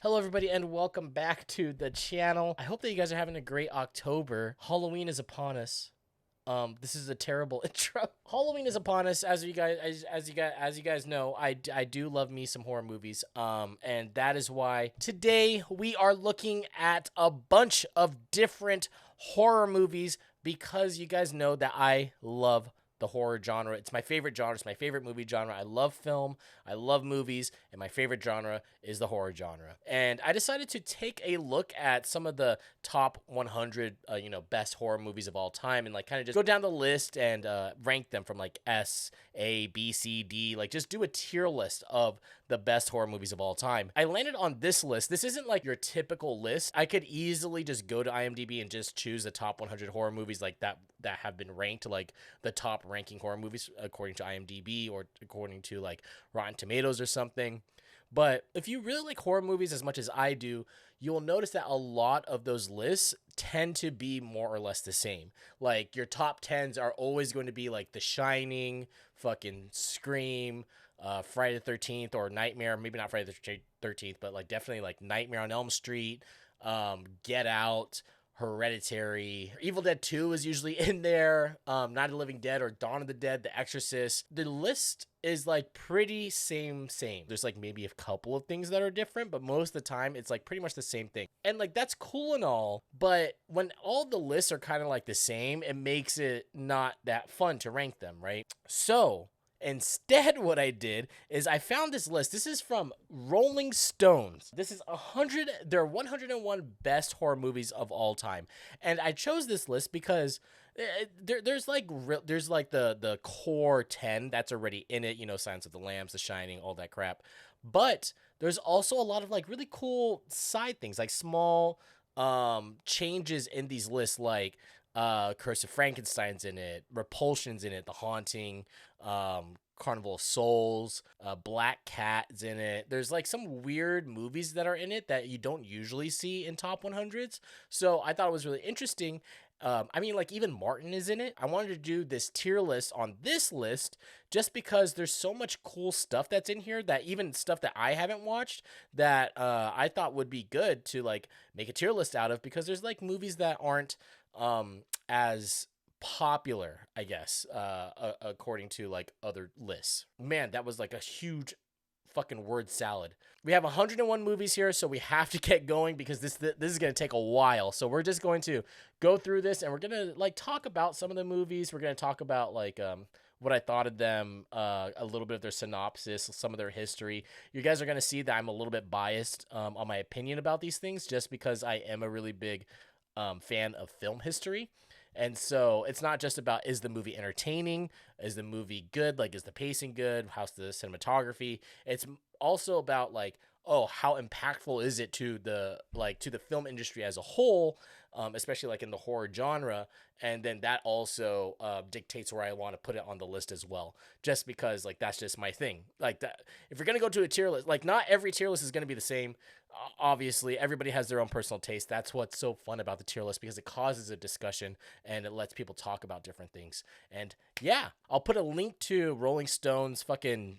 Hello everybody and welcome back to the channel. I hope that you guys are having a great October. Halloween is upon us. This is a terrible intro. Halloween is upon us. As you guys know, I do love me some horror movies. And that is why today we are looking at a bunch of different horror movies because you guys know that I love the horror genre. It's my favorite genre. It's my favorite movie genre. I love film. I love movies. And my favorite genre is the horror genre. And I decided to take a look at some of the top 100, best horror movies of all time and like kind of just go down the list and rank them from like S, A, B, C, D. Like just do a tier list of the best horror movies of all time. I landed on this list. This isn't like your typical list. I could easily just go to IMDb and just choose the top 100 horror movies like that have been ranked like the top ranking horror movies according to IMDb or according to like Rotten Tomatoes or something. But if you really like horror movies as much as I do, you'll notice that a lot of those lists tend to be more or less the same. Like your top 10s are always going to be like The Shining, fucking Scream, Friday the 13th, or Nightmare. Maybe not Friday the 13th, but like definitely like Nightmare on Elm Street, Get Out, Hereditary. Evil Dead 2 is usually in there. Night of the Living Dead or Dawn of the Dead, The Exorcist. The list is like pretty same. There's like maybe a couple of things that are different, but most of the time it's like pretty much the same thing. And like that's cool and all, but when all the lists are kind of like the same, it makes it not that fun to rank them, right? So instead, what I did is I found this list. This is from Rolling Stones. This is 100. There are 101 best horror movies of all time, and I chose this list because there's like the core 10 that's already in it. You know, Silence of the Lambs, The Shining, all that crap. But there's also a lot of like really cool side things, like small changes in these lists, like Curse of Frankenstein's in it, Repulsion's in it, The Haunting, Carnival of Souls, Black Cat's in it. There's like some weird movies that are in it that you don't usually see in top 100s. So I thought it was really interesting. Like even Martin is in it. I wanted to do this tier list on this list just because there's so much cool stuff that's in here, that even stuff that I haven't watched that I thought would be good to like make a tier list out of, because there's like movies that aren't as popular, I guess, according to like other lists. Man, that was like a huge fucking word salad. We have 101 movies here, so we have to get going because this is going to take a while. So we're just going to go through this and we're going to like talk about some of the movies. We're going to talk about like what I thought of them, a little bit of their synopsis, some of their history. You guys are going to see that I'm a little bit biased on my opinion about these things just because I am a really big fan of film history. And so it's not just about, is the movie entertaining? Is the movie good? Like, is the pacing good? How's the cinematography? It's also about like, oh, how impactful is it to the film industry as a whole, especially like in the horror genre. And then that also dictates where I want to put it on the list as well, just because like that's just my thing. Like that, if you're gonna go to a tier list, like not every tier list is gonna be the same. Obviously, everybody has their own personal taste. That's what's so fun about the tier list, because it causes a discussion and it lets people talk about different things. And yeah, I'll put a link to Rolling Stone's fucking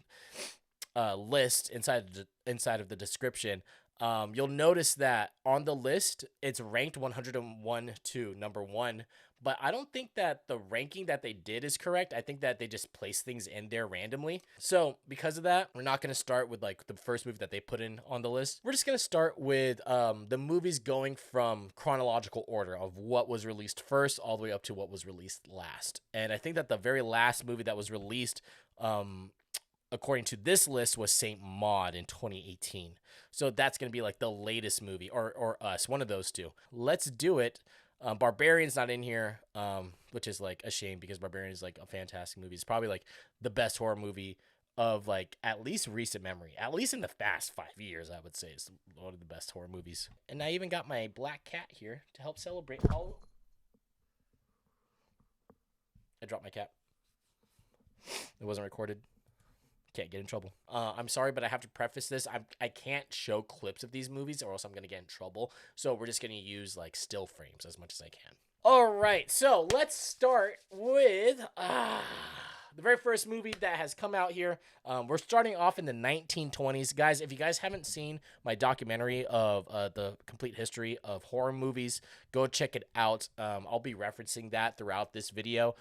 list inside of the description. You'll notice that on the list it's ranked 101 to number 1, but I don't think that the ranking that they did is correct. I think that they just placed things in there randomly. So because of that, we're not going to start with like the first movie that they put in on the list. We're just going to start with the movies going from chronological order of what was released first all the way up to what was released last. And I think that the very last movie that was released according to this list was Saint Maud in 2018. So that's going to be like the latest movie, or Us, one of those two. Let's do it. Barbarian's not in here, which is like a shame because Barbarian is like a fantastic movie. It's probably like the best horror movie of like at least recent memory, at least in the past 5 years, I would say. It's one of the best horror movies. And I even got my black cat here to help celebrate. Oh, I dropped my cat. It wasn't recorded. Can't get in trouble. I'm sorry, but I have to preface this. I can't show clips of these movies or else I'm going to get in trouble. So we're just going to use like still frames as much as I can. All right, so let's start with the very first movie that has come out here. We're starting off in the 1920s. Guys, if you guys haven't seen my documentary of the complete history of horror movies, go check it out. I'll be referencing that throughout this video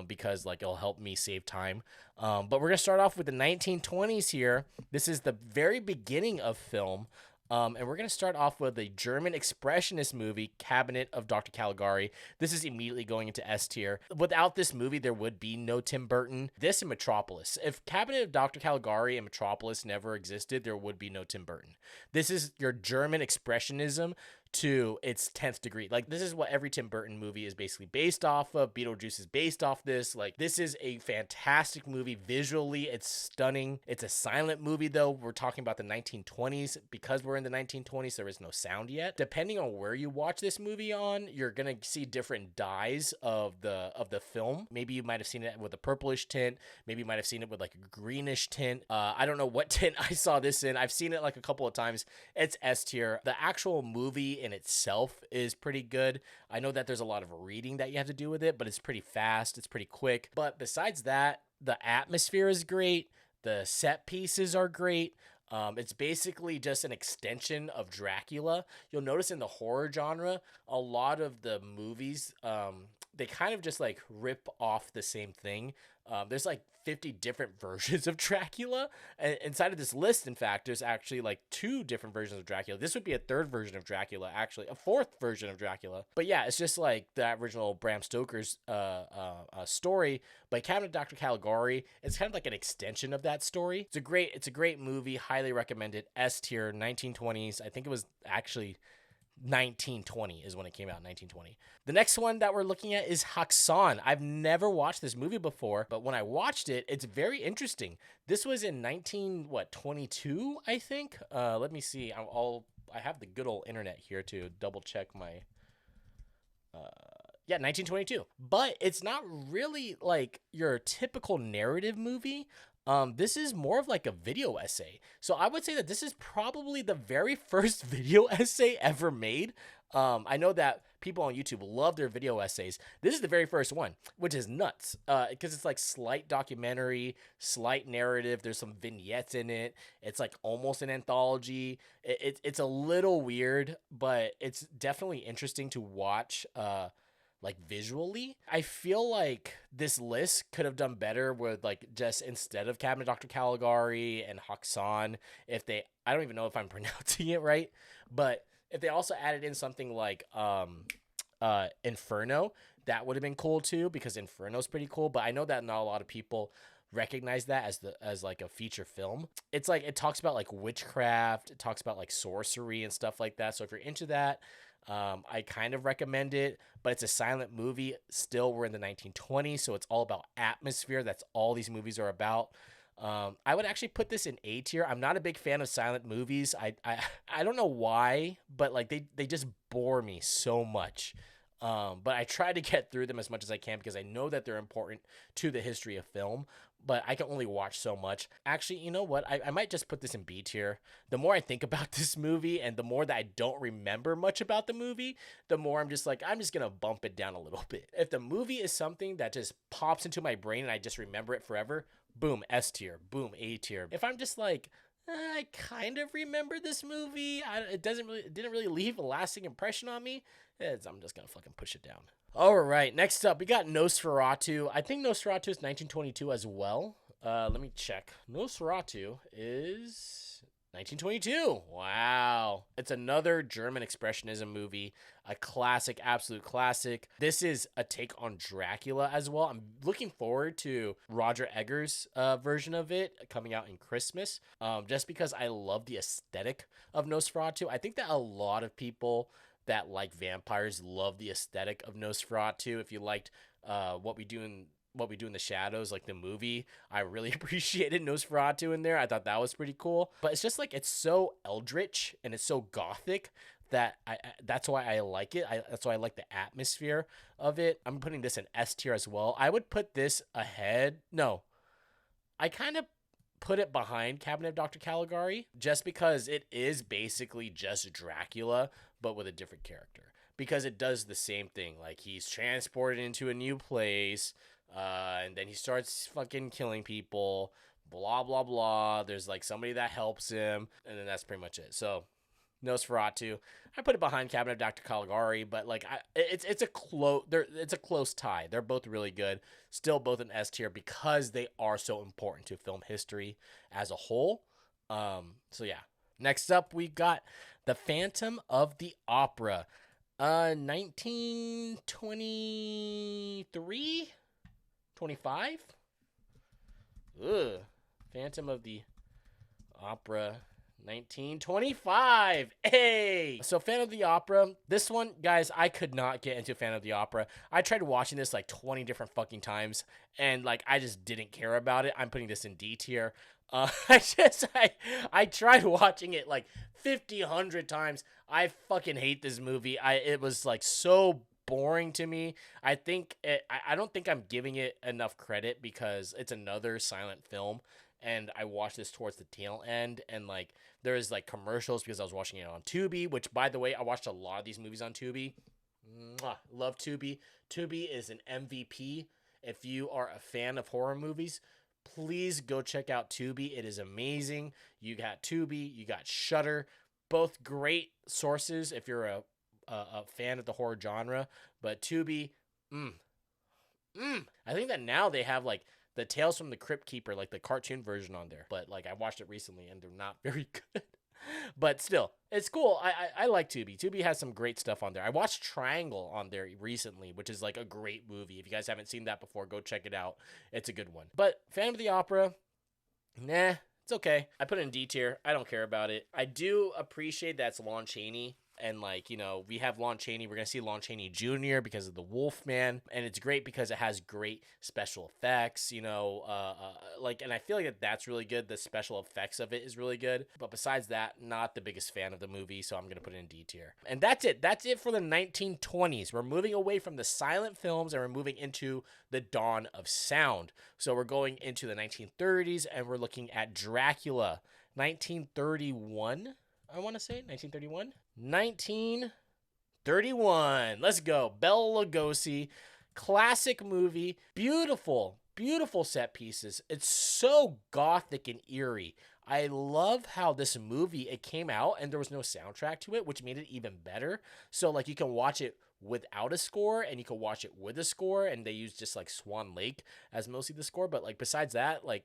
because like it'll help me save time. But we're going to start off with the 1920s here. This is the very beginning of film. And we're going to start off with a German expressionist movie, Cabinet of Dr. Caligari. This is immediately going into S tier. Without this movie, there would be no Tim Burton. This and Metropolis. If Cabinet of Dr. Caligari and Metropolis never existed, there would be no Tim Burton. This is your German expressionism to its 10th degree. Like, this is what every Tim Burton movie is basically based off of. Beetlejuice is based off this. Like, this is a fantastic movie. Visually, it's stunning. It's a silent movie, though. We're talking about the 1920s. Because we're in the 1920s, there is no sound yet. Depending on where you watch this movie on, you're gonna see different dyes of the film. Maybe you might have seen it with a purplish tint. Maybe you might have seen it with like a greenish tint. I don't know what tint I saw this in. I've seen it like a couple of times. It's S tier. The actual movie in itself is pretty good. I know that there's a lot of reading that you have to do with it, but it's pretty fast. It's pretty quick. But besides that, the atmosphere is great. The set pieces are great. It's basically just an extension of Dracula. You'll notice in the horror genre, a lot of the movies, they kind of just like rip off the same thing. There's like 50 different versions of Dracula. And inside of this list, in fact, there's actually like 2 different versions of Dracula. This would be a 3rd version of Dracula, actually, a 4th version of Dracula. But yeah, it's just like the original Bram Stoker's story. But Cabinet of Dr. Caligari, it's kind of like an extension of that story. It's a great movie, highly recommended. S tier, 1920s. I think it was actually 1920 is when it came out, 1920. The next one that we're looking at is Haxan. I've never watched this movie before, but when I watched it, it's very interesting. This was in 22, I think. Let me see. I have the good old internet here to double check my yeah, 1922. But it's not really like your typical narrative movie. This is more of like a video essay. So I would say that this is probably the very first video essay ever made. I know that people on YouTube love their video essays. This is the very first one, which is nuts. Because it's like slight documentary, slight narrative. There's some vignettes in it. It's like almost an anthology. It's a little weird, but it's definitely interesting to watch. Like visually, I feel like this list could have done better with like just instead of Cabinet Dr. Caligari and Haxan, I don't even know if I'm pronouncing it right, but if they also added in something like Inferno, that would have been cool too, because Inferno's pretty cool. But I know that not a lot of people recognize that as like a feature film. It's like it talks about like witchcraft, it talks about like sorcery and stuff like that. So if you're into that, I kind of recommend it, but it's a silent movie. Still, we're in the 1920s, so it's all about atmosphere. That's all these movies are about. I would actually put this in A tier. I'm not a big fan of silent movies. I don't know why, but like they just bore me so much. But I try to get through them as much as I can because I know that they're important to the history of film, but I can only watch so much. Actually, you know what? I might just put this in B tier. The more I think about this movie and the more that I don't remember much about the movie, the more I'm just going to bump it down a little bit. If the movie is something that just pops into my brain and I just remember it forever, boom, S tier, boom, A tier. If I'm just like, I kind of remember this movie, it didn't really leave a lasting impression on me, I'm just gonna fucking push it down. All right, next up we got Nosferatu. I think Nosferatu is 1922 as well. Let me check. Nosferatu is 1922. Wow. It's another German expressionism movie, a classic, absolute classic. This is a take on Dracula as well. I'm looking forward to Roger Eggers' version of it coming out in Christmas, just because I love the aesthetic of Nosferatu. I think that a lot of people that like vampires love the aesthetic of Nosferatu. If you liked What We Do in the Shadows, like the movie, I really appreciated Nosferatu in there. I thought that was pretty cool. But it's just like it's so eldritch and it's so gothic that that's why I like it. That's why I like the atmosphere of it. I'm putting this in S tier as well. I would put this ahead. No, I kind of put it behind Cabinet of Dr. Caligari just because it is basically just Dracula, but with a different character. Because it does the same thing. Like, he's transported into a new place. And then he starts fucking killing people, blah blah blah. There's like somebody that helps him, and then that's pretty much it. So Nosferatu, I put it behind Cabinet of Dr. Caligari, but like it's a close tie. They're both really good, still both in S tier because they are so important to film history as a whole. So yeah. Next up, we got The Phantom of the Opera, 1923, 25. Ugh, Phantom of the Opera, 1925. Hey! So Phantom of the Opera, this one, guys, I could not get into Phantom of the Opera. I tried watching this like 20 different fucking times, and like I just didn't care about it. I'm putting this in D tier. I tried watching it like 50, 100 times. I fucking hate this movie. It was like so boring to me. I don't think I'm giving it enough credit because it's another silent film, and I watched this towards the tail end, and like there's like commercials because I was watching it on Tubi, which by the way, I watched a lot of these movies on Tubi. Mwah, love Tubi. Tubi is an MVP. If you are a fan of horror movies, please go check out Tubi. It is amazing. You got Tubi, you got Shudder, both great sources if you're a fan of the horror genre. But Tubi, I think that now they have like the Tales from the Crypt Keeper, like the cartoon version on there. But like I watched it recently and they're not very good. But still, it's cool. I like Tubi. Tubi has some great stuff on there. I watched Triangle on there recently, which is like a great movie. If you guys haven't seen that before, go check it out. It's a good one. But Phantom of the Opera, nah, it's okay. I put it in D tier. I don't care about it. I do appreciate that it's Lon Chaney. And like, you know, we have Lon Chaney. We're going to see Lon Chaney Jr. because of the Wolfman. And it's great because it has great special effects, you know, like, and I feel like that's really good. The special effects of it is really good. But besides that, not the biggest fan of the movie. So I'm going to put it in D tier. And that's it. That's it for the 1920s. We're moving away from the silent films and we're moving into the dawn of sound. So we're going into the 1930s and we're looking at Dracula, 1931. I want to say 1931. 1931. Let's go. Bela Lugosi. Classic movie. Beautiful, beautiful set pieces. It's so gothic and eerie. I love how this movie, it came out and there was no soundtrack to it, which made it even better. So like you can watch it without a score and you can watch it with a score, and they use just like Swan Lake as mostly the score. But like besides that, like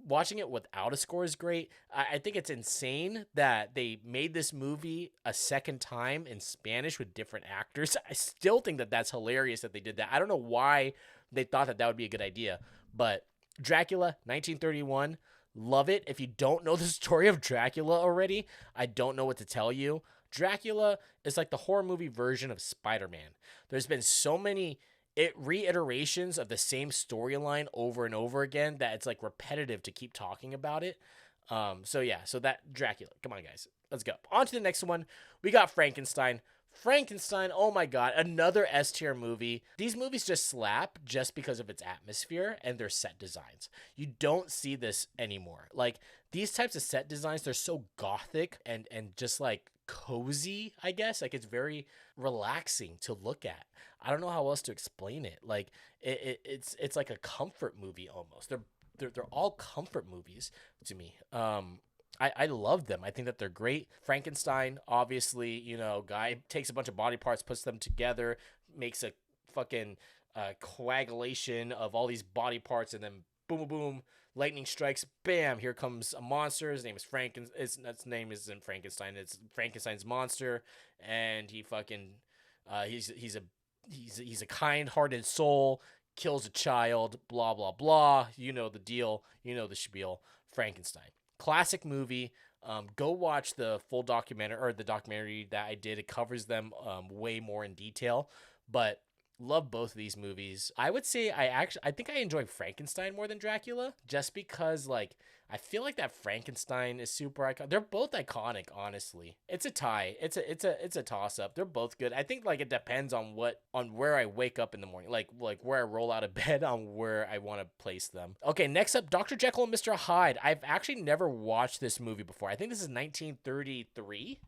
watching it without a score is great. I think it's insane that they made this movie a second time in Spanish with different actors. I still think that that's hilarious that they did that. I don't know why they thought that would be a good idea. But Dracula, 1931, love it. If you don't know the story of Dracula already, I don't know what to tell you. Dracula is like the horror movie version of Spider-Man. There's been so many reiterations of the same storyline over and over again that it's like repetitive to keep talking about it. So yeah, so that Dracula. Come on, guys. Let's go. On to the next one. We got Frankenstein. Frankenstein, oh my god, another S tier movie. These movies just slap just because of its atmosphere and their set designs. You don't see this anymore. Like these types of set designs, they're so gothic and just like cozy, I guess. Like it's very relaxing to look at. I don't know how else to explain it. Like it's like a comfort movie almost. They're all comfort movies to me. I love them. I think that they're great. Frankenstein, obviously, you know, guy takes a bunch of body parts, puts them together, makes a fucking coagulation of all these body parts, and then boom, boom, boom, lightning strikes, bam, here comes a monster. His name is His name isn't Frankenstein. It's Frankenstein's monster, and he fucking he's a kind-hearted soul, kills a child, blah blah blah. You know the deal. You know the spiel. Frankenstein. Classic movie. Go watch the full documentary or the documentary that I did. It covers them way more in detail, but love both of these movies. I would say I think I enjoy Frankenstein more than Dracula just because like I feel like that Frankenstein is super iconic. They're both iconic, honestly. It's a tie. It's a toss up. They're both good. I think like it depends on where I wake up in the morning, like where I roll out of bed on where I want to place them. Okay, next up, Dr. Jekyll and Mr. Hyde. I've actually never watched this movie before. I think this is 1933.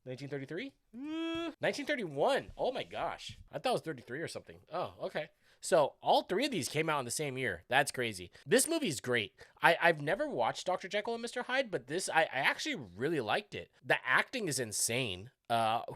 1933? 1931. Oh my gosh. I thought it was 33 or something. Oh, okay. So all three of these came out in the same year. That's crazy. This movie's great. I've never watched Dr. Jekyll and Mr. Hyde, but this I actually really liked it. The acting is insane.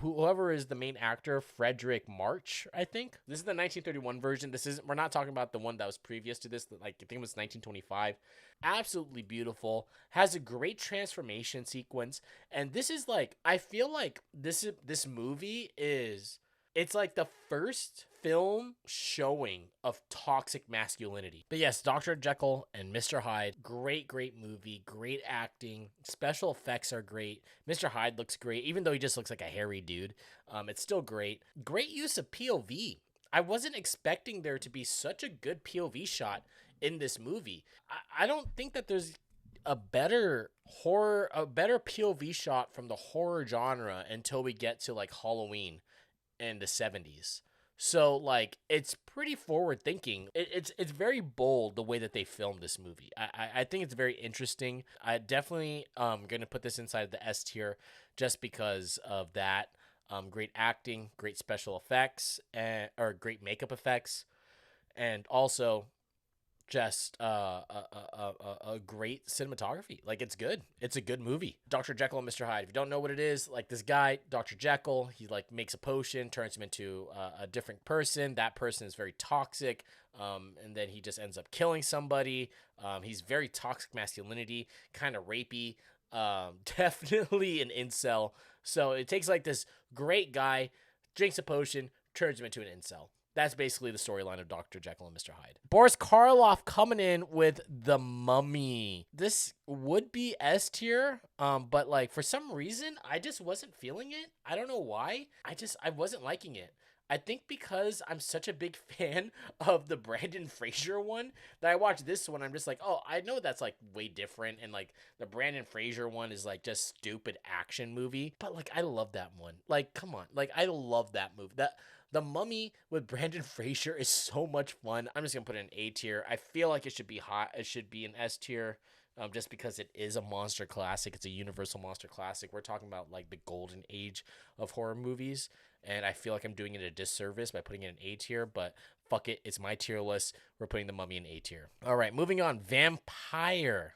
Whoever is the main actor, Frederick March, I think. This is the 1931 version. We're not talking about the one that was previous to this, like I think it was 1925. Absolutely beautiful. Has a great transformation sequence. And this is like, I feel like this movie is, it's like the first film showing of toxic masculinity. But yes, Dr. Jekyll and Mr. Hyde, great movie, great acting. Special effects are great. Mr. Hyde looks great, even though he just looks like a hairy dude. It's still great. Great use of POV. I wasn't expecting there to be such a good POV shot in this movie. I don't think that there's a better POV shot from the horror genre until we get to like Halloween in the 70s. So like it's pretty forward thinking. It's very bold the way that they filmed this movie. I think it's very interesting. I definitely gonna put this inside the S tier just because of that. Great acting, great special effects, or great makeup effects, and also just a great cinematography. Like, it's good. It's a good movie. Dr. Jekyll and Mr. Hyde. If you don't know what it is, like, this guy, Dr. Jekyll, he like makes a potion, turns him into a different person. That person is very toxic, and then he just ends up killing somebody. He's very toxic masculinity, kind of rapey, definitely an incel. So it takes like this great guy, drinks a potion, turns him into an incel. That's basically the storyline of Dr. Jekyll and Mr. Hyde. Boris Karloff coming in with The Mummy. This would be S tier, but like for some reason, I just wasn't feeling it. I don't know why. I wasn't liking it. I think because I'm such a big fan of the Brandon Fraser one that I watched this one. I'm just like, oh, I know that's like way different. And like the Brandon Fraser one is like just stupid action movie. But like, I love that one. Like, come on. Like, I love that movie. The Mummy with Brandon Fraser is so much fun. I'm just going to put it in A tier. I feel like it should be hot. It should be an S tier. Just because it is a monster classic. It's a universal monster classic. We're talking about like the golden age of horror movies. And I feel like I'm doing it a disservice by putting it in A tier, but fuck it. It's my tier list. We're putting The Mummy in A tier. All right, moving on. Vampire.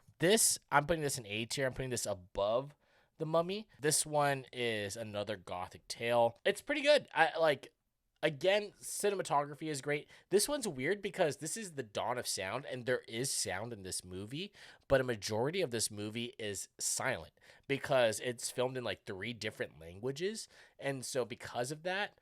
I'm putting this in A tier. I'm putting this above The Mummy. This one is another gothic tale. It's pretty good. Again, cinematography is great. This one's weird because this is the dawn of sound, and there is sound in this movie, but a majority of this movie is silent because it's filmed in like 3 different languages. And so because of that,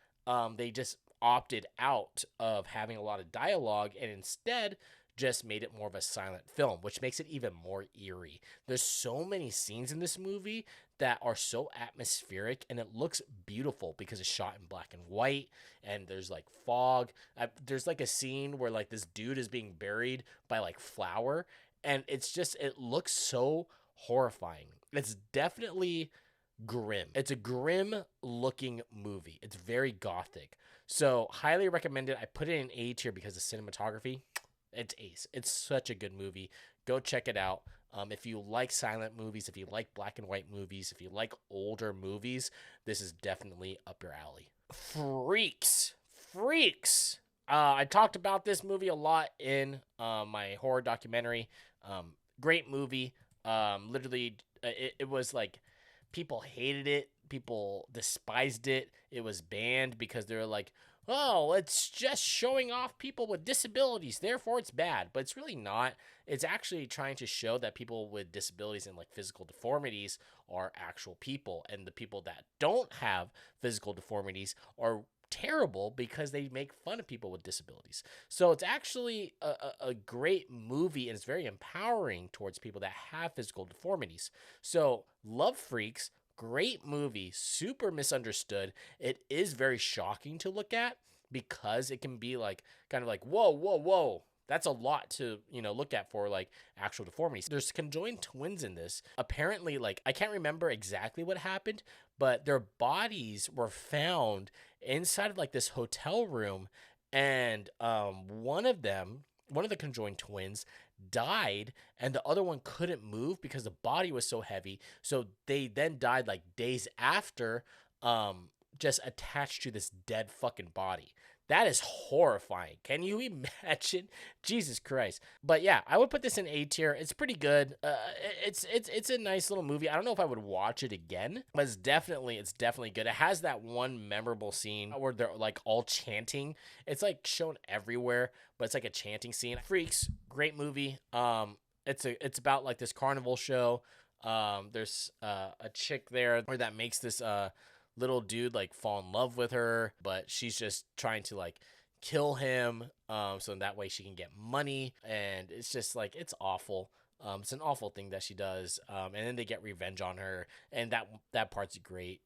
they just opted out of having a lot of dialogue and instead just made it more of a silent film, which makes it even more eerie. There's so many scenes in this movie that are so atmospheric, and it looks beautiful because it's shot in black and white, and there's like fog. There's like a scene where like this dude is being buried by like flour, and it looks so horrifying. It's definitely grim. It's a grim looking movie. It's very gothic. So highly recommended. I put it in A tier because of cinematography. It's ace. It's such a good movie. Go check it out. If you like silent movies, if you like black and white movies, if you like older movies, this is definitely up your alley. Freaks. I talked about this movie a lot in my horror documentary. Great movie. Literally, it was like people hated it. People despised it. It was banned because they were like, oh, it's just showing off people with disabilities, therefore it's bad. But it's really not. It's actually trying to show that people with disabilities and like physical deformities are actual people, and the people that don't have physical deformities are terrible because they make fun of people with disabilities. So it's actually a great movie, and it's very empowering towards people that have physical deformities. So love Freaks. Great movie, super misunderstood. It is very shocking to look at because it can be like kind of like, whoa. That's a lot to, look at for like actual deformities. There's conjoined twins in this. Apparently, like, I can't remember exactly what happened, but their bodies were found inside of like this hotel room, and one of the conjoined twins died, and the other one couldn't move because the body was so heavy. So they then died like days after, just attached to this dead fucking body. That is horrifying. Can you imagine? Jesus Christ. But yeah, I would put this in A tier. It's pretty good. It's a nice little movie. I don't know if I would watch it again, but it's definitely good. It has that one memorable scene where they're like all chanting. It's like shown everywhere, but it's like a chanting scene. Freaks, great movie. It's about like this carnival show. There's a chick there where that makes this little dude like fall in love with her, but she's just trying to like kill him so that way she can get money, and it's just like it's awful. It's an awful thing that she does, and then they get revenge on her, and that part's great.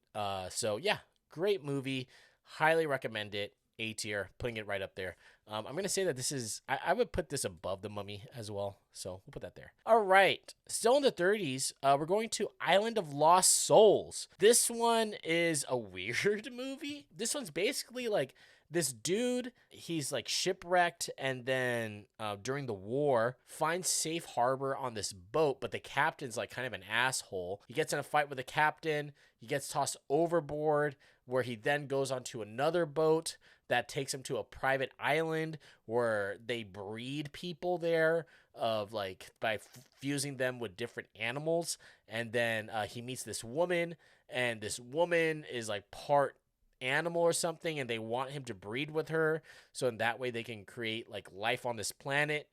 So yeah, great movie, highly recommend it. A tier, putting it right up there. I'm gonna say that this is I would put this above The Mummy as well, so we'll put that there. All right, still in the 30s, we're going to Island of Lost Souls. This one is a weird movie. This one's basically like this dude, he's like shipwrecked, and then during the war finds safe harbor on this boat, but the captain's like kind of an asshole. He gets in a fight with the captain, he gets tossed overboard, where he then goes onto another boat that takes him to a private island where they breed people there of like by fusing them with different animals. And then he meets this woman, and this woman is like part animal or something, and they want him to breed with her so in that way they can create like life on this planet,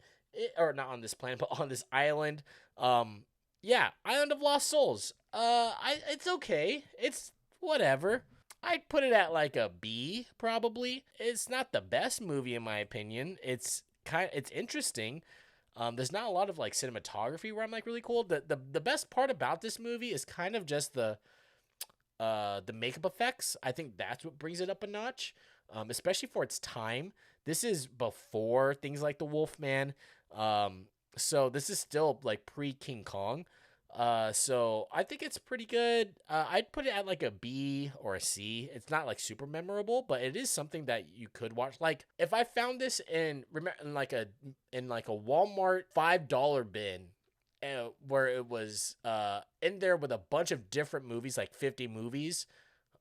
or not on this planet but on this island. Yeah, Island of Lost Souls. It's okay, it's whatever. I'd put it at like a B, probably. It's not the best movie in my opinion. It's interesting. There's not a lot of like cinematography where I'm like really cool. The best part about this movie is kind of just the makeup effects. I think that's what brings it up a notch. Especially for its time. This is before things like the Wolfman. So this is still like pre King Kong. So I think it's pretty good. I'd put it at like a B or a C. It's not like super memorable, but it is something that you could watch. Like if I found this in like a Walmart $5 bin, where it was in there with a bunch of different movies, like 50 movies,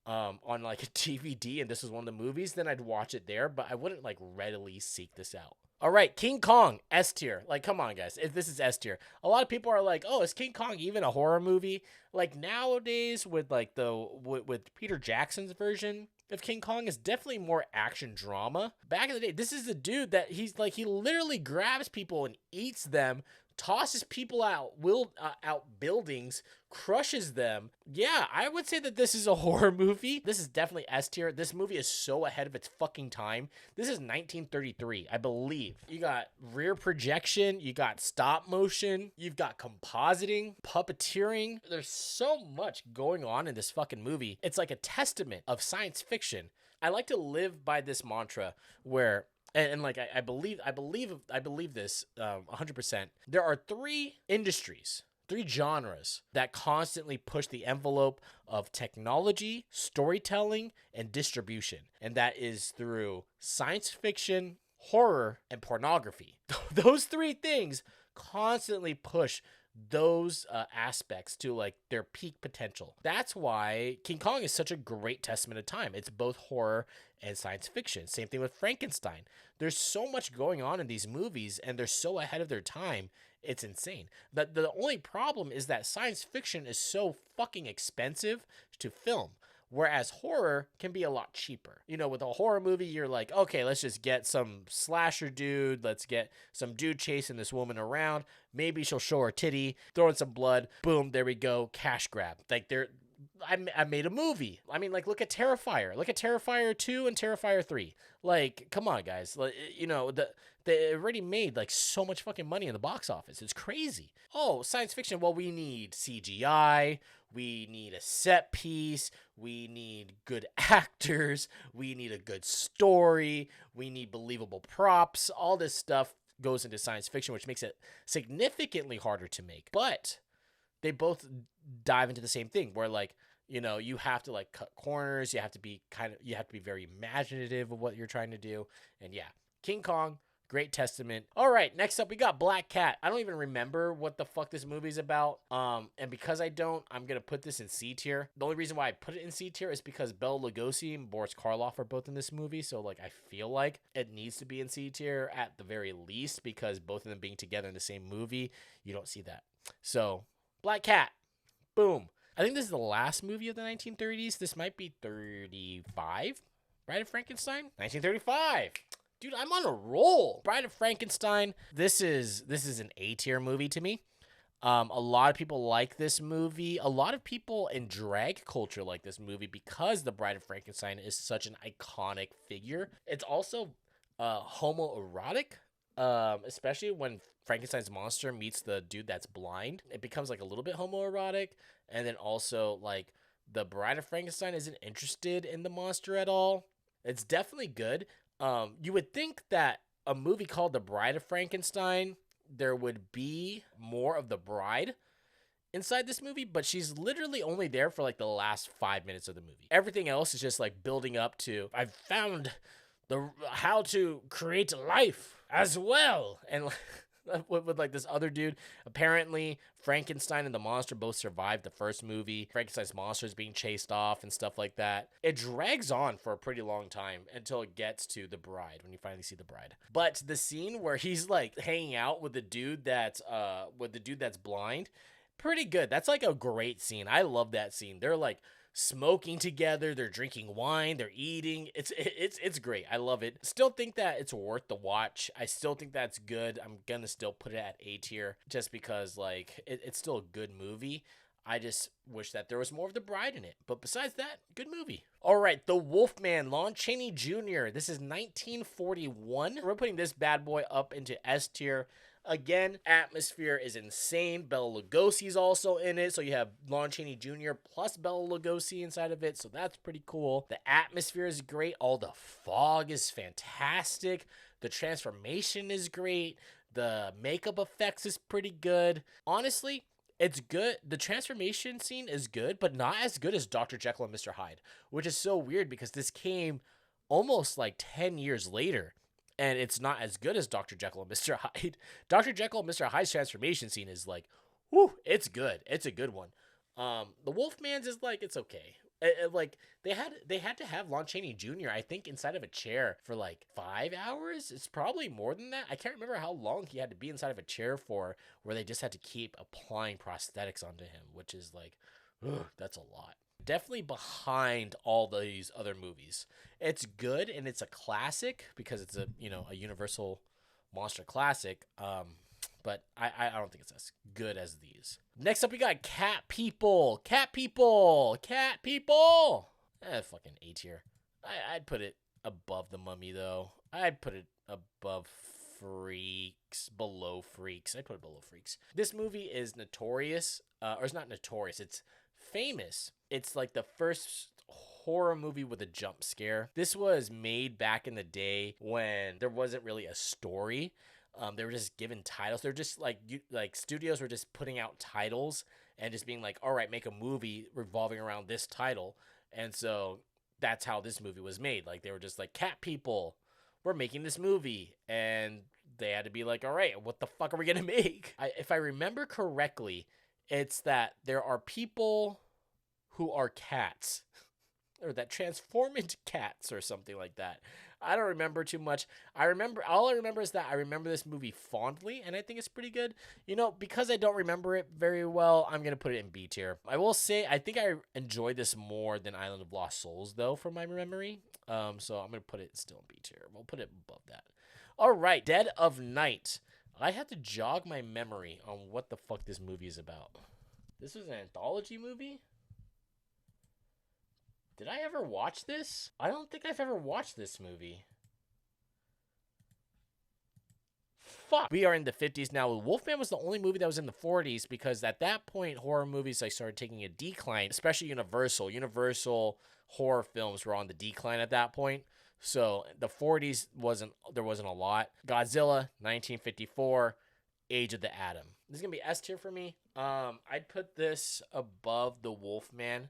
on like a DVD, and this was one of the movies, then I'd watch it there, but I wouldn't like readily seek this out. All right, King Kong, S tier. Like, come on, guys. If this is S tier, a lot of people are like, "Oh, is King Kong even a horror movie?" Like nowadays, with like with Peter Jackson's version of King Kong, is definitely more action drama. Back in the day, this is the dude that he's like he literally grabs people and eats them, tosses people out buildings, crushes them. Yeah, I would say that this is a horror movie. This is definitely S tier. This movie is so ahead of its fucking time. This is 1933, I believe. You got rear projection, you got stop motion, you've got compositing, puppeteering. There's so much going on in this fucking movie. It's like a testament of science fiction. I like to live by this mantra where and like I believe this 100%. There are three genres that constantly push the envelope of technology, storytelling, and distribution, and that is through science fiction, horror, and pornography. Those three things constantly push those aspects to like their peak potential. That's why King Kong is such a great testament of time. It's both horror and science fiction. Same thing with Frankenstein. There's so much going on in these movies, and they're so ahead of their time. It's insane. The only problem is that science fiction is so fucking expensive to film, whereas horror can be a lot cheaper. You know, with a horror movie, you're like, okay, let's just get some slasher dude. Let's get some dude chasing this woman around. Maybe she'll show her titty, throw in some blood. Boom, there we go. Cash grab. Like I made a movie. I mean, like, look at Terrifier. Look at Terrifier 2 and Terrifier 3. Like, come on, guys. Like, you know, they already made, like, so much fucking money in the box office. It's crazy. Oh, science fiction. Well, we need CGI. We need a set piece. We need good actors. We need a good story. We need believable props. All this stuff goes into science fiction, which makes it significantly harder to make. But they both dive into the same thing where, like, you know, you have to like cut corners. You have to be very imaginative of what you're trying to do. And yeah, King Kong, Great testament. All right, next up we got Black Cat. I don't even remember what the fuck this movie's about. And because I don't, I'm gonna put this in C tier. The only reason why I put it in C tier is because Bela Lugosi and Boris Karloff are both in this movie, so like I feel like it needs to be in C tier at the very least, because both of them being together in the same movie, you don't see that. So Black Cat, boom. I think this is the last movie of the 1930s. This might be 35. Bride of Frankenstein, 1935. Dude, I'm on a roll. Bride of Frankenstein. This is an A tier movie to me. A lot of people like this movie. A lot of people in drag culture like this movie because the Bride of Frankenstein is such an iconic figure. It's also homoerotic, especially when Frankenstein's monster meets the dude that's blind. It becomes like a little bit homoerotic, and then also like the Bride of Frankenstein isn't interested in the monster at all. It's definitely good. You would think that a movie called The Bride of Frankenstein, there would be more of the bride inside this movie, but she's literally only there for like the last 5 minutes of the movie. Everything else is just like building up to, I've found how to create life as well. And with like this other dude. Apparently, Frankenstein and the monster both survived the first movie. Frankenstein's monster is being chased off and stuff like that. It drags on for a pretty long time until it gets to the bride, when you finally see the bride. But the scene where he's like hanging out with the dude that's blind, pretty good. That's like a great scene. I love that scene. They're like smoking together, they're drinking wine, they're eating. It's great. I love it. Still think that it's worth the watch. I still think that's good. I'm gonna still put it at A tier just because like it's still a good movie. I just wish that there was more of the bride in it. But besides that, good movie. All right, The Wolfman, Lon Chaney Jr. This is 1941. We're putting this bad boy up into S tier. Again, atmosphere is insane. Bela Lugosi's also in it, so you have Lon Chaney Jr. plus Bela Lugosi inside of it, so that's pretty cool. The atmosphere is great. All the fog is fantastic. The transformation is great. The makeup effects is pretty good. Honestly, it's good. The transformation scene is good, but not as good as Dr. Jekyll and Mr. Hyde, which is so weird because this came almost like 10 years later. And it's not as good as Dr. Jekyll and Mr. Hyde. Dr. Jekyll and Mr. Hyde's transformation scene is like, whoo, it's good. It's a good one. The Wolfman's is like, it's okay. Like they had to have Lon Chaney Jr. I think inside of a chair for like 5 hours. It's probably more than that. I can't remember how long he had to be inside of a chair for, where they just had to keep applying prosthetics onto him, which is like, that's a lot. Definitely behind all these other movies. It's good and it's a classic because it's a Universal monster classic. But I don't think it's as good as these. Next up we got Cat People. Fucking A tier. I'd put it above The Mummy though. I'd put it above Freaks, below Freaks. I'd put it below Freaks. This movie is notorious, or it's not notorious. It's famous. It's like the first horror movie with a jump scare. This was made back in the day when there wasn't really a story. They were just given titles. They're just like studios were just putting out titles and just being like, all right, make a movie revolving around this title. And so that's how this movie was made. Like they were just like, Cat People, we're making this movie. And they had to be like, all right, what the fuck are we going to make? If I remember correctly, it's that there are people who are cats or that transform into cats or something like that. I don't remember too much. All I remember is that I remember this movie fondly, and I think it's pretty good. Because I don't remember it very well, I'm going to put it in B tier. I will say, I think I enjoyed this more than Island of Lost Souls, though, from my memory. So I'm going to put it still in B tier. We'll put it above that. All right, Dead of Night. I had to jog my memory on what the fuck this movie is about. This was an anthology movie? Did I ever watch this? I don't think I've ever watched this movie. Fuck. We are in the 50s now. Wolfman was the only movie that was in the 40s because at that point, horror movies started taking a decline, especially Universal. Universal horror films were on the decline at that point. So the 40s there wasn't a lot. Godzilla, 1954, Age of the Atom. This is going to be S tier for me. I'd put this above The Wolfman.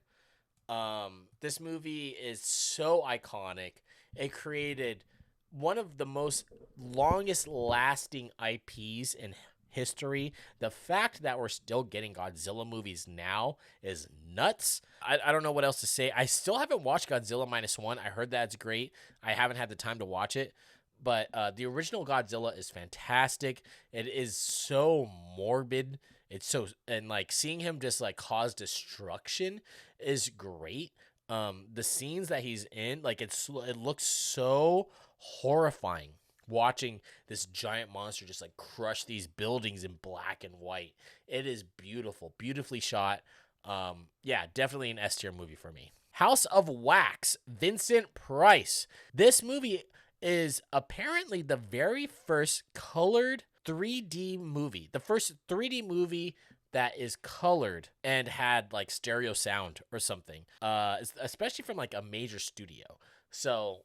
This movie is so iconic. It created one of the most longest lasting IPs in history. The fact that we're still getting Godzilla movies now is nuts. I don't know what else to say. I still haven't watched Godzilla Minus One. I heard that's great. I haven't had the time to watch it. But the original Godzilla is fantastic. It is so morbid. It's so, and like seeing him just like cause destruction is great. The scenes that he's in, like it looks so horrifying watching this giant monster just like crush these buildings in black and white. It is beautiful, beautifully shot. Yeah, definitely an S tier movie for me. House of Wax, Vincent Price. This movie is apparently the very first colored 3D movie. The first 3D movie that is colored and had like stereo sound or something. Especially from like a major studio. So,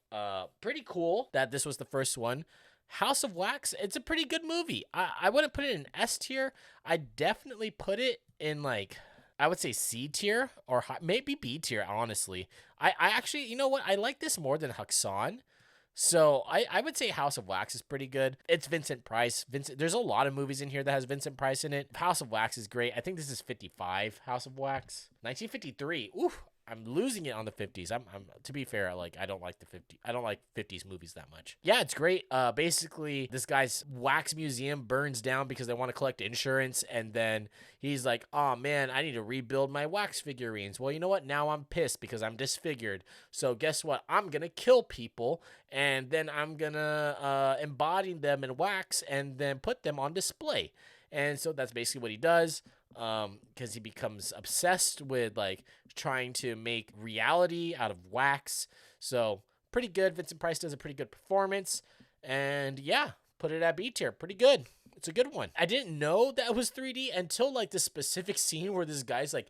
pretty cool that this was the first one. House of Wax, it's a pretty good movie. I wouldn't put it in S tier. I definitely put it in like, I would say C tier or maybe B tier, honestly. I actually, you know what? I like this more than Haxan. So I would say House of Wax is pretty good. It's Vincent Price. There's a lot of movies in here that has Vincent Price in it. House of Wax is great. I think this is 55. House of Wax, 1953. Oof. I'm losing it on the 50s. I'm to be fair, like I don't like the 50. I don't like 50s movies that much. Yeah, it's great. Basically this guy's wax museum burns down because they want to collect insurance, and then he's like, "Oh man, I need to rebuild my wax figurines." Well, you know what? Now I'm pissed because I'm disfigured. So guess what? I'm going to kill people, and then I'm going to embody them in wax and then put them on display. And so that's basically what he does. Because he becomes obsessed with like trying to make reality out of wax. So pretty good. Vincent Price does a pretty good performance, and yeah, put it at B tier. Pretty good. It's a good one. I didn't know that it was 3D until like the specific scene where this guy's like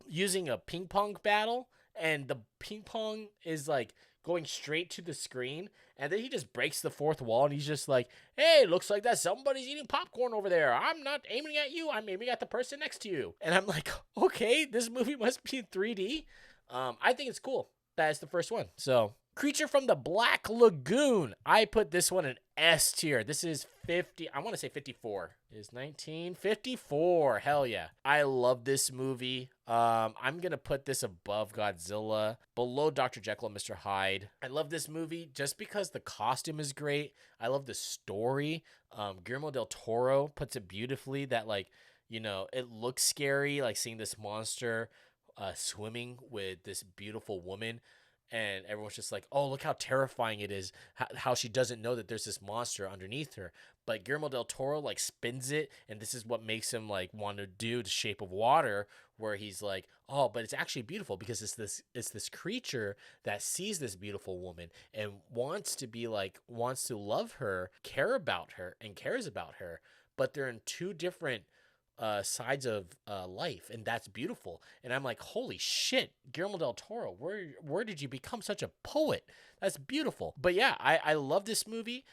using a ping pong battle, and the ping pong is like going straight to the screen, and then he just breaks the fourth wall, and he's just like, "Hey, looks like that somebody's eating popcorn over there. I'm not aiming at you. I'm aiming at the person next to you." And I'm like, okay, this movie must be in 3D. I think it's cool that it's the first one. So, Creature from the Black Lagoon. I put this one in S tier. This is 50. I want to say 54. Is 1954. Hell yeah. I love this movie. I'm going to put this above Godzilla, below Dr. Jekyll and Mr. Hyde. I love this movie just because the costume is great. I love the story. Guillermo del Toro puts it beautifully that, like, you know, it looks scary, like seeing this monster swimming with this beautiful woman. And everyone's just like, "Oh, look how terrifying it is, how she doesn't know that there's this monster underneath her." But Guillermo del Toro like spins it, and this is what makes him like want to do The Shape of Water, where he's like, "Oh, but it's actually beautiful because it's this creature that sees this beautiful woman and wants to love her, care about her, and cares about her, but they're in two different sides of life, and that's beautiful." And I'm like, holy shit, Guillermo del Toro, where did you become such a poet? That's beautiful. But yeah, I love this movie.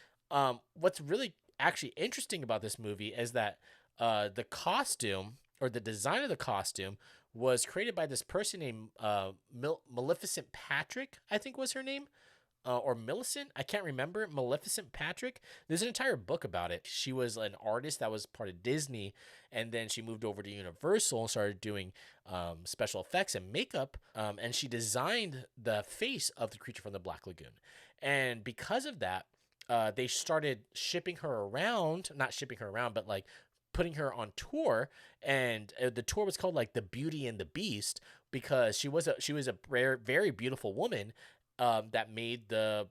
What's really actually interesting about this movie is that the costume, or the design of the costume, was created by this person named Maleficent Patrick, I think was her name. Or Millicent, I can't remember. Maleficent Patrick. There's an entire book about it. She was an artist that was part of Disney, and then she moved over to Universal and started doing special effects and makeup. And she designed the face of the Creature from the Black Lagoon. And because of that, they started shipping her around. Not shipping her around, but like putting her on tour. And the tour was called like The Beauty and the Beast, because she was a rare, very beautiful woman. That made the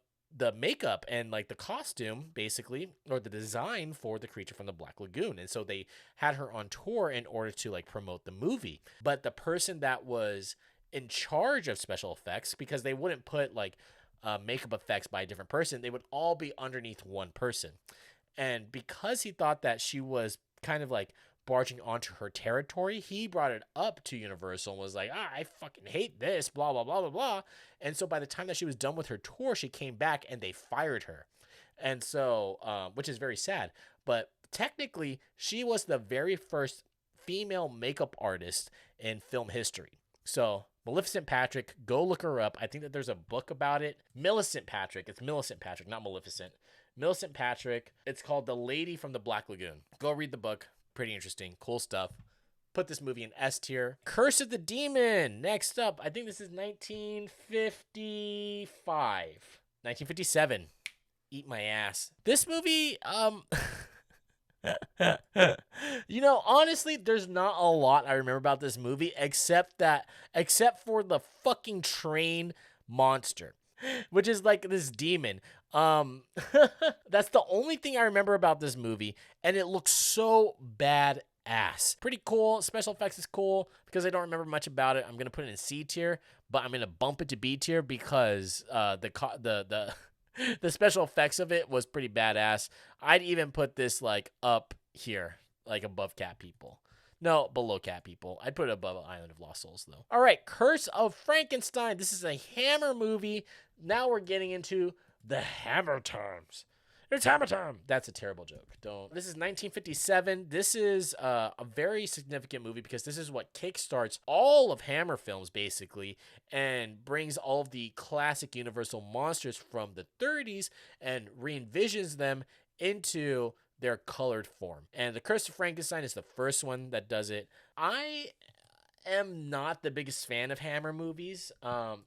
makeup and like the costume, basically, or the design for the Creature from the Black Lagoon. And so they had her on tour in order to like promote the movie. But the person that was in charge of special effects, because they wouldn't put like makeup effects by a different person, they would all be underneath one person. And because he thought that she was kind of like barging onto her territory, he brought it up to Universal and was like, "I fucking hate this, blah, blah, blah, blah, blah." And so by the time that she was done with her tour, she came back and they fired her. And so, which is very sad. But technically, she was the very first female makeup artist in film history. So Maleficent Patrick, go look her up. I think that there's a book about it. Millicent Patrick. It's Millicent Patrick, not Maleficent. Millicent Patrick. It's called The Lady from the Black Lagoon. Go read the book. Pretty interesting. Cool stuff. Put this movie in S tier. Curse of the Demon. Next up, I think this is 1955. 1957. Eat my ass. This movie, you know, honestly, there's not a lot I remember about this movie except for the fucking train monster, which is like this demon. That's the only thing I remember about this movie, and it looks so badass. Pretty cool. Special effects is cool. Because I don't remember much about it, I'm gonna put it in C tier, but I'm gonna bump it to B tier because the the special effects of it was pretty badass. I'd even put this like up here, like above Cat People. No, below Cat People. I'd put it above Island of Lost Souls, though. All right, Curse of Frankenstein. This is a Hammer movie. Now we're getting into the Hammer times. It's Hammer time. That's a terrible joke. Don't. This is 1957. This is a very significant movie because this is what kickstarts all of Hammer films, basically, and brings all of the classic Universal monsters from the 30s and re-envisions them into their colored form. And The Curse of Frankenstein is the first one that does it. I am not the biggest fan of Hammer movies,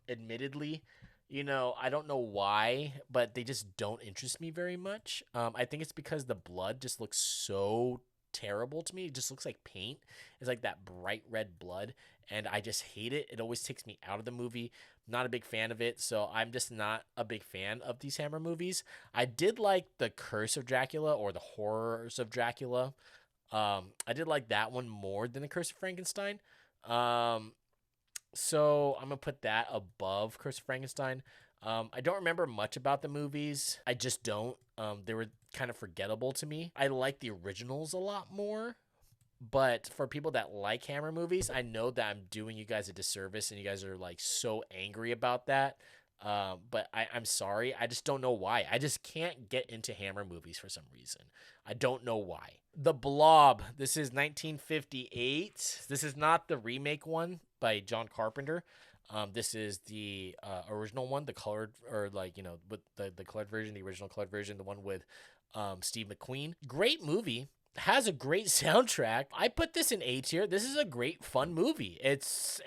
admittedly. You know, I don't know why, but they just don't interest me very much. I think it's because the blood just looks so terrible to me. It just looks like paint. It's like that bright red blood, and I just hate it. It always takes me out of the movie. Not a big fan of it, so I'm just not a big fan of these Hammer movies. I did like The Curse of Dracula or The Horrors of Dracula. I did like that one more than The Curse of Frankenstein. So I'm gonna put that above Curse of Frankenstein. I don't remember much about the movies. I just don't. They were kind of forgettable to me. I like the originals a lot more. But for people that like Hammer movies, I know that I'm doing you guys a disservice and you guys are like so angry about that. But I'm sorry. I just don't know why. I just can't get into Hammer movies for some reason. I don't know why. The Blob. This is 1958. This is not the remake one by John Carpenter. This is the original one, the colored, or like, you know, with the colored version, the original colored version, the one with Steve McQueen. Great movie. Has a great soundtrack. I put this in A tier. This is a great fun movie. It's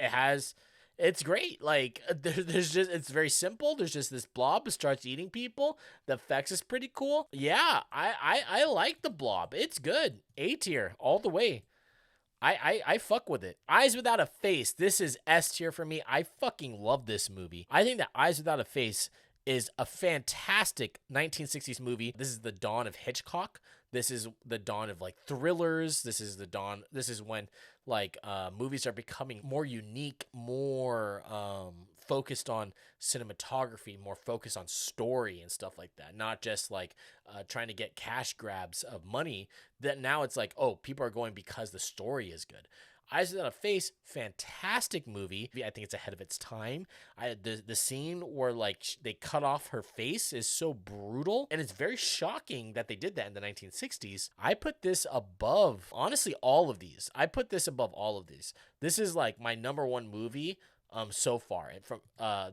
great. Like it's very simple. There's just this blob that starts eating people. The effects is pretty cool. Yeah, I like the Blob. It's good. A tier all the way. I fuck with it. Eyes Without a Face. This is S tier for me. I fucking love this movie. I think that Eyes Without a Face is a fantastic 1960s movie. This is the dawn of Hitchcock. This is the dawn of like thrillers. This is when like movies are becoming more unique, more focused on cinematography, more focused on story and stuff like that. Not just like trying to get cash grabs of money. That now it's like, oh, people are going because the story is good. Eyes Without a Face, fantastic movie. I think it's ahead of its time. The scene where like they cut off her face is so brutal, and it's very shocking that they did that in the 1960s. I put this above, honestly, all of these. I put this above all of these. This is like my number one movie so far. And from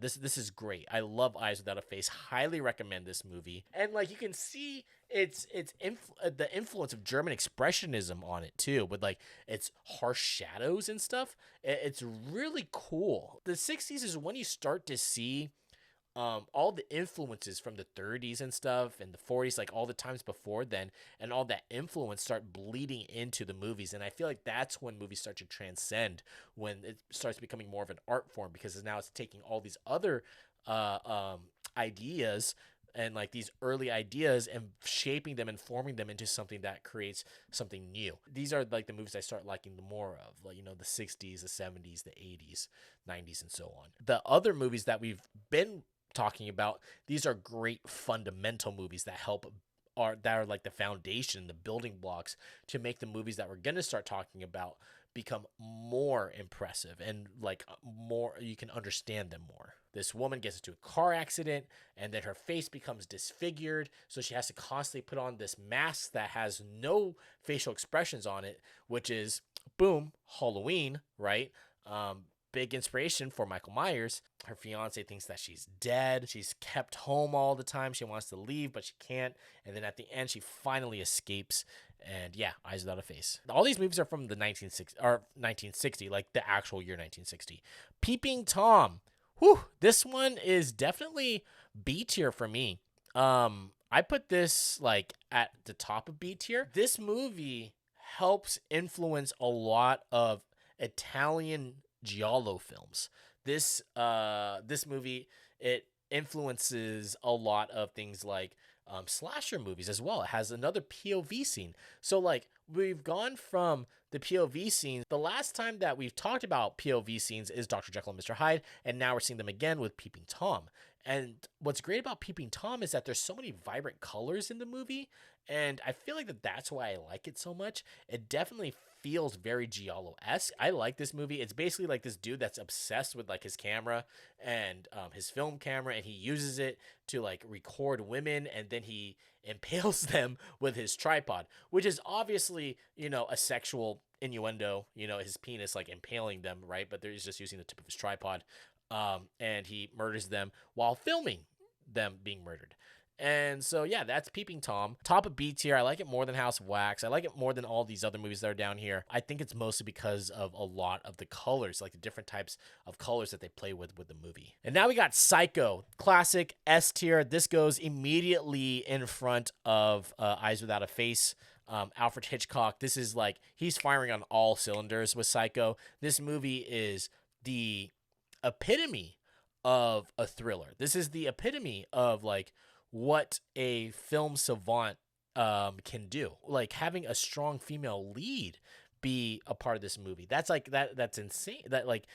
this is great. I love Eyes Without a Face. Highly recommend this movie. And like you can see the influence of German expressionism on it too, with like its harsh shadows and stuff. It's really cool. The 60s is when you start to see all the influences from the 30s and stuff and the 40s, like all the times before then, and all that influence start bleeding into the movies. And I feel like that's when movies start to transcend, when it starts becoming more of an art form, because now it's taking all these other ideas and like these early ideas and shaping them and forming them into something that creates something new. These are like the movies I start liking the more of, like, you know, the 60s, the 70s, the 80s, 90s, and so on. The other movies that we've been talking about, these are great fundamental movies that are like the foundation, the building blocks to make the movies that we're going to start talking about become more impressive and like more, you can understand them more. This woman gets into a car accident and then her face becomes disfigured, so she has to constantly put on this mask that has no facial expressions on it, which is boom, Halloween, right? big inspiration for Michael Myers. Her fiance thinks that she's dead. She's kept home all the time. She wants to leave, but she can't. And then at the end, she finally escapes. And yeah, Eyes Without a Face. All these movies are from the 1960, like the actual year 1960. Peeping Tom. Whew, this one is definitely B tier for me. I put this like at the top of B tier. This movie helps influence a lot of Italian giallo films. This movie, it influences a lot of things like slasher movies as well. It has another POV scene. So like we've gone from the POV scenes. The last time that we've talked about POV scenes is Dr. Jekyll and Mr. Hyde, and now we're seeing them again with Peeping Tom. And what's great about Peeping Tom is that there's so many vibrant colors in the movie, and I feel like that's why I like it so much. It definitely feels very giallo-esque. I like this movie. It's basically like this dude that's obsessed with like his camera and his film camera, and he uses it to like record women, and then he impales them with his tripod, which is obviously, you know, a sexual innuendo, you know, his penis like impaling them, right? But he's just using the tip of his tripod, and he murders them while filming them being murdered. And so, yeah, that's Peeping Tom. Top of B tier. I like it more than House of Wax. I like it more than all these other movies that are down here. I think it's mostly because of a lot of the colors, like the different types of colors that they play with the movie. And now we got Psycho. Classic S tier. This goes immediately in front of Eyes Without a Face. Alfred Hitchcock. This is like, he's firing on all cylinders with Psycho. This movie is the epitome of a thriller. This is the epitome of like what a film savant can do. Like having a strong female lead be a part of this movie. That's like that's insane. That like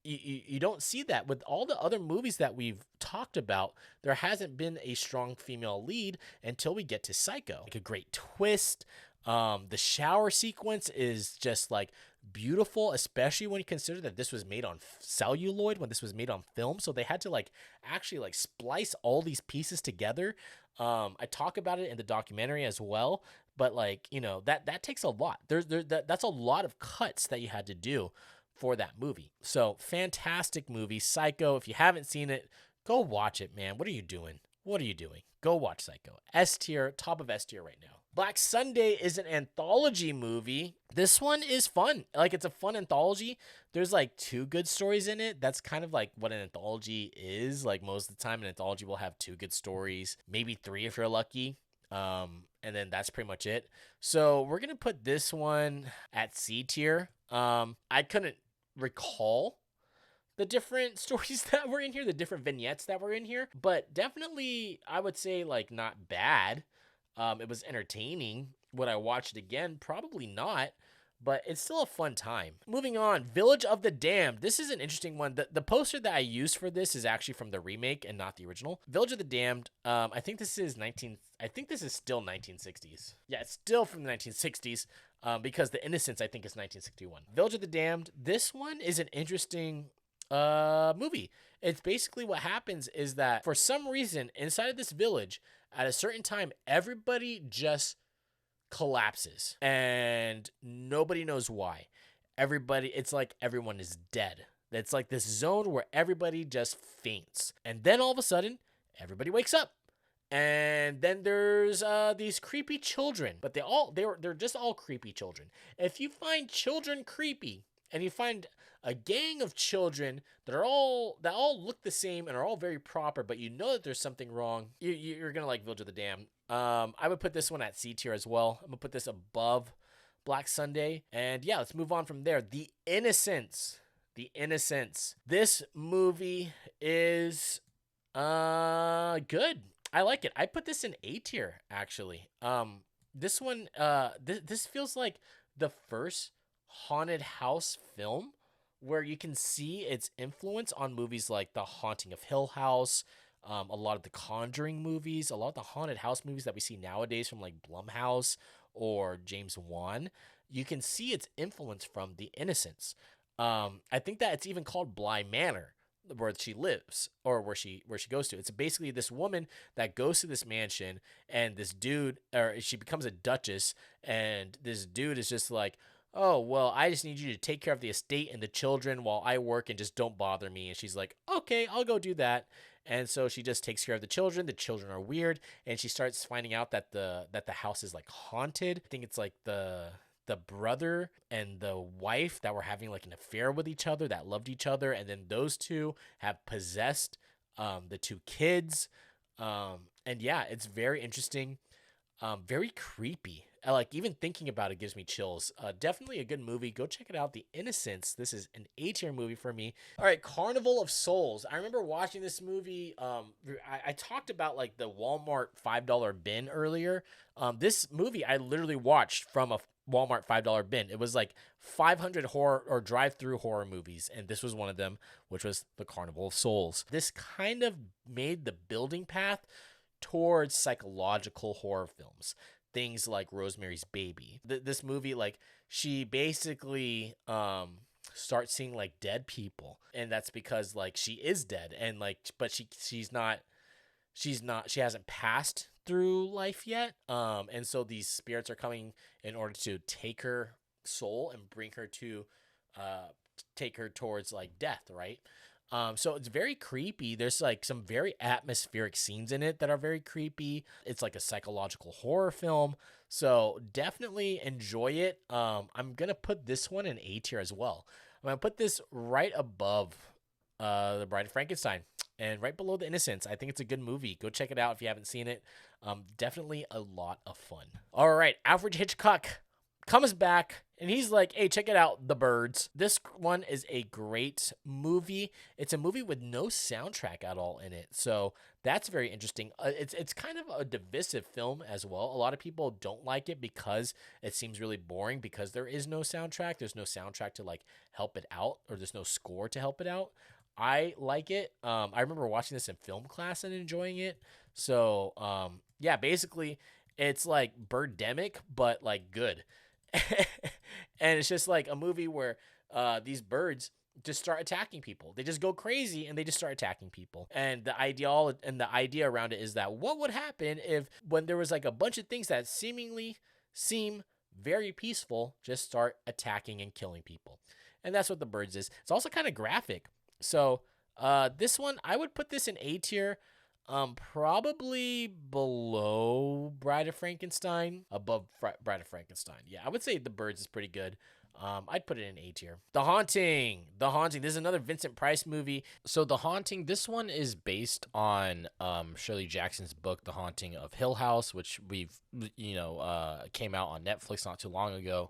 you don't see that with all the other movies that we've talked about. There hasn't been a strong female lead until we get to Psycho. Like a great twist. The shower sequence is just like beautiful, especially when you consider that this was made on celluloid, when this was made on film. So they had to like actually like splice all these pieces together. I talk about it in the documentary as well, but like, you know, that takes a lot. That's a lot of cuts that you had to do for that movie. So fantastic movie, Psycho. If you haven't seen it, go watch it, man. What are you doing? What are you doing? Go watch Psycho. S tier, top of S tier right now. Black Sunday is an anthology movie. This one is fun. Like, it's a fun anthology. There's like 2 good stories in it. That's kind of like what an anthology is. Like most of the time, an anthology will have 2 good stories, maybe 3 if you're lucky. And then that's pretty much it. So we're going to put this one at C tier. I couldn't recall the different stories that were in here, the different vignettes that were in here, but definitely I would say like not bad. It was entertaining. Would I watch it again? Probably not, but it's still a fun time. Moving on, Village of the Damned. This is an interesting one. The poster that I used for this is actually from the remake and not the original. Village of the Damned. I think this is still 1960s. Yeah, it's still from the 1960s. Because The Innocents I think is 1961. Village of the Damned. This one is an interesting movie. It's basically what happens is that for some reason inside of this village at a certain time everybody just collapses and nobody knows why. It's like everyone is dead. It's like this zone where everybody just faints, and then all of a sudden everybody wakes up. And then there's these creepy children, but they're just all creepy children. If you find children creepy and you find a gang of children that all look the same and are all very proper, but you know that there's something wrong, you're gonna like Village of the Damned. I would put this one at C tier as well. I'm gonna put this above Black Sunday, and yeah, let's move on from there. The Innocents. This movie is good. I like it. I put this in A tier actually. This one this feels like the first haunted house film where you can see its influence on movies like The Haunting of Hill House, a lot of the Conjuring movies, a lot of the haunted house movies that we see nowadays from like Blumhouse or James Wan. You can see its influence from The Innocents. I think that it's even called Bly Manor, where she lives or where she goes to. It's basically this woman that goes to this mansion, and this dude, or she becomes a duchess, and this dude is just like, oh, well, I just need you to take care of the estate and the children while I work and just don't bother me. And she's like, okay, I'll go do that. And so she just takes care of the children. The children are weird, and she starts finding out that the house is like haunted. I think it's like the brother and the wife that were having like an affair with each other, that loved each other, and then those two have possessed the two kids. And yeah, it's very interesting. Very creepy. Like even thinking about it gives me chills. Definitely a good movie. Go check it out. The Innocents. This is an A-tier movie for me. All right, Carnival of Souls. I remember watching this movie. I talked about like the Walmart $5 bin earlier. This movie I literally watched from a Walmart $5 bin. It was like 500 horror or drive-through horror movies, and this was one of them, which was the Carnival of Souls. This kind of made the building path towards psychological horror films, things like Rosemary's Baby. This movie, like, she basically starts seeing like dead people, and that's because like she is dead, and like, but she hasn't passed through life yet, and so these spirits are coming in order to take her soul and bring her to take her towards like death, right? So it's very creepy. There's like some very atmospheric scenes in it that are very creepy. It's like a psychological horror film. So definitely enjoy it. I'm going to put this one in A tier as well. I'm going to put this right above The Bride of Frankenstein and right below The Innocents. I think it's a good movie. Go check it out if you haven't seen it. Definitely a lot of fun. All right, Alfred Hitchcock comes back, and he's like, hey, check it out, The Birds. This one is a great movie. It's a movie with no soundtrack at all in it, so that's very interesting. It's kind of a divisive film as well. A lot of people don't like it because it seems really boring because there is no soundtrack. There's no soundtrack to like help it out, or there's no score to help it out. I like it. I remember watching this in film class and enjoying it. So, yeah, basically, it's like Birdemic, but like good. And it's just like a movie where these birds just start attacking people. They just go crazy and they just start attacking people. And the idea around it is that what would happen if when there was like a bunch of things that seemingly seem very peaceful just start attacking and killing people. And that's what The Birds is. It's also kind of graphic. So this one, I would put this in A tier. Probably below Bride of Frankenstein, above Bride of Frankenstein. Yeah, I would say The Birds is pretty good. I'd put it in A tier. The Haunting. This is another Vincent Price movie. So The Haunting, this one is based on Shirley Jackson's book, The Haunting of Hill House, which came out on Netflix not too long ago.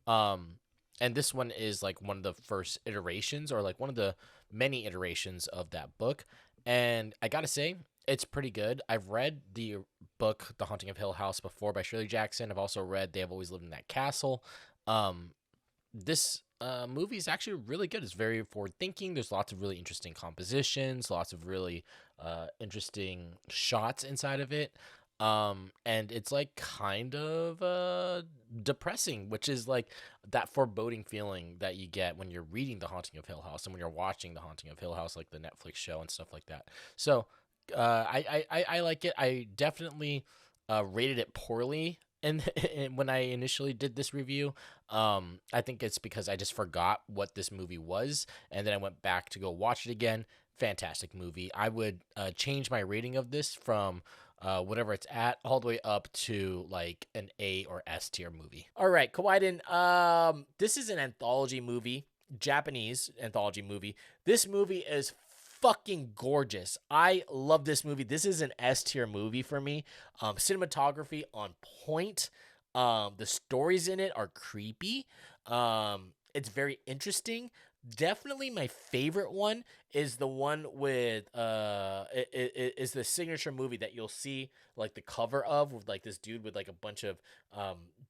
And this one is like one of the first iterations, or like one of the many iterations of that book. And I gotta say, it's pretty good. I've read the book, The Haunting of Hill House, before by Shirley Jackson. I've also read They Have Always Lived in That Castle. This movie is actually really good. It's very forward-thinking. There's lots of really interesting compositions, lots of really interesting shots inside of it. And it's like kind of depressing, which is like that foreboding feeling that you get when you're reading The Haunting of Hill House and when you're watching The Haunting of Hill House, like the Netflix show and stuff like that. So I like it. I definitely rated it poorly. And when I initially did this review, I think it's because I just forgot what this movie was, and then I went back to go watch it again. Fantastic movie. I would change my rating of this from whatever it's at, all the way up to like an A or S tier movie. All right, Kawaiden. This is an anthology movie, Japanese anthology movie. This movie is fucking gorgeous. I love this movie. This is an S tier movie for me. Cinematography on point. The stories in it are creepy. It's very interesting. Definitely my favorite one is the one with is the signature movie that you'll see like the cover of, with like this dude with like a bunch of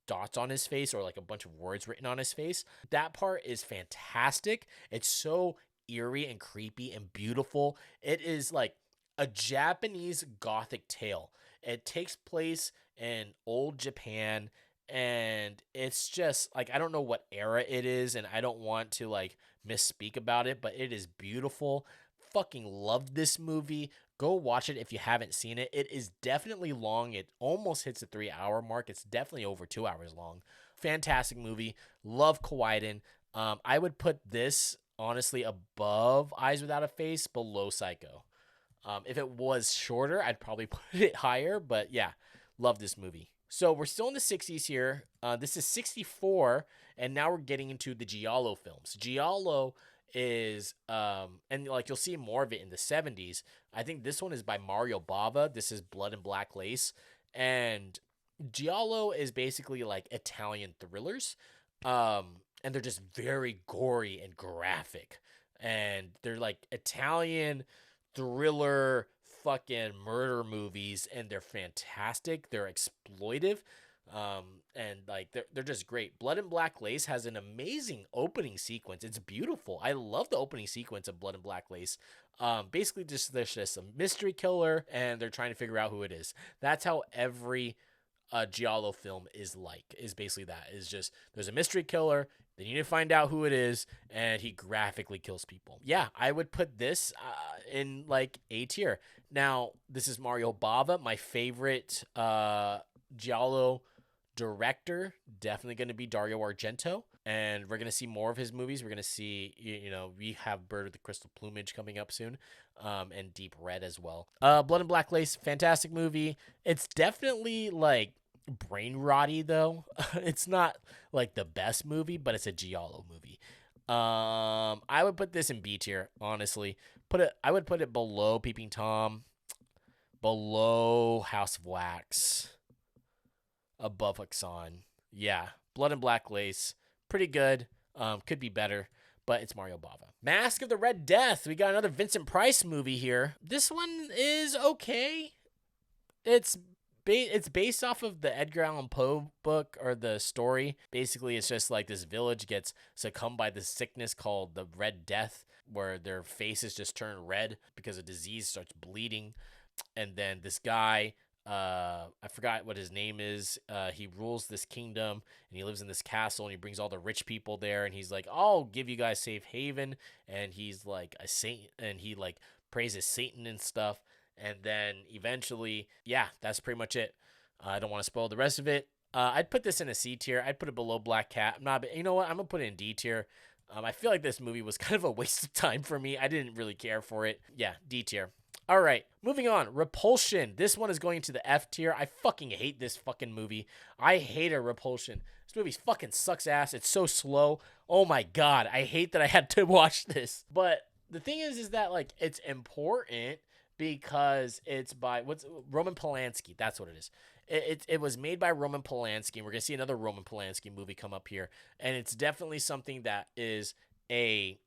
dots on his face, or like a bunch of words written on his face. That part is fantastic. It's so eerie and creepy and beautiful. It is like a Japanese gothic tale. It takes place in old Japan, and it's just like, I don't know what era it is, and I don't want to like misspeak about it, but it is beautiful. Fucking love this movie. Go watch it if you haven't seen it. It is definitely long. It almost hits the 3 hour mark. It's definitely over 2 hours long. Fantastic movie. Love Kawhi. I would put this honestly above Eyes Without a Face, below Psycho. If it was shorter, I'd probably put it higher, but yeah, love this movie. So we're still in the 60s here. This is 64, and now we're getting into the Giallo films. Giallo is, and like you'll see more of it in the 70s. I think this one is by Mario Bava. This is Blood and Black Lace. And Giallo is basically like Italian thrillers. And they're just very gory and graphic. And they're like Italian thriller fucking murder movies, and they're fantastic. They're exploitive. And like they're just great. Blood and Black Lace has an amazing opening sequence. It's beautiful. I love the opening sequence of Blood and Black Lace. Basically just there's just a mystery killer and they're trying to figure out who it is. That's how every Giallo film is basically that. Is just there's a mystery killer, they need to find out who it is, and he graphically kills people. Yeah, I would put this in like A tier. Now, this is Mario Bava, my favorite Giallo director. Definitely going to be Dario Argento, and we're going to see more of his movies. We're going to see, we have Bird of the Crystal Plumage coming up soon, and Deep Red as well. Blood and Black Lace, fantastic movie. It's definitely like brain rotty though. It's not like the best movie, but it's a Giallo movie. I would put this in B tier, honestly. I would put it below Peeping Tom, below House of Wax, above Huxon. Yeah, Blood and Black Lace, pretty good. Could be better, but it's Mario Bava. Mask of the Red Death. We got another Vincent Price movie here. This one is okay. It's based off of the Edgar Allan Poe book, or the story. Basically, it's just like this village gets succumbed by this sickness called the Red Death, where their faces just turn red because a disease starts bleeding. And then this guy, I forgot what his name is. He rules this kingdom, and he lives in this castle, and he brings all the rich people there, and he's like, I'll give you guys safe haven. And he's like a saint, and he like praises Satan and stuff. And then eventually, yeah, that's pretty much it. I don't want to spoil the rest of it. I'd put this in a C tier. I'd put it below Black Cat. You know what? I'm going to put it in D tier. I feel like this movie was kind of a waste of time for me. I didn't really care for it. Yeah, D tier. All right, moving on. Repulsion. This one is going to the F tier. I fucking hate this fucking movie. I hate Repulsion. This movie fucking sucks ass. It's so slow. Oh my God. I hate that I had to watch this. But the thing is that like it's important because it's by Roman Polanski. That's what it is. It was made by Roman Polanski. And we're gonna see another Roman Polanski movie come up here, and it's definitely something that is a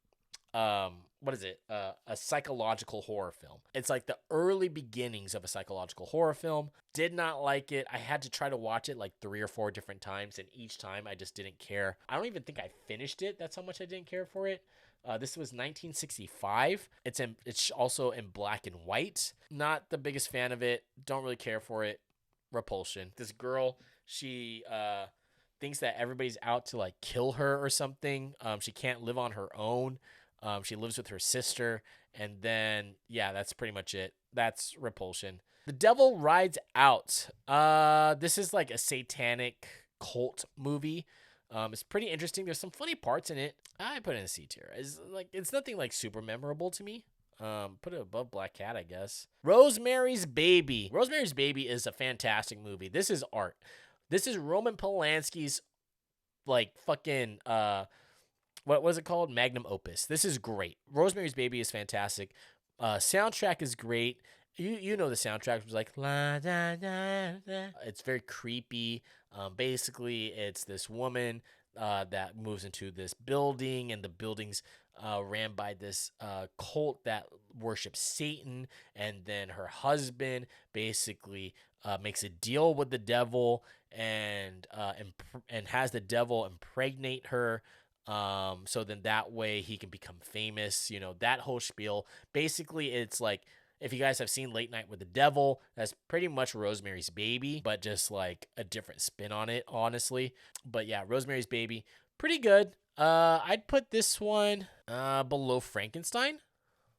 a psychological horror film. It's like the early beginnings of a psychological horror film. Did not like it. I had to try to watch it like 3 or 4 different times, and each time I just didn't care. I don't even think I finished it. That's how much I didn't care for it. This was 1965. It's also in black and white. Not the biggest fan of it. Don't really care for it. Repulsion. This girl, she thinks that everybody's out to like kill her or something. She can't live on her own. She lives with her sister, and then yeah, that's pretty much it. That's Repulsion. The Devil Rides Out. This is like a satanic cult movie. It's pretty interesting. There's some funny parts in it. I put it in a C tier. It's nothing like super memorable to me. Put it above Black Cat, I guess. Rosemary's Baby. Rosemary's Baby is a fantastic movie. This is art. This is Roman Polanski's like fucking what was it called? Magnum opus. This is great. Rosemary's Baby is fantastic. Soundtrack is great. You know the soundtrack was like la da da da. It's very creepy. Basically, it's this woman that moves into this building, and the building's ran by this cult that worships Satan, and then her husband basically makes a deal with the devil and has the devil impregnate her. So then that way he can become famous, that whole spiel. Basically, it's like, if you guys have seen Late Night with the Devil, that's pretty much Rosemary's Baby, but just like a different spin on it, honestly. But yeah, Rosemary's Baby, pretty good. I'd put this one below Frankenstein,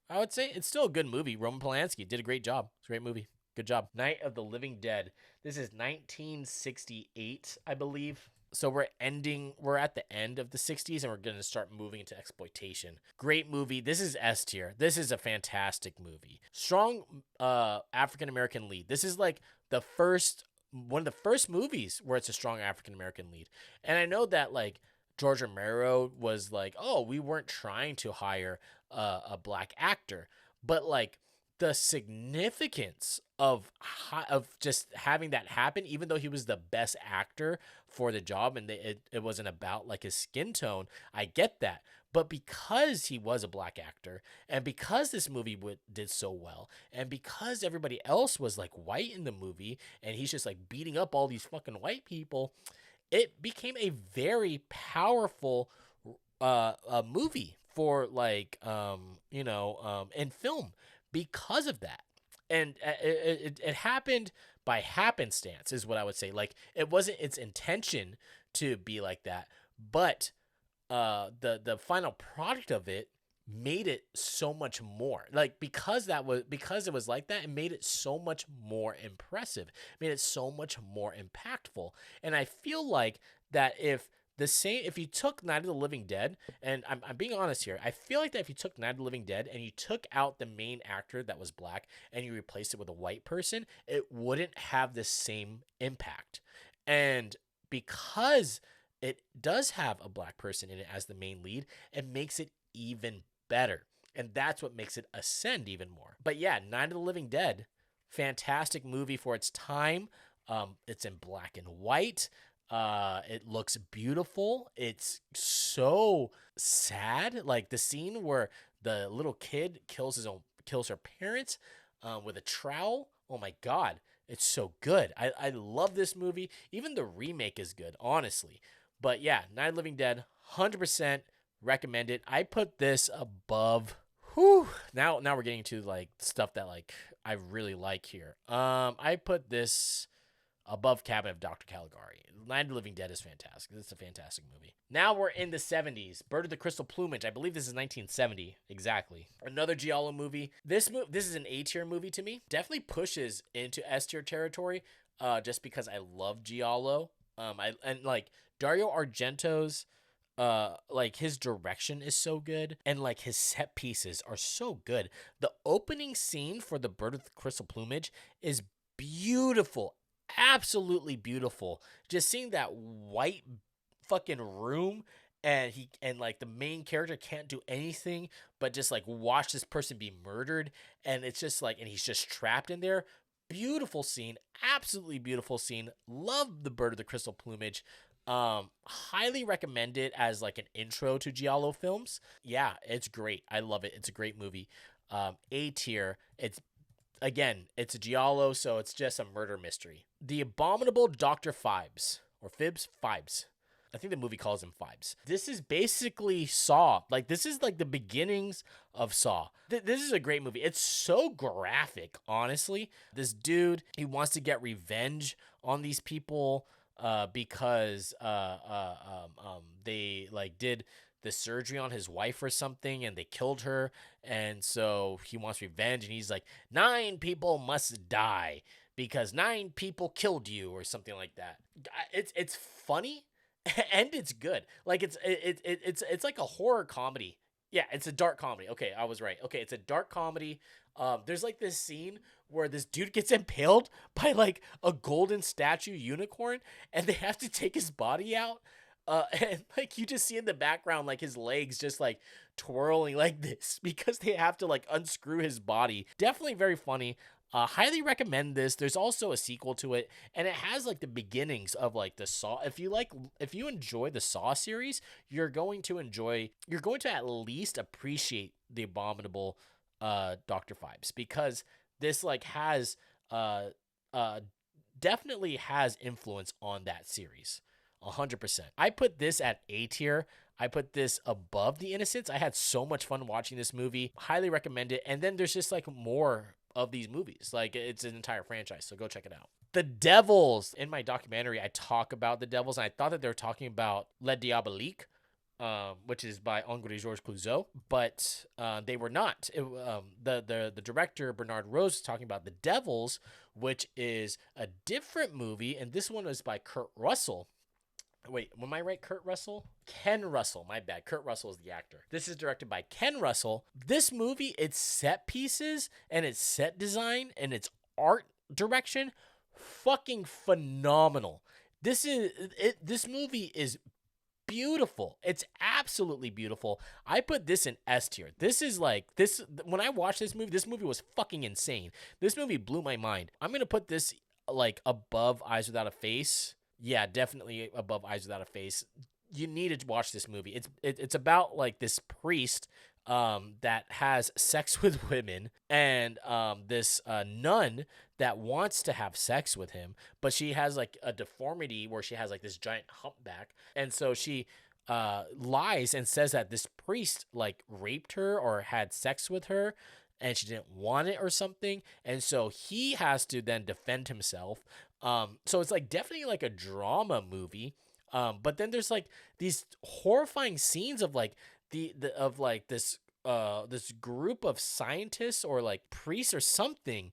I would say. It's still a good movie. Roman Polanski did a great job. It's a great movie. Good job. Night of the Living Dead. This is 1968, I believe. So we're at the end of the 60s and we're going to start moving into exploitation. Great movie. This is S tier. This is a fantastic movie. Strong African American lead. This is like the first one of the first movies where it's a strong African American lead. And I know that like George Romero was like, "Oh, we weren't trying to hire a black actor." But like the significance of just having that happen, even though he was the best actor for the job and it wasn't about like his skin tone, I get that. But because he was a black actor and because this movie did so well and because everybody else was like white in the movie and he's just like beating up all these fucking white people, it became a very powerful a movie for like in film because of that. And it happened by happenstance is what I would say. Like it wasn't its intention to be like that, but the final product of it made it so much more like because it was like that, it made it so much more impressive, made it so much more impactful. And I feel like that if you took Night of the Living Dead, and I'm being honest here, I feel like that if you took Night of the Living Dead and you took out the main actor that was black and you replaced it with a white person, it wouldn't have the same impact. And because it does have a black person in it as the main lead, it makes it even better. And that's what makes it ascend even more. But yeah, Night of the Living Dead, fantastic movie for its time. It's in black and white. It looks beautiful. It's so sad. Like the scene where the little kid kills her parents with a trowel. Oh my God. It's so good. I love this movie. Even the remake is good, honestly. But yeah, Night of the Living Dead, 100% recommend it. I put this above. Whew. Now we're getting to like stuff that like I really like here. I put this above Cabin of Dr. Caligari. Night of the Living Dead is fantastic. It's a fantastic movie. Now we're in the 70s. Bird of the Crystal Plumage. I believe this is 1970. Exactly. Another Giallo movie. This is an A tier movie to me. Definitely pushes into S tier territory. Just because I love Giallo. And like Dario Argento's like his direction is so good and like his set pieces are so good. The opening scene for the Bird of the Crystal Plumage is beautiful, absolutely beautiful. Just seeing that white fucking room and like the main character can't do anything but just like watch this person be murdered, and it's just like, and he's just trapped in there. Beautiful scene, absolutely beautiful scene. Love the Bird of the Crystal Plumage. Highly recommend it as like an intro to Giallo films. Yeah, it's great. I love it. It's a great movie. A tier. It's a Giallo, so it's just a murder mystery. The Abominable Dr. Phibes, or Fibs? Phibes. I think the movie calls him Phibes. This is basically Saw. Like, this is like the beginnings of Saw. This is a great movie. It's so graphic, honestly. This dude, he wants to get revenge on these people because they like did the surgery on his wife or something and they killed her, and so he wants revenge, and he's like, 9 people must die because 9 people killed you or something like that. It's funny and it's good. Like it's like a horror comedy. Yeah, it's a dark comedy. Okay, I was right. Okay, it's a dark comedy. There's like this scene where this dude gets impaled by like a golden statue unicorn, and they have to take his body out. And like you just see in the background, like his legs just like twirling like this because they have to like unscrew his body. Definitely very funny. Highly recommend this. There's also a sequel to it, and it has like the beginnings of like the Saw. If you enjoy the Saw series, you're going to at least appreciate the Abominable Dr. Phibes, because this like has uh definitely has influence on that series. 100%. I put this at A tier. I put this above The Innocents. I had so much fun watching this movie. Highly recommend it. And then there's just like more of these movies. Like it's an entire franchise, so go check it out. The Devils. In my documentary, I talk about the Devils, and I thought that they were talking about Le Diabolique, which is by Henri-Georges Clouzot, but they were not. The director, Bernard Rose, is talking about The Devils, which is a different movie, and this one is by Kurt Russell. Wait, am I right? Kurt Russell? Ken Russell. My bad. Kurt Russell is the actor. This is directed by Ken Russell. This movie, its set pieces and its set design and its art direction, fucking phenomenal. This movie is beautiful. It's absolutely beautiful. I put this in S tier. This is like this when I watched this movie was fucking insane. This movie blew my mind. I'm going to put this like above Eyes Without a Face. Yeah, definitely above Eyes Without a Face. You need to watch this movie. It's about like this priest that has sex with women and this nun that wants to have sex with him, but she has like a deformity where she has like this giant humpback, and so she lies and says that this priest like raped her or had sex with her and she didn't want it or something, and so he has to then defend himself. So it's like definitely like a drama movie. But then there's like these horrifying scenes of like the of like this group of scientists or like priests or something.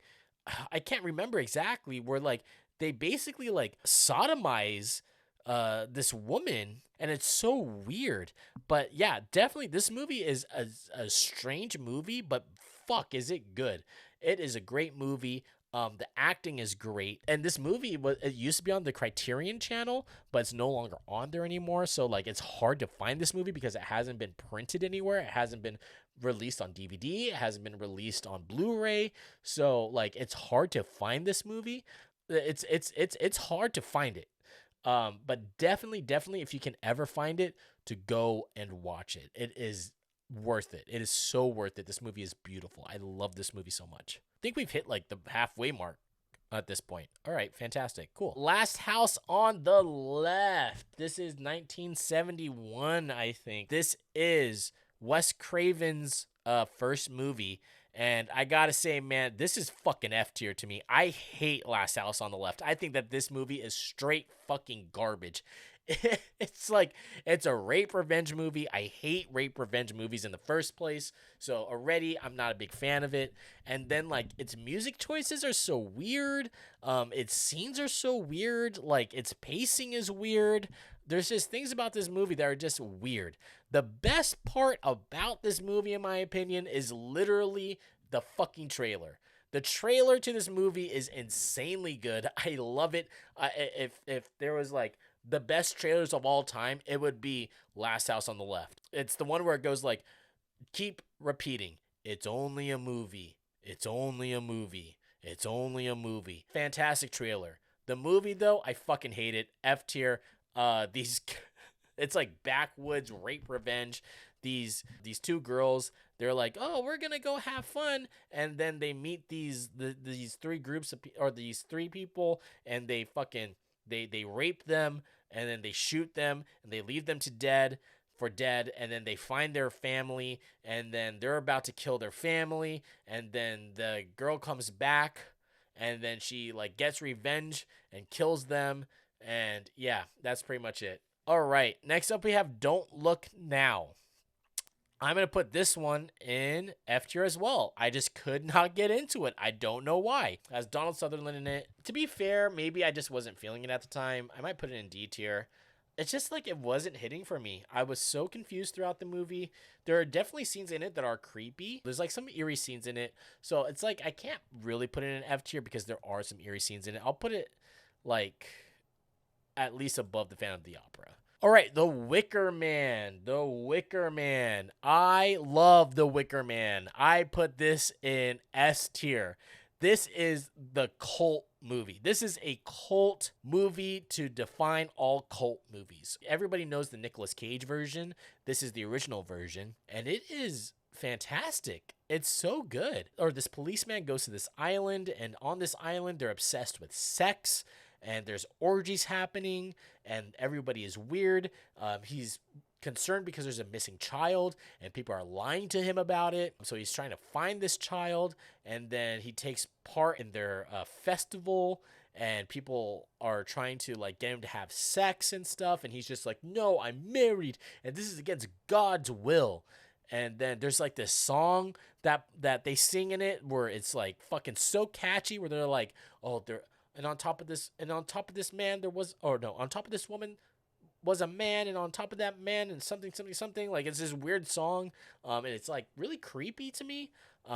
I can't remember exactly, where like they basically like sodomize this woman, and it's so weird. But yeah, definitely this movie is a strange movie, but fuck is it good. It is a great movie. The acting is great, and this movie it used to be on the Criterion channel, but it's no longer on there anymore. So like it's hard to find this movie because it hasn't been printed anywhere. It hasn't been released on DVD. It hasn't been released on Blu-ray. So like it's hard to find this movie. It's hard to find it. But definitely, if you can ever find it, to go and watch it. It is worth it. It is so worth it. This movie is beautiful. I love this movie so much. I think we've hit like the halfway mark at this point. All right, fantastic. Cool. Last House on the Left. This is 1971, I think. This is Wes Craven's first movie. And I gotta say, man, this is fucking F tier to me. I hate Last House on the Left. I think that this movie is straight fucking garbage. It's like, it's a rape revenge movie. I hate rape revenge movies in the first place. So already I'm not a big fan of it. And then like its music choices are so weird. Its scenes are so weird. Like its pacing is weird. There's just things about this movie that are just weird. The best part about this movie, in my opinion, is literally the fucking trailer. The trailer to this movie is insanely good. I love it. If there was like the best trailers of all time, it would be Last House on the Left. It's the one where it goes like, keep repeating, it's only a movie. It's only a movie. It's only a movie. Fantastic trailer. The movie though, I fucking hate it. F tier. These it's like backwoods rape revenge. These two girls, they're like, oh, we're gonna go have fun, and then they meet these three groups of or these three people, and they fucking they rape them, and then they shoot them, and they leave them to dead for dead, and then they find their family, and then they're about to kill their family, and then the girl comes back, and then she like gets revenge and kills them, and yeah, that's pretty much it. All right, next up we have Don't Look Now. I'm going to put this one in F tier as well. I just could not get into it. I don't know why. It has Donald Sutherland in it. To be fair, maybe I just wasn't feeling it at the time. I might put it in D tier. It's just like it wasn't hitting for me. I was so confused throughout the movie. There are definitely scenes in it that are creepy. There's like some eerie scenes in it. So it's like I can't really put it in F tier because there are some eerie scenes in it. I'll put it like at least above the Phantom of the Opera. All right, The Wicker Man. The Wicker Man. I love The Wicker Man. I put this in S tier. This is the cult movie. This is a cult movie to define all cult movies. Everybody knows the Nicolas Cage version. This is the original version, and it is fantastic. It's so good. Or this policeman goes to this island, and on this island, they're obsessed with sex, and there's orgies happening, and everybody is weird. He's concerned because there's a missing child, and people are lying to him about it. So he's trying to find this child, and then he takes part in their festival, and people are trying to like get him to have sex and stuff, and he's just like, no, I'm married, and this is against God's will. And then there's like this song that they sing in it where it's like fucking so catchy, where they're like, oh, they're and on top of this man there was, or no, on top of this woman was a man, and on top of that man and something something something. Like it's this weird song, and it's like really creepy to me,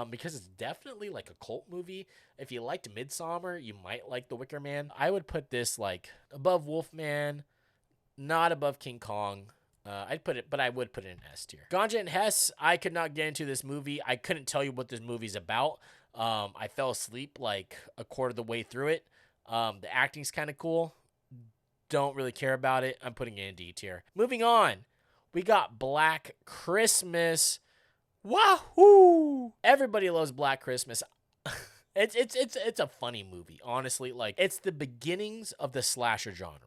because it's definitely like a cult movie. If you liked Midsummer, you might like The Wicker Man. I would put this like above Wolfman, not above King Kong. I'd put it, but I would put it in S tier. Ganja and Hess, I could not get into this movie. I couldn't tell you what this movie's about. I fell asleep like a quarter of the way through it. The acting's kind of cool. Don't really care about it. I'm putting it in D tier. Moving on, we got Black Christmas. Wahoo! Everybody loves Black Christmas. It's a funny movie, honestly. Like it's the beginnings of the slasher genre.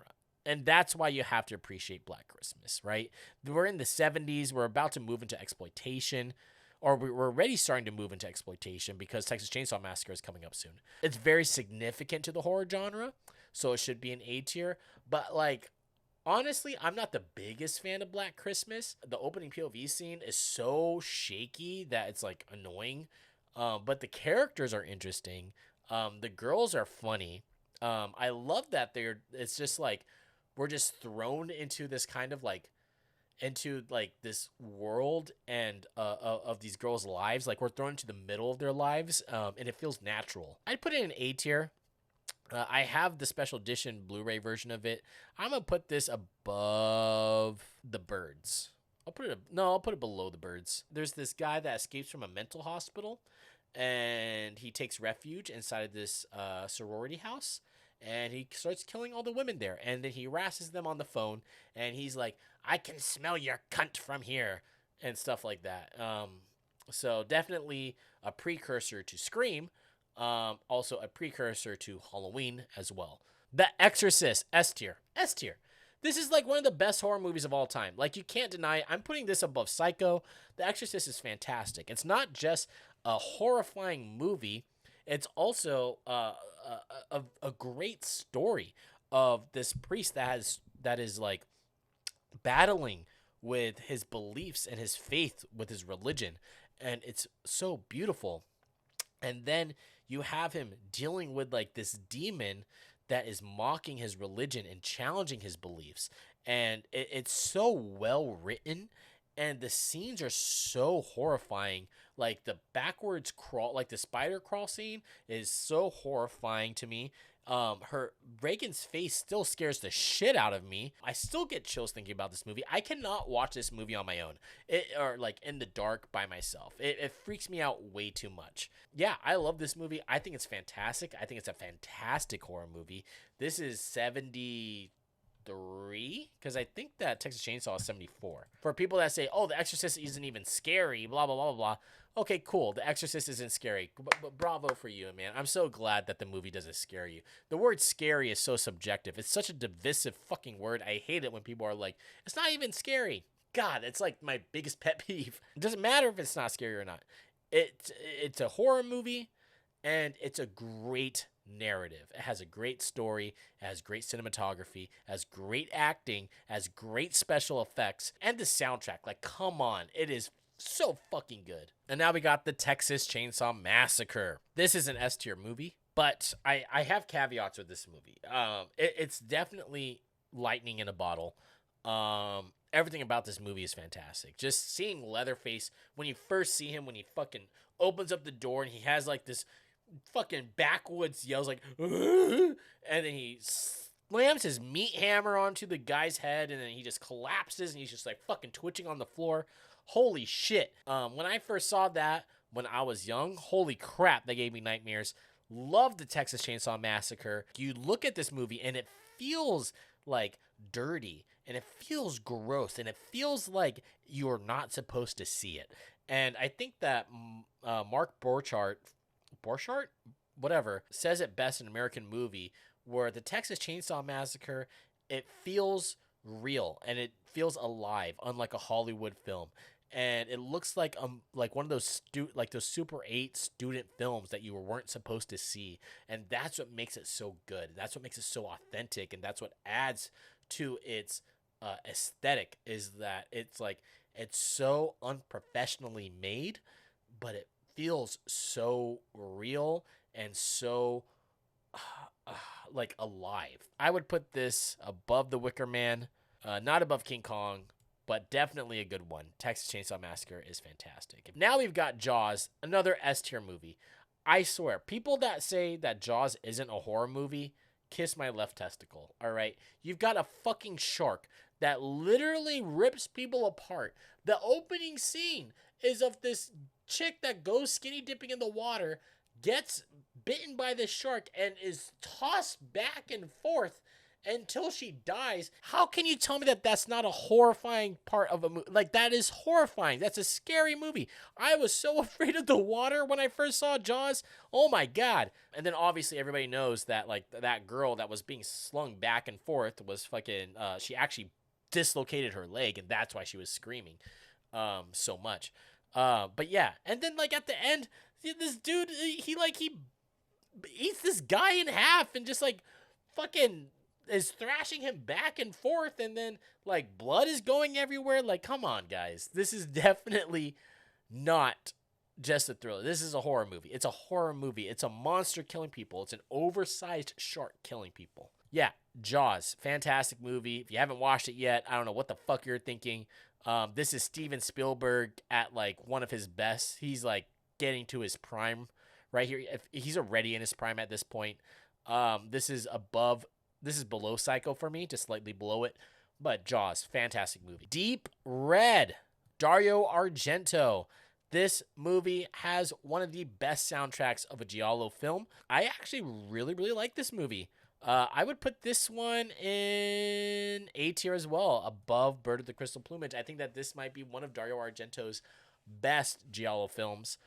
And that's why you have to appreciate Black Christmas, right? We're in the 70s. We're about to move into exploitation, or we're already starting to move into exploitation because Texas Chainsaw Massacre is coming up soon. It's very significant to the horror genre, so it should be an A tier. But, like, honestly, I'm not the biggest fan of Black Christmas. The opening POV scene is so shaky that it's, like, annoying. But the characters are interesting. The girls are funny. I love that it's just, like, we're just thrown into this kind of like this world and of these girls' lives. Like we're thrown into the middle of their lives, and it feels natural. I'd put it in A tier. I have the special edition Blu-ray version of it. I'm gonna put this above The Birds. I'll put it below The Birds. There's this guy that escapes from a mental hospital, and he takes refuge inside of this sorority house. And he starts killing all the women there. And then he harasses them on the phone. And he's like, I can smell your cunt from here. And stuff like that. So definitely a precursor to Scream. Also a precursor to Halloween as well. The Exorcist, S tier. S tier. This is like one of the best horror movies of all time. Like you can't deny it. I'm putting this above Psycho. The Exorcist is fantastic. It's not just a horrifying movie. It's also a great story of this priest that is like battling with his beliefs and his faith with his religion, and it's so beautiful. And then you have him dealing with like this demon that is mocking his religion and challenging his beliefs, and it's so well written. And the scenes are so horrifying. Like the backwards crawl, like the spider crawl scene is so horrifying to me. Reagan's face still scares the shit out of me. I still get chills thinking about this movie. I cannot watch this movie on my own, or like in the dark by myself. It freaks me out way too much. Yeah, I love this movie. I think it's fantastic. I think it's a fantastic horror movie. This is 73, because I think that Texas Chainsaw is 74. For people that say, oh, The Exorcist isn't even scary, blah, blah, blah, blah, blah. Okay, cool. The Exorcist isn't scary. But bravo for you, man. I'm so glad that the movie doesn't scare you. The word scary is so subjective. It's such a divisive fucking word. I hate it when people are like, it's not even scary. God, it's like my biggest pet peeve. It doesn't matter if it's not scary or not. It's a horror movie, and it's a great narrative. It has a great story, it has great cinematography, it has great acting, it has great special effects, and the soundtrack. Like, come on, it is so fucking good. And now we got the Texas Chainsaw Massacre. This is an S tier movie, but I have caveats with this movie. It's definitely lightning in a bottle. Everything about this movie is fantastic. Just seeing Leatherface, when you first see him, when he fucking opens up the door and he has like this fucking backwoods yells like, and then he slams his meat hammer onto the guy's head, and then he just collapses and he's just like fucking twitching on the floor. Holy shit. When I first saw that when I was young, holy crap, that gave me nightmares. Love the Texas Chainsaw Massacre. You look at this movie and it feels like dirty, and it feels gross, and it feels like you're not supposed to see it. And I think that Mark Borchardt, whatever, says it best in American Movie, where the Texas Chainsaw Massacre, it feels real and it feels alive, unlike a Hollywood film. And it looks like one of those those Super 8 student films that you weren't supposed to see. And that's what makes it so good. That's what makes it so authentic, and that's what adds to its aesthetic, is that it's so unprofessionally made, but it feels so real and so like alive. I would put this above The Wicker Man. Not above King Kong, but definitely a good one. Texas Chainsaw Massacre is fantastic. Now we've got Jaws, another S tier movie. I swear, people that say that Jaws isn't a horror movie, kiss my left testicle, all right? You've got a fucking shark that literally rips people apart. The opening scene is of this chick that goes skinny dipping in the water, gets bitten by this shark, and is tossed back and forth until she dies. How can you tell me that that's not a horrifying part of a movie? Like, that is horrifying. That's a scary movie. I was so afraid of the water when I first saw Jaws. Oh my God. And then obviously everybody knows that, like, that girl that was being slung back and forth was fucking, she actually dislocated her leg, and that's why she was screaming so much. But yeah, and then like at the end, this dude, he eats this guy in half and just like fucking is thrashing him back and forth, and then like blood is going everywhere. Like, come on, guys. This is definitely not just a thriller. This is a horror movie. It's a horror movie. It's a monster killing people. It's an oversized shark killing people. Yeah, Jaws. Fantastic movie. If you haven't watched it yet, I don't know what the fuck you're thinking. This is Steven Spielberg at like one of his best. He's like getting to his prime right here. If he's already in his prime at this point. This is below Psycho for me, just slightly below it. But Jaws, fantastic movie. Deep Red, Dario Argento. This movie has one of the best soundtracks of a giallo film. I actually really, really like this movie. I would put this one in A tier as well, above Bird of the Crystal Plumage. I think that this might be one of Dario Argento's best giallo films.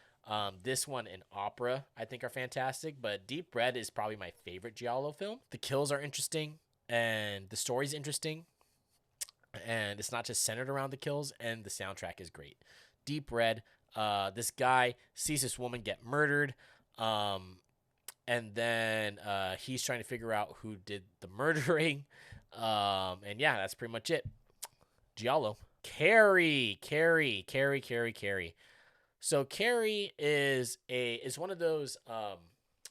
This one and Opera, I think, are fantastic, but Deep Red is probably my favorite giallo film. The kills are interesting, and the story's interesting, and it's not just centered around the kills, and the soundtrack is great. Deep Red, this guy sees this woman get murdered, and then he's trying to figure out who did the murdering, and yeah, that's pretty much it. Giallo. Carrie. So Carrie is one of those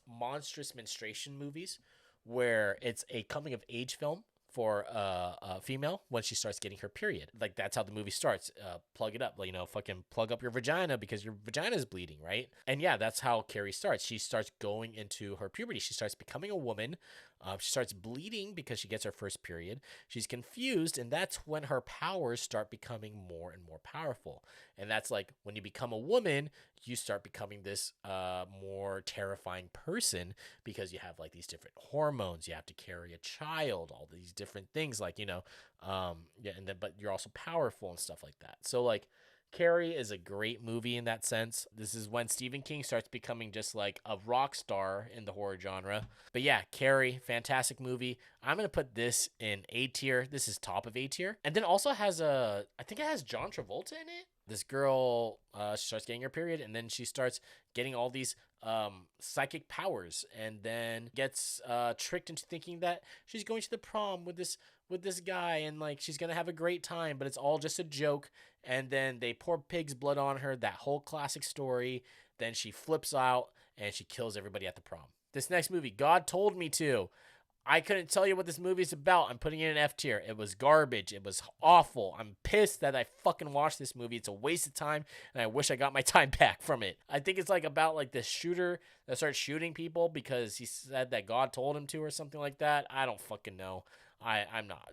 monstrous menstruation movies where it's a coming of age film for a female when she starts getting her period. Like, that's how the movie starts. Plug it up, fucking plug up your vagina because your vagina is bleeding, right? And yeah, that's how Carrie starts. She starts going into her puberty. She starts becoming a woman. She starts bleeding because she gets her first period. She's confused, and that's when her powers start becoming more and more powerful. And that's like when you become a woman, you start becoming this more terrifying person because you have like these different hormones. You have to carry a child, all these different things, like, yeah, and then but you're also powerful and stuff like that. So like, Carrie is a great movie in that sense. This is when Stephen King starts becoming just like a rock star in the horror genre. But yeah, Carrie, fantastic movie. I'm going to put this in A tier. This is top of A tier. And then also has I think it has John Travolta in it. This girl, she starts getting her period, and then she starts getting all these psychic powers, and then gets tricked into thinking that she's going to the prom with this guy, and like she's gonna have a great time, but it's all just a joke. And then they pour pig's blood on her, that whole classic story. Then she flips out and she kills everybody at the prom. This next movie, God Told Me To. I couldn't tell you what this movie is about. I'm putting it in F tier. It was garbage. It was awful. I'm pissed that I fucking watched this movie. It's a waste of time, and I wish I got my time back from it. I think it's like about like this shooter that starts shooting people because he said that God told him to or something like that. I don't fucking know. I'm not.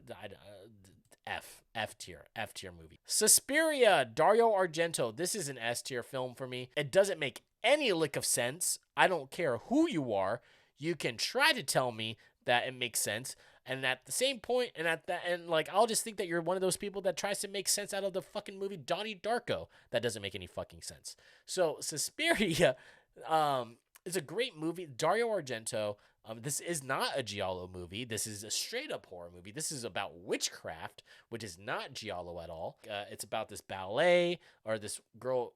F tier movie. Suspiria, Dario Argento. This is an S tier film for me. It doesn't make any lick of sense. I don't care who you are. You can try to tell me that it makes sense, and at the same point, and like, I'll just think that you're one of those people that tries to make sense out of the fucking movie Donnie Darko. That doesn't make any fucking sense. So Suspiria, is a great movie. Dario Argento. This is not a giallo movie. This is a straight up horror movie. This is about witchcraft, which is not giallo at all. It's about this ballet, or this girl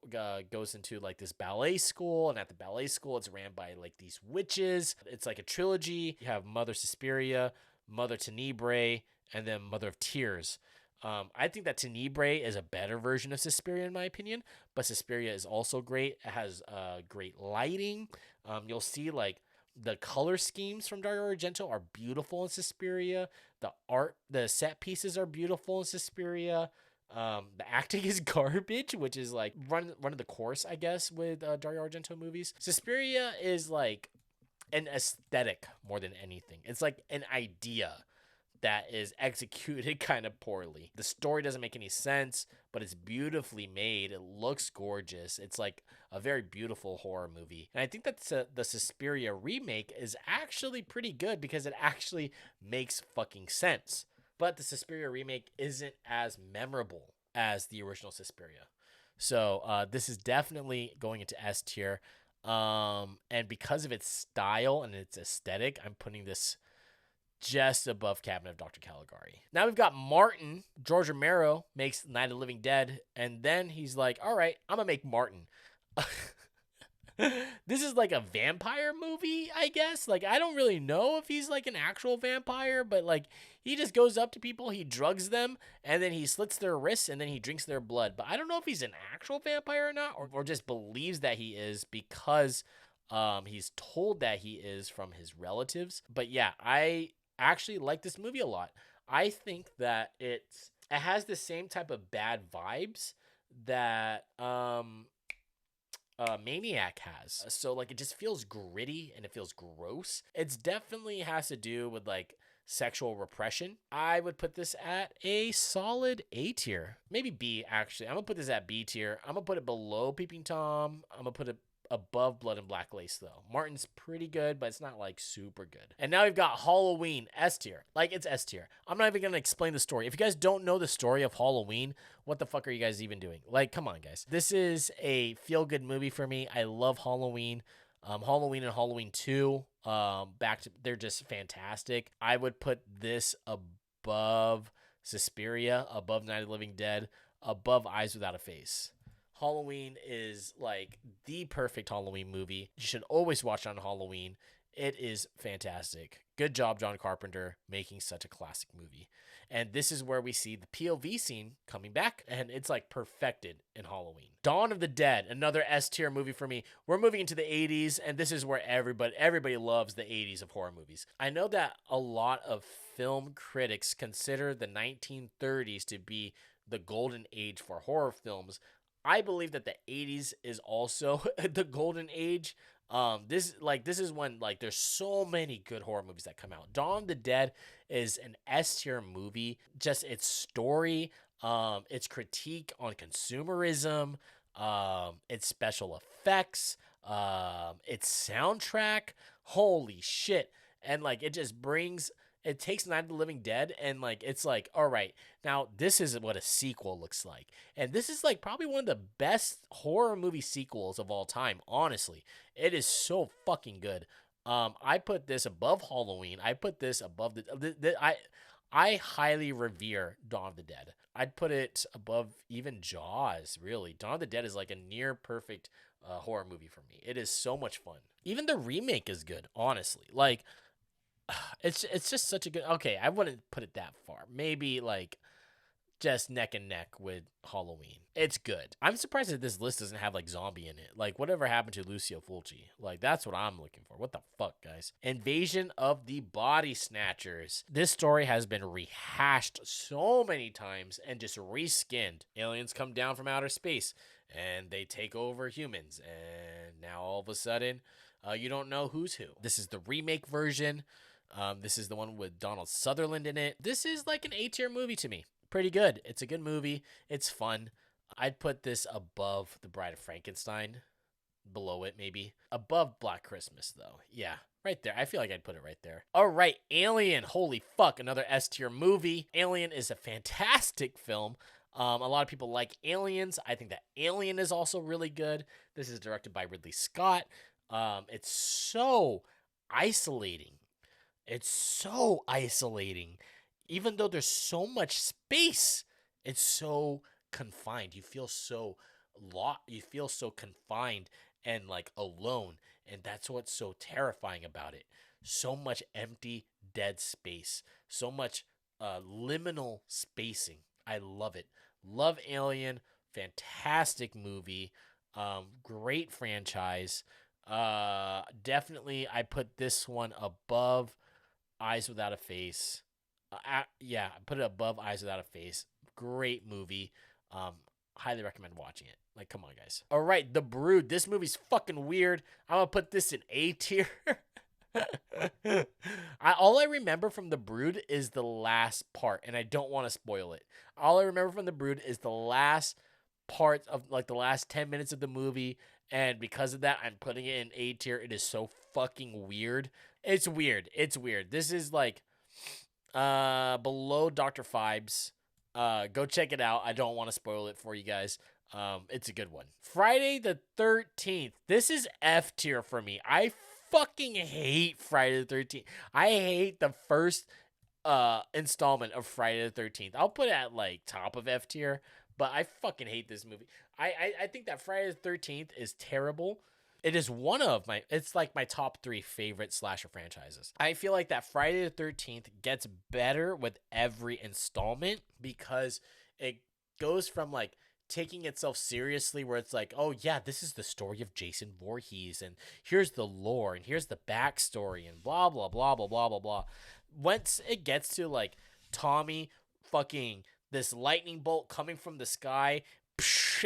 goes into like this ballet school, and at the ballet school, it's ran by like these witches. It's like a trilogy. You have Mother Suspiria, Mother Tenebrae, and then Mother of Tears. I think that Tenebrae is a better version of Suspiria in my opinion, but Suspiria is also great. It has great lighting. You'll see like The color schemes from Dario Argento are beautiful in Suspiria. The set pieces are beautiful in Suspiria. The acting is garbage, which is like run of the course, I guess, with Dario Argento movies. Suspiria is like an aesthetic more than anything. It's like an idea that is executed kind of poorly. The story doesn't make any sense, but it's beautifully made. It looks gorgeous. It's like a very beautiful horror movie. And I think that the Suspiria remake is actually pretty good because it actually makes fucking sense. But the Suspiria remake isn't as memorable as the original Suspiria. So this is definitely going into S tier. And because of its style and its aesthetic, I'm putting this just above Cabinet of Dr. Caligari. Now we've got Martin. George Romero makes Night of the Living Dead, and then he's like, all right, I'm gonna make Martin. This is like a vampire movie, I guess. Like, I don't really know if he's like an actual vampire, but like he just goes up to people, he drugs them, and then he slits their wrists, and then he drinks their blood. But I don't know if he's an actual vampire or not, or just believes that he is because he's told that he is from his relatives. But yeah, I actually like this movie a lot. I think that it has the same type of bad vibes that Maniac has. So like it just feels gritty and it feels gross. It's definitely has to do with like sexual repression. I would put this at a solid A tier. Maybe B, actually. I'm gonna put this at B tier. I'm gonna put it below Peeping Tom. I'm gonna put it above Blood and Black Lace, though. Martin's pretty good, but it's not like super good. And now we've got Halloween, S tier. Like, it's S tier. I'm not even gonna explain the story. If you guys don't know the story of Halloween, what the fuck are you guys even doing? Like, come on, guys. This is a feel-good movie for me. I love Halloween. Halloween and Halloween 2, they're just fantastic. I would put this above Suspiria, above Night of the Living Dead, above Eyes Without a Face. Halloween is like the perfect Halloween movie. You should always watch on Halloween. It is fantastic. Good job, John Carpenter, making such a classic movie. And this is where we see the POV scene coming back, and it's like perfected in Halloween. Dawn of the Dead, another S tier movie for me. We're moving into the 80s, and this is where everybody loves the 80s of horror movies. I know that a lot of film critics consider the 1930s to be the golden age for horror films. I believe that the 80s is also the golden age. This is when like there's so many good horror movies that come out. Dawn of the Dead is an S tier movie. Just its story, its critique on consumerism, its special effects, its soundtrack. Holy shit! And like it takes Night of the Living Dead and like it's like, all right, now this is what a sequel looks like. And this is like probably one of the best horror movie sequels of all time, honestly. It is so fucking good. I put this above Halloween. I put this above I highly revere Dawn of the Dead. I'd put it above even Jaws, really. Dawn of the Dead is like a near perfect horror movie for me. It is so much fun. Even the remake is good, honestly. Like, it's just such a good. Okay, I wouldn't put it that far. Maybe like just neck and neck with Halloween. It's good. I'm surprised that this list doesn't have like zombie in it. Like whatever happened to Lucio Fulci? Like that's what I'm looking for. What the fuck, guys? Invasion of the Body Snatchers. This story has been rehashed so many times and just reskinned. Aliens come down from outer space and they take over humans, and now all of a sudden, you don't know who's who. This is the remake version. This is the one with Donald Sutherland in it. This is like an A-tier movie to me. Pretty good. It's a good movie. It's fun. I'd put this above The Bride of Frankenstein. Below it, maybe. Above Black Christmas, though. Yeah, right there. I feel like I'd put it right there. All right, Alien. Holy fuck, another S-tier movie. Alien is a fantastic film. A lot of people like Aliens. I think that Alien is also really good. This is directed by Ridley Scott. It's so isolating. It's so isolating. Even though there's so much space, it's so confined. You feel so confined and like alone. And that's what's so terrifying about it. So much empty, dead space. So much liminal spacing. I love it. Love Alien. Fantastic movie. Great franchise. Definitely, I put this one above Eyes Without a Face. Yeah, put it above Eyes Without a Face. Great movie. Um, Highly recommend watching it. Like, come on, guys. All right, The Brood. This movie's fucking weird. I'm gonna put this in A tier. All I remember from The Brood is the last part, and I don't want to spoil it. All I remember from The Brood is the last part of like the last 10 minutes of the movie, and because of that, I'm putting it in A tier. It is so fucking weird. It's weird. It's weird. This is like below Dr. Phibes. Go check it out. I don't want to spoil it for you guys. It's a good one. Friday the 13th. This is F tier for me. I fucking hate Friday the 13th. I hate the first installment of Friday the 13th. I'll put it at like top of F tier, but I fucking hate this movie. I think that Friday the 13th is terrible. It is one of it's like my top 3 favorite slasher franchises. I feel like that Friday the 13th gets better with every installment because it goes from like taking itself seriously where it's like, oh yeah, this is the story of Jason Voorhees and here's the lore and here's the backstory and blah blah blah blah blah blah blah. Once it gets to like Tommy fucking this lightning bolt coming from the sky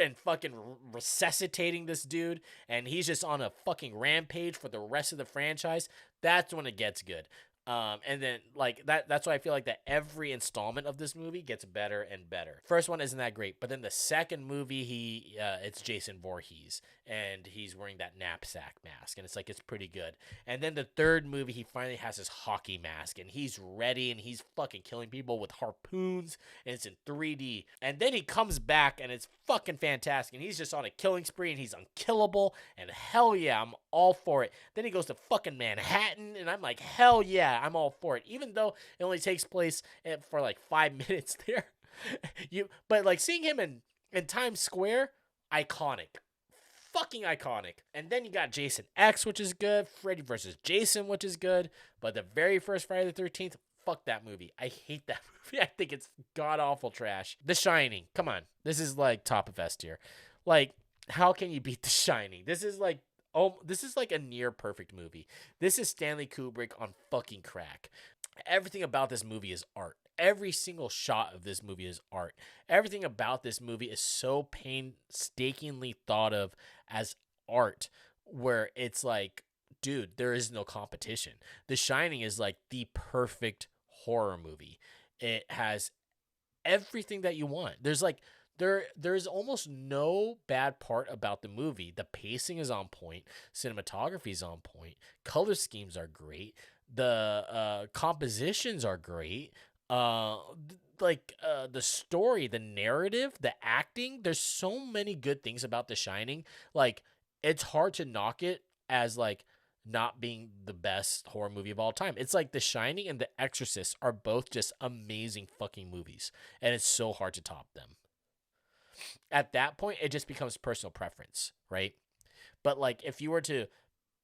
and fucking resuscitating this dude, and he's just on a fucking rampage for the rest of the franchise, that's when it gets good. And then like that's why I feel like that every installment of this movie gets better and better. First one isn't that great, but then the second movie, it's Jason Voorhees, and he's wearing that knapsack mask, and it's like it's pretty good. And then the third movie, he finally has his hockey mask, and he's ready, and he's fucking killing people with harpoons, and it's in 3D. And then he comes back, and it's fucking fantastic, and he's just on a killing spree, and he's unkillable, and hell yeah, I'm all for it. Then he goes to fucking Manhattan, and I'm like, hell yeah, I'm all for it. Even though it only takes place for like 5 minutes there. But like seeing him in Times Square, iconic. Fucking iconic. And then you got Jason X, which is good. Freddy vs. Jason, which is good. But the very first Friday the 13th, fuck that movie. I hate that movie. I think it's god-awful trash. The Shining. Come on. This is like top of S tier. Like, how can you beat The Shining? This is like a near perfect movie. This is Stanley Kubrick on fucking crack. Everything about this movie is art. Every single shot of this movie is art. Everything about this movie is so painstakingly thought of as art, where it's like, dude, there is no competition. The Shining is like the perfect horror movie. It has everything that you want. There's almost no bad part about the movie. The pacing is on point. Cinematography is on point. Color schemes are great. The compositions are great. The story, the narrative, the acting. There's so many good things about The Shining. Like, it's hard to knock it as like not being the best horror movie of all time. It's like The Shining and The Exorcist are both just amazing fucking movies, and it's so hard to top them. At that point, it just becomes personal preference, right? But like, if you were to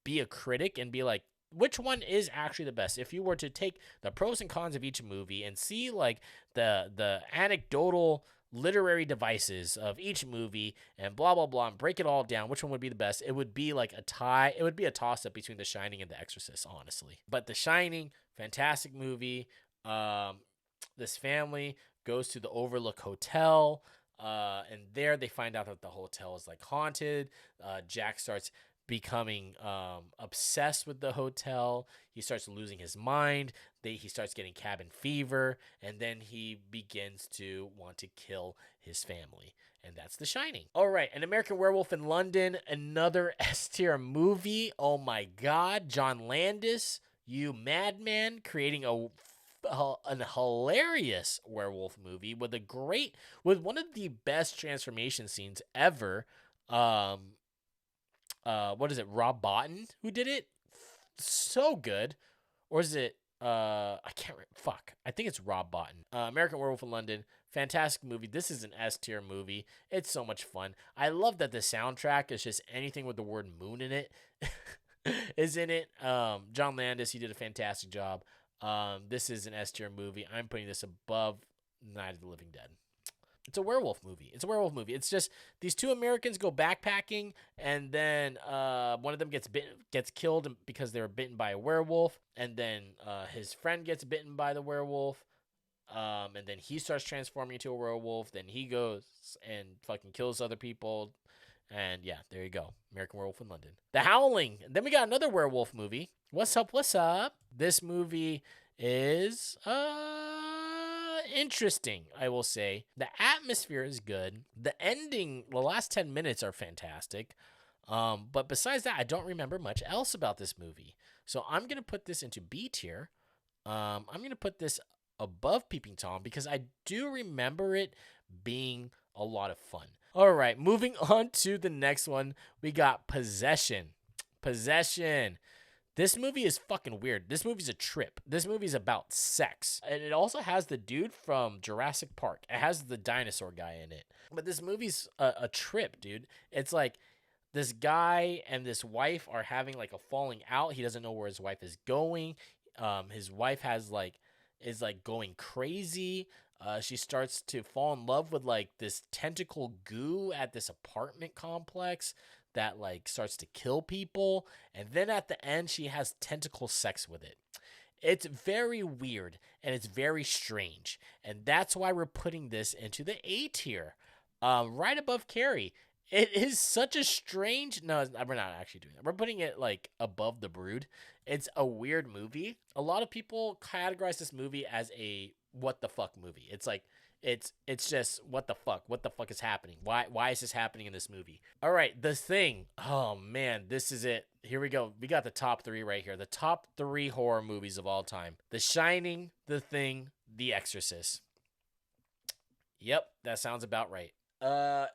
be a critic and be like, which one is actually the best? If you were to take the pros and cons of each movie and see like the anecdotal literary devices of each movie and blah blah blah and break it all down, which one would be the best? It would be like a tie. It would be a toss up between The Shining and The Exorcist, honestly. But The Shining, fantastic movie. This family goes to the Overlook Hotel. And there they find out that the hotel is like haunted. Jack starts becoming obsessed with the hotel. He starts losing his mind. He starts getting cabin fever, and then he begins to want to kill his family. And that's The Shining. All right, An American Werewolf in London, another S tier movie. Oh my God, John Landis, you madman, creating an hilarious werewolf movie with one of the best transformation scenes ever. What is it? Rob Bottin who did it? So good. Or is it I can't fuck. I think it's Rob Bottin. American Werewolf in London, fantastic movie. This is an S tier movie. It's so much fun. I love that the soundtrack is just anything with the word moon in it is in it. John Landis, he did a fantastic job. This is an S tier movie. I'm putting this above Night of the Living Dead. It's a werewolf movie. It's a werewolf movie. It's just these two Americans go backpacking, and then one of them gets killed because they were bitten by a werewolf, and then his friend gets bitten by the werewolf, and then he starts transforming into a werewolf. Then he goes and fucking kills other people, and yeah, there you go, American Werewolf in London. The Howling. Then we got another werewolf movie. What's up? What's up? This movie is interesting, I will say. The atmosphere is good. The ending, the last 10 minutes are fantastic. But besides that, I don't remember much else about this movie. So I'm going to put this into B tier. I'm going to put this above Peeping Tom because I do remember it being a lot of fun. All right, moving on to the next one. We got Possession. Possession. This movie is fucking weird. This movie's a trip. This movie's about sex. And it also has the dude from Jurassic Park. It has the dinosaur guy in it. But this movie's a trip, dude. It's like this guy and this wife are having like a falling out. He doesn't know where his wife is going. His wife is going crazy. She starts to fall in love with like this tentacle goo at this apartment complex that like starts to kill people, and then at the end she has tentacle sex with it. It's very weird and it's very strange, and that's why we're putting this into the A tier, right above Carrie. It is such a strange. No, we're not actually doing that. We're putting it like above The Brood. It's a weird movie. A lot of people categorize this movie as a what the fuck movie. It's like it's just what the fuck is happening? Why is this happening in this movie? All right, The Thing. Oh man, this is it. Here we go. We got the top 3 right here. The top 3 horror movies of all time: The Shining, The Thing, The Exorcist. Yep, that sounds about right.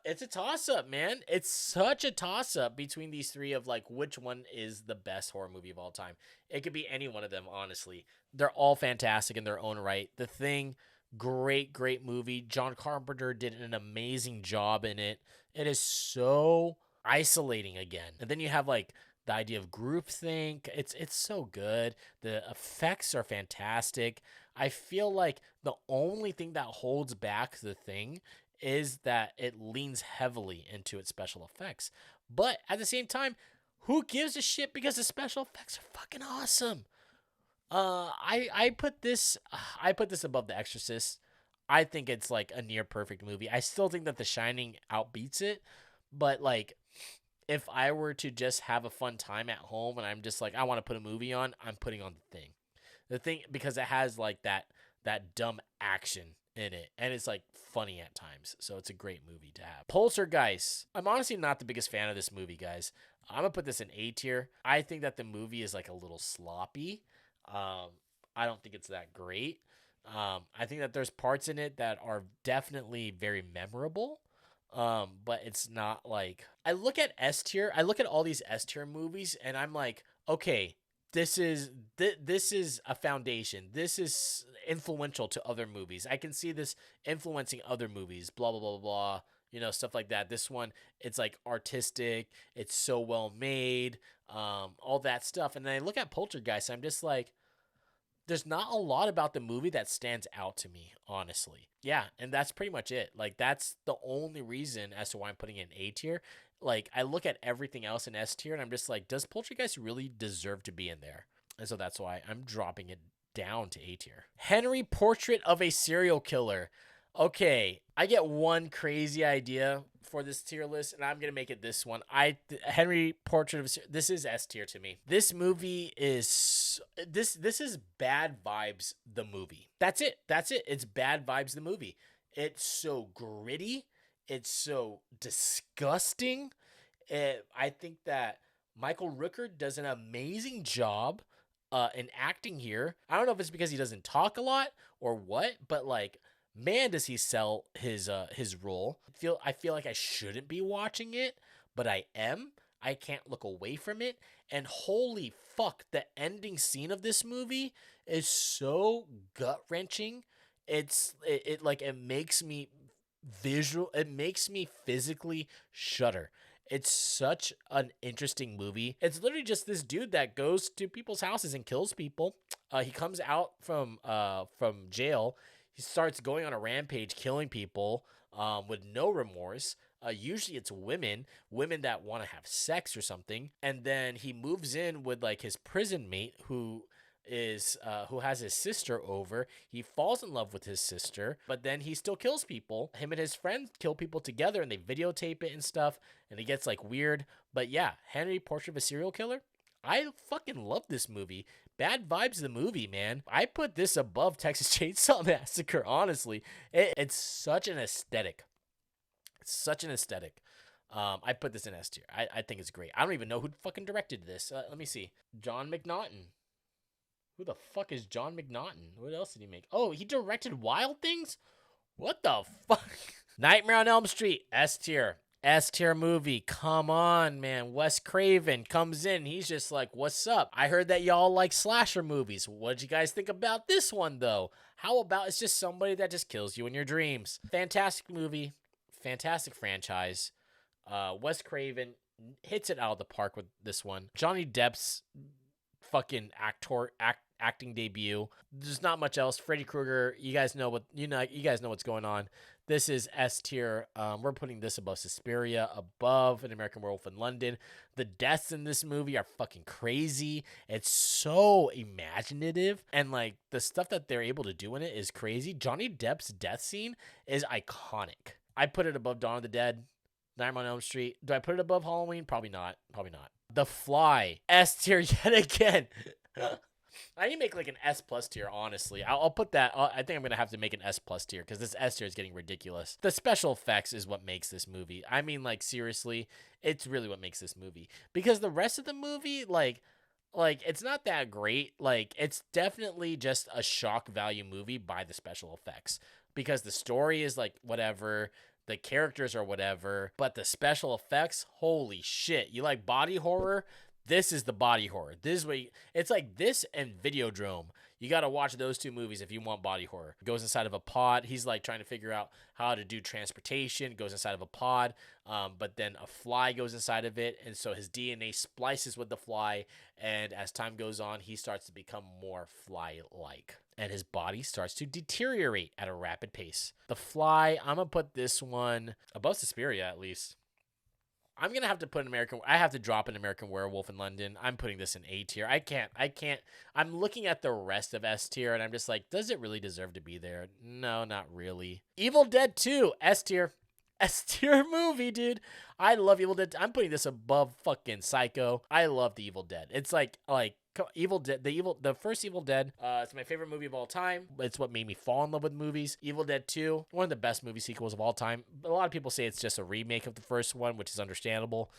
It's a toss-up, man. It's such a toss-up between these 3 of like which one is the best horror movie of all time. It could be any one of them, honestly. They're all fantastic in their own right. The Thing, great movie. John Carpenter did an amazing job in it. It is so isolating again. And then you have like the idea of groupthink. It's so good. The effects are fantastic. I feel like the only thing that holds back The Thing is that it leans heavily into its special effects. But at the same time, who gives a shit because the special effects are fucking awesome. I put this above The Exorcist. I think it's like a near perfect movie. I still think that The Shining outbeats it, but like if I were to just have a fun time at home and I'm just like I want to put a movie on, I'm putting on The Thing. The Thing because it has like that dumb action in it, and it's like funny at times, so it's a great movie to have. Poltergeist. I'm honestly not the biggest fan of this movie, guys. I'm gonna put this in A tier. I think that the movie is like a little sloppy. I don't think it's that great. I think that there's parts in it that are definitely very memorable. But it's not like I look at S tier. I look at all these S tier movies, and I'm like, okay, this is a foundation. This is influential to other movies. I can see this influencing other movies. Blah blah blah blah. Stuff like that. This one, it's like artistic. It's so well made. All that stuff. And then I look at Poltergeist. I'm just like, there's not a lot about the movie that stands out to me, honestly. Yeah, and that's pretty much it. Like, that's the only reason as to why I'm putting it in A tier. Like, I look at everything else in S tier, and I'm just like, does Poltergeist really deserve to be in there? And so that's why I'm dropping it down to A tier. Henry, Portrait of a Serial Killer. Okay, I get one crazy idea for this tier list, and I'm gonna make it this one. Henry, Portrait of this is S tier to me. This movie is this is Bad Vibes the movie. That's it. It's Bad Vibes the movie. It's so gritty. It's so disgusting. I think that Michael Rooker does an amazing job in acting here. I don't know if it's because he doesn't talk a lot or what, but like, man, does he sell his role. I feel like I shouldn't be watching it, but I am. I can't look away from it. And holy fuck, the ending scene of this movie is so gut-wrenching. It makes me it makes me physically shudder. It's such an interesting movie. It's literally just this dude that goes to people's houses and kills people. He comes out from jail. He starts going on a rampage, killing people. with no remorse. Usually it's women that want to have sex or something, and then he moves in with like his prison mate who has his sister over. He falls in love with his sister, but then he still kills people. Him and his friends kill people together, and they videotape it and stuff, and it gets like weird. But yeah, Henry, Portrait of a Serial Killer. I fucking love this movie. Bad Vibes the movie, man. I put this above Texas Chainsaw Massacre, honestly. It's such an aesthetic. It's such an aesthetic. I put this in S tier. I think it's great. I don't even know who fucking directed this. Let me see. John McNaughton. Who the fuck is John McNaughton? What else did he make? Oh, he directed Wild Things? What the fuck? Nightmare on Elm Street. S tier. S tier movie. Come on, man. Wes Craven comes in. He's just like, what's up? I heard that y'all like slasher movies. What'd you guys think about this one, though? How about it's just somebody that just kills you in your dreams? Fantastic movie. Fantastic franchise. Wes Craven hits it out of the park with this one. Johnny Depp's fucking acting debut. There's not much else. Freddy Krueger, you guys know what's going on. This is S tier. We're putting this above Suspiria, above An American Werewolf in London. The deaths in this movie are fucking crazy. It's so imaginative, and like the stuff that they're able to do in it is crazy. Johnny Depp's death scene is iconic. I put it above Dawn of the Dead, Nightmare on Elm Street. Do I put it above Halloween? Probably not. The Fly, S tier yet again. I need to make like an S plus tier, honestly. I'll put that. I think I'm going to have to make an S plus tier because this S tier is getting ridiculous. The special effects is what makes this movie. I mean, like, seriously, it's really what makes this movie. Because the rest of the movie, like it's not that great. Like, it's definitely just a shock value movie by the special effects. Because the story is like whatever, the characters are whatever, but the special effects, holy shit. You like body horror? This is the body horror. This is it's like this and Videodrome. You got to watch those two movies if you want body horror. Goes inside of a pod. He's like trying to figure out how to do transportation. Goes inside of a pod, but then a fly goes inside of it, and so his DNA splices with the fly, and as time goes on, he starts to become more fly-like, and his body starts to deteriorate at a rapid pace. The Fly, I'm going to put this one above Suspiria at least. I'm going to have to put I have to drop An American Werewolf in London. I'm putting this in A tier. I can't. I'm looking at the rest of S tier, and I'm just like, does it really deserve to be there? No, not really. Evil Dead 2, S tier. S tier movie, dude. I love Evil Dead. I'm putting this above fucking Psycho. I love the Evil Dead. It's like Evil Dead, the first Evil Dead. It's my favorite movie of all time. It's what made me fall in love with movies. Evil Dead 2, one of the best movie sequels of all time. A lot of people say it's just a remake of the first one, which is understandable.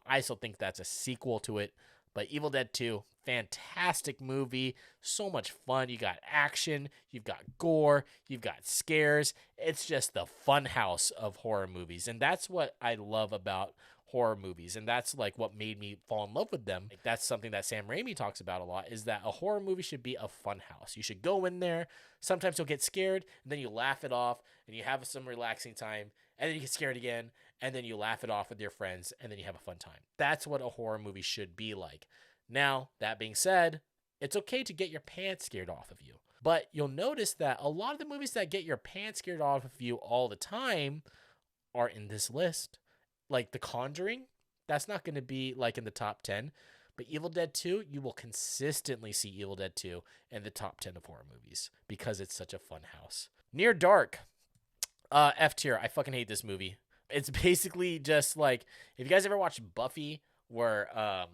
I still think that's a sequel to it. But Evil Dead 2, fantastic movie. So much fun. You got action. You've got gore. You've got scares. It's just the fun house of horror movies. And that's what I love about horror movies. And that's like what made me fall in love with them. Like, that's something that Sam Raimi talks about a lot, is that a horror movie should be a fun house. You should go in there. Sometimes you'll get scared, and then you laugh it off, and you have some relaxing time, and then you get scared again, and then you laugh it off with your friends, and then you have a fun time. That's what a horror movie should be like. Now, that being said, it's okay to get your pants scared off of you. But you'll notice that a lot of the movies that get your pants scared off of you all the time are in this list. Like The Conjuring, that's not going to be like in the top 10. But Evil Dead 2, you will consistently see Evil Dead 2 in the top 10 of horror movies because it's such a fun house. Near Dark, F tier. I fucking hate this movie. It's basically just like, if you guys ever watched Buffy, where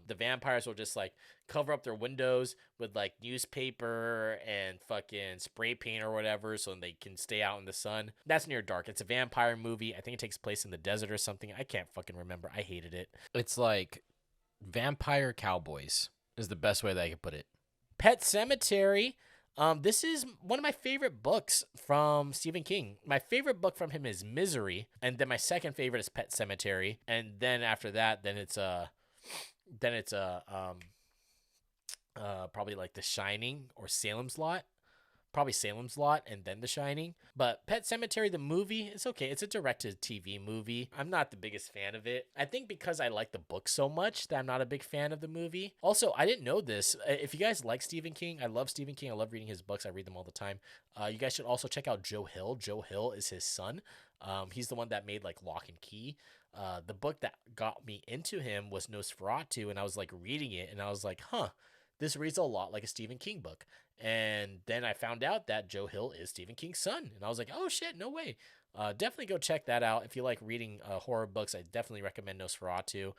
the vampires will just like cover up their windows with like newspaper and fucking spray paint or whatever so they can stay out in the sun. That's Near Dark. It's a vampire movie. I think it takes place in the desert or something. I can't fucking remember. I hated it. It's like Vampire Cowboys is the best way that I could put it. Pet Sematary. This is one of my favorite books from Stephen King. My favorite book from him is Misery, and then my second favorite is Pet Sematary, and then after that, it's probably like The Shining or Salem's Lot. Probably Salem's Lot and then The Shining. But Pet Sematary, the movie, it's okay. It's a direct-to-TV movie. I'm not the biggest fan of it. I think because I like the book so much that I'm not a big fan of the movie. Also, I didn't know this. If you guys like Stephen King, I love Stephen King. I love reading his books. I read them all the time. You guys should also check out Joe Hill. Joe Hill is his son. He's the one that made like Lock and Key. The book that got me into him was Nosferatu, and I was like reading it, and I was like, huh, this reads a lot like a Stephen King book. And then I found out that Joe Hill is Stephen King's son, and I was like, oh shit, no way. Definitely go check that out if you like reading horror books. I definitely recommend Nosferatu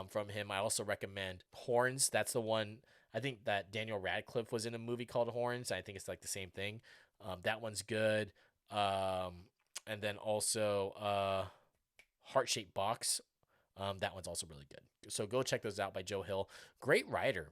from him. I also recommend Horns. That's the one. I think that Daniel Radcliffe was in a movie called Horns. I think it's like the same thing. That one's good. And then also Heart Shaped Box. That one's also really good. So go check those out by Joe Hill. Great writer.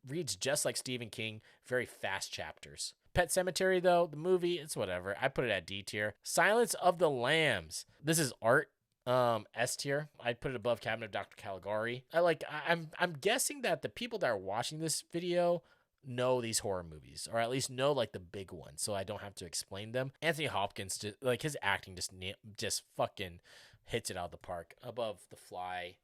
Reads just like Stephen King. Very fast chapters. Pet Cemetery, though, the movie, it's whatever. I put it at D tier. Silence of the Lambs. This is art. S tier. I'd put it above Cabinet of Dr. Caligari. I'm guessing that the people that are watching this video know these horror movies, or at least know like the big ones, so I don't have to explain them. Anthony Hopkins, just like his acting just fucking hits it out of the park. Above The Fly,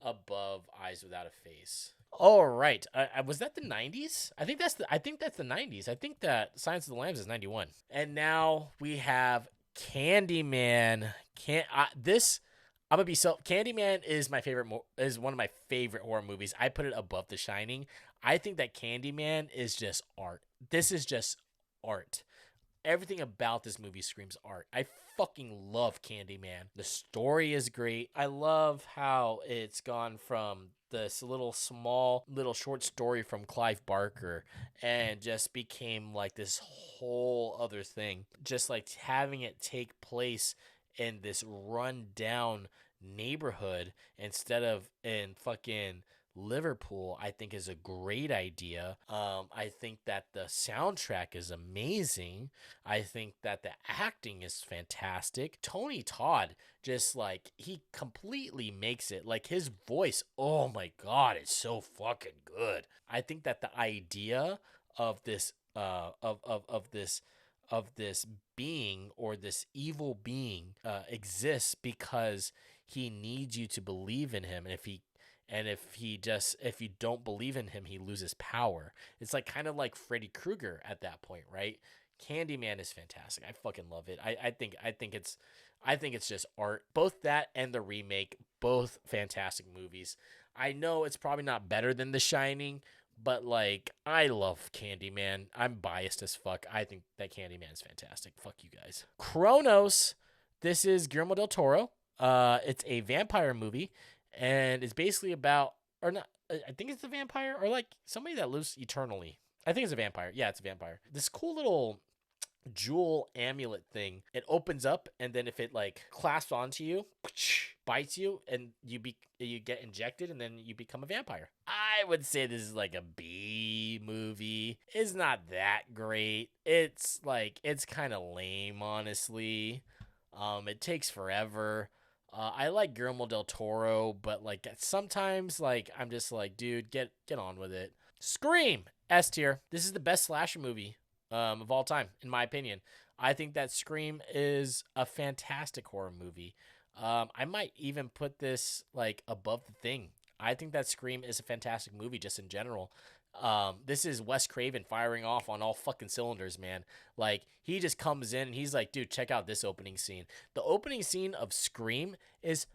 above Eyes Without a Face. All right, was that the 90s? I think that's the 90s. I think that Silence of the Lambs is 91. And now we have Candyman. Candyman is my favorite. Is one of my favorite horror movies. I put it above The Shining. I think that Candyman is just art. This is just art. Everything about this movie screams art. I fucking love Candyman. The story is great. I love how it's gone from this little short story from Clive Barker and just became like this whole other thing. Just like having it take place in this run down neighborhood instead of in fucking Liverpool, I think is a great idea. I think that the soundtrack is amazing. I think that the acting is fantastic. Tony Todd, just like, he completely makes it. Like, his voice, oh my god, it's so fucking good. I think that the idea of this of this being, or this evil being, exists because he needs you to believe in him, and if you don't believe in him, he loses power. It's like kind of like Freddy Krueger at that point, right? Candyman is fantastic. I fucking love it. I think it's just art. Both that and the remake, both fantastic movies. I know it's probably not better than The Shining, but like, I love Candyman. I'm biased as fuck. I think that Candyman is fantastic. Fuck you guys. Cronos. This is Guillermo del Toro. It's a vampire movie. And it's basically about, or not, I think it's a vampire, or like somebody that lives eternally. I think it's a vampire. Yeah, it's a vampire. This cool little jewel amulet thing. It opens up, and then if it like clasps onto you, bites you, and you get injected, and then you become a vampire. I would say this is like a B movie. It's not that great. It's kind of lame, honestly. It takes forever. I like Guillermo del Toro, but like sometimes, like, I'm just like, dude, get on with it. Scream, S tier. This is the best slasher movie of all time, in my opinion. I think that Scream is a fantastic horror movie. I might even put this like above The Thing. I think that Scream is a fantastic movie just in general. This is Wes Craven firing off on all fucking cylinders, man. Like, he just comes in and he's like, dude, check out this opening scene. The opening scene of Scream is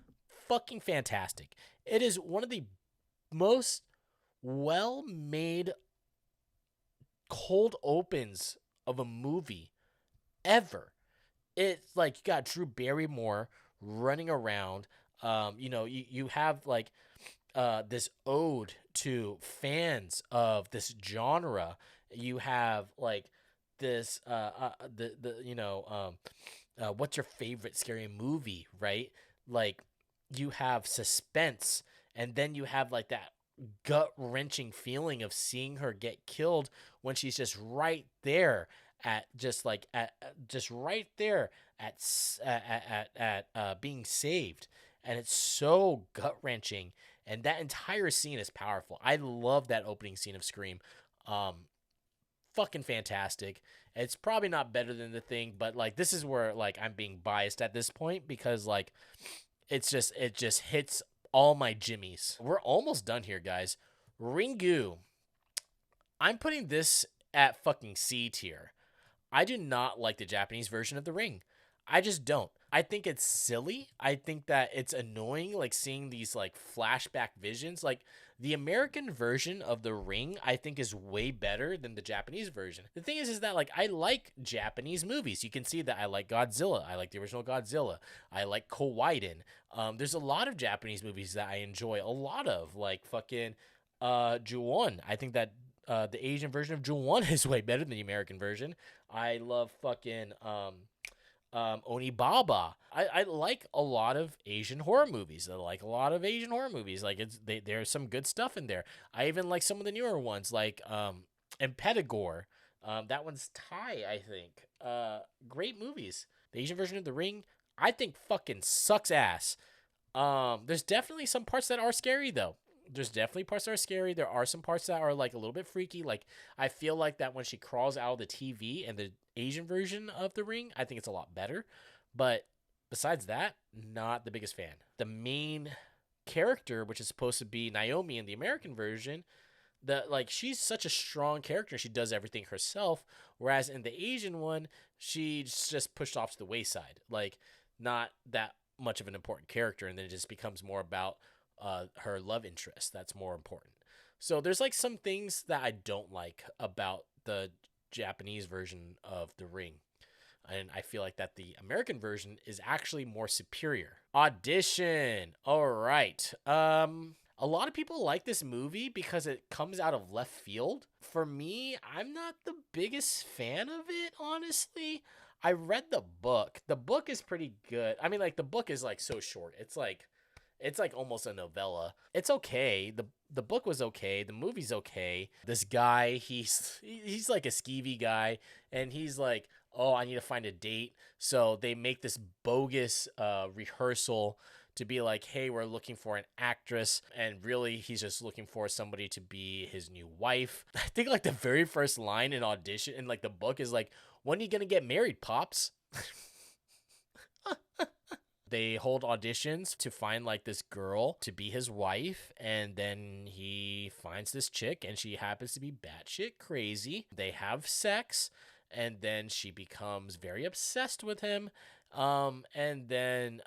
fucking fantastic. It is one of the most well-made cold opens of a movie ever. It's like, you got Drew Barrymore running around. You have like this ode to fans of this genre. You have like this what's your favorite scary movie, right? Like, you have suspense, and then you have like that gut-wrenching feeling of seeing her get killed when she's just right there at being saved, and it's so gut-wrenching. And that entire scene is powerful. I love that opening scene of Scream. Fucking fantastic. It's probably not better than The Thing, but like, this is where like I'm being biased at this point, because like it just hits all my jimmies. We're almost done here, guys. Ringu. I'm putting this at fucking C tier. I do not like the Japanese version of The Ring. I just don't. I think it's silly. I think that it's annoying, like seeing these like flashback visions. Like the American version of The Ring, I think is way better than the Japanese version. The thing is that like I like Japanese movies. You can see that I like Godzilla. I like the original Godzilla. I like Kawaii. There's a lot of Japanese movies that I enjoy a lot of, like fucking Ju-on. I think that the Asian version of Ju-on is way better than the American version. I love fucking Onibaba. I like a lot of Asian horror movies. I like a lot of Asian horror movies. Like there's some good stuff in there. I even like some of the newer ones, like Empedagore. That one's Thai, I think. Great movies. The Asian version of The Ring, I think fucking sucks ass. There's definitely some parts that are scary though. There's definitely parts that are scary. There are some parts that are like a little bit freaky. Like I feel like that when she crawls out of the TV and the Asian version of The Ring, I think it's a lot better. But besides that, not the biggest fan. The main character, which is supposed to be Naomi in the American version, she's such a strong character. She does everything herself. Whereas in the Asian one, she's just pushed off to the wayside. Like not that much of an important character, and then it just becomes more about her love interest that's more important. So there's like some things that I don't like about the Japanese version of The Ring, and I feel like that the American version is actually more superior. Audition. All right. A lot of people like this movie because it comes out of left field. For me, I'm not the biggest fan of it, honestly. I read the book. The book is pretty good. I mean, like the book is like so short. It's like almost a novella. It's okay. The book was okay. The movie's okay. This guy, he's like a skeevy guy, and he's like, oh, I need to find a date. So they make this bogus rehearsal to be like, hey, we're looking for an actress, and really he's just looking for somebody to be his new wife. I think like the very first line in audition in like the book is like, when are you gonna get married, Pops? They hold auditions to find like this girl to be his wife, and then he finds this chick and she happens to be batshit crazy. They have sex, and then she becomes very obsessed with him. And then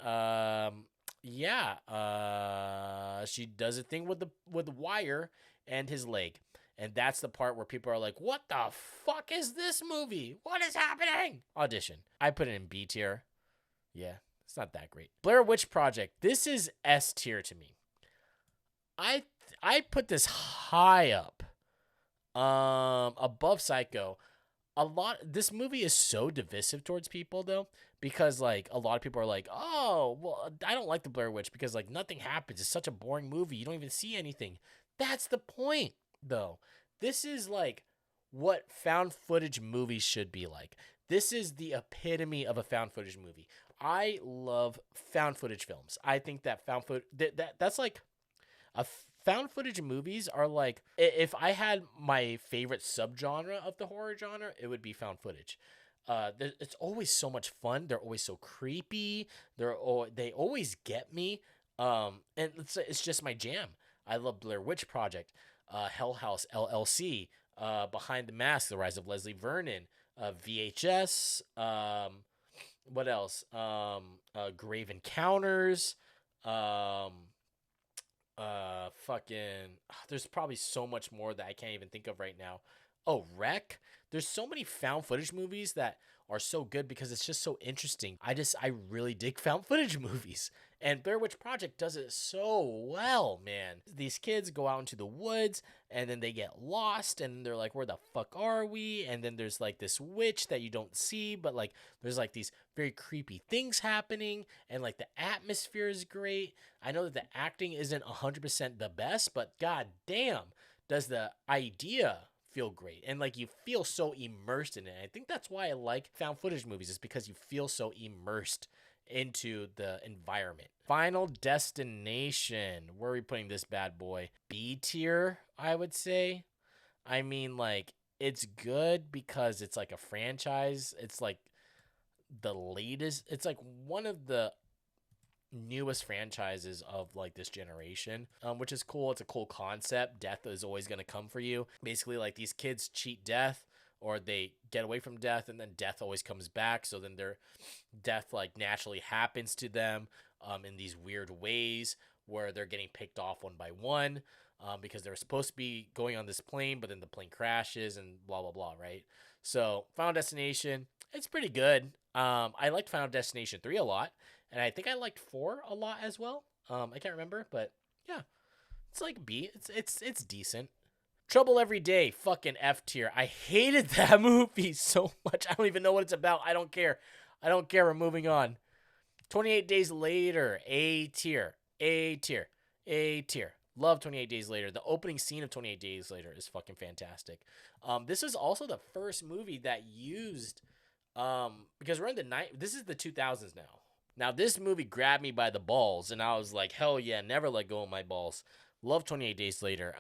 she does a thing with the wire and his leg. And that's the part where people are like, what the fuck is this movie? What is happening? Audition. I put it in B tier. Yeah. It's not that great. Blair Witch Project. This is S tier to me. I put this high up, above Psycho. This movie is so divisive towards people though, because like a lot of people are like, oh, well, I don't like the Blair Witch because like nothing happens. It's such a boring movie. You don't even see anything. That's the point though. This is like what found footage movies should be like. This is the epitome of a found footage movie. I love found footage films. I think that that's like found footage movies are like, if I had my favorite subgenre of the horror genre, it would be found footage. It's always so much fun. They're always so creepy. They always get me. And it's just my jam. I love Blair Witch Project, Hell House LLC, Behind the Mask, The Rise of Leslie Vernon, VHS. What else? Grave Encounters. There's probably so much more that I can't even think of right now. Oh, Wreck. There's so many found footage movies that are so good because it's just so interesting. I really dig found footage movies. And Blair Witch Project does it so well, man. These kids go out into the woods and then they get lost and they're like, where the fuck are we? And then there's like this witch that you don't see, but like there's like these very creepy things happening, and like the atmosphere is great. I know that the acting isn't 100% the best, but god damn, does the idea feel great, and like you feel so immersed in it. I think that's why I like found footage movies, is because you feel so immersed into the environment. Final Destination. Where are we putting this bad boy? B tier, I would say. I mean, like, it's good because it's like a franchise. It's like the latest. It's like one of the newest franchises of like this generation, which is cool. It's a cool concept. Death is always going to come for you. Basically, like, these kids cheat death, or they get away from death, and then death always comes back. So then their death like naturally happens to them in these weird ways where they're getting picked off one by one because they're supposed to be going on this plane, but then the plane crashes and blah, blah, blah, right? So Final Destination, it's pretty good. I liked Final Destination 3 a lot, and I think I liked 4 a lot as well. I can't remember, but yeah, it's like B. It's decent. Trouble Every Day, fucking F tier. I hated that movie so much. I don't even know what it's about. I don't care. I don't care. We're moving on. 28 Days Later, A tier. A tier. A tier. Love 28 Days Later. The opening scene of 28 Days Later is fucking fantastic. This is also the first movie that used, because we're in the night. This is the 2000s now. Now, this movie grabbed me by the balls, and I was like, hell yeah, never let go of my balls. Love 28 Days Later.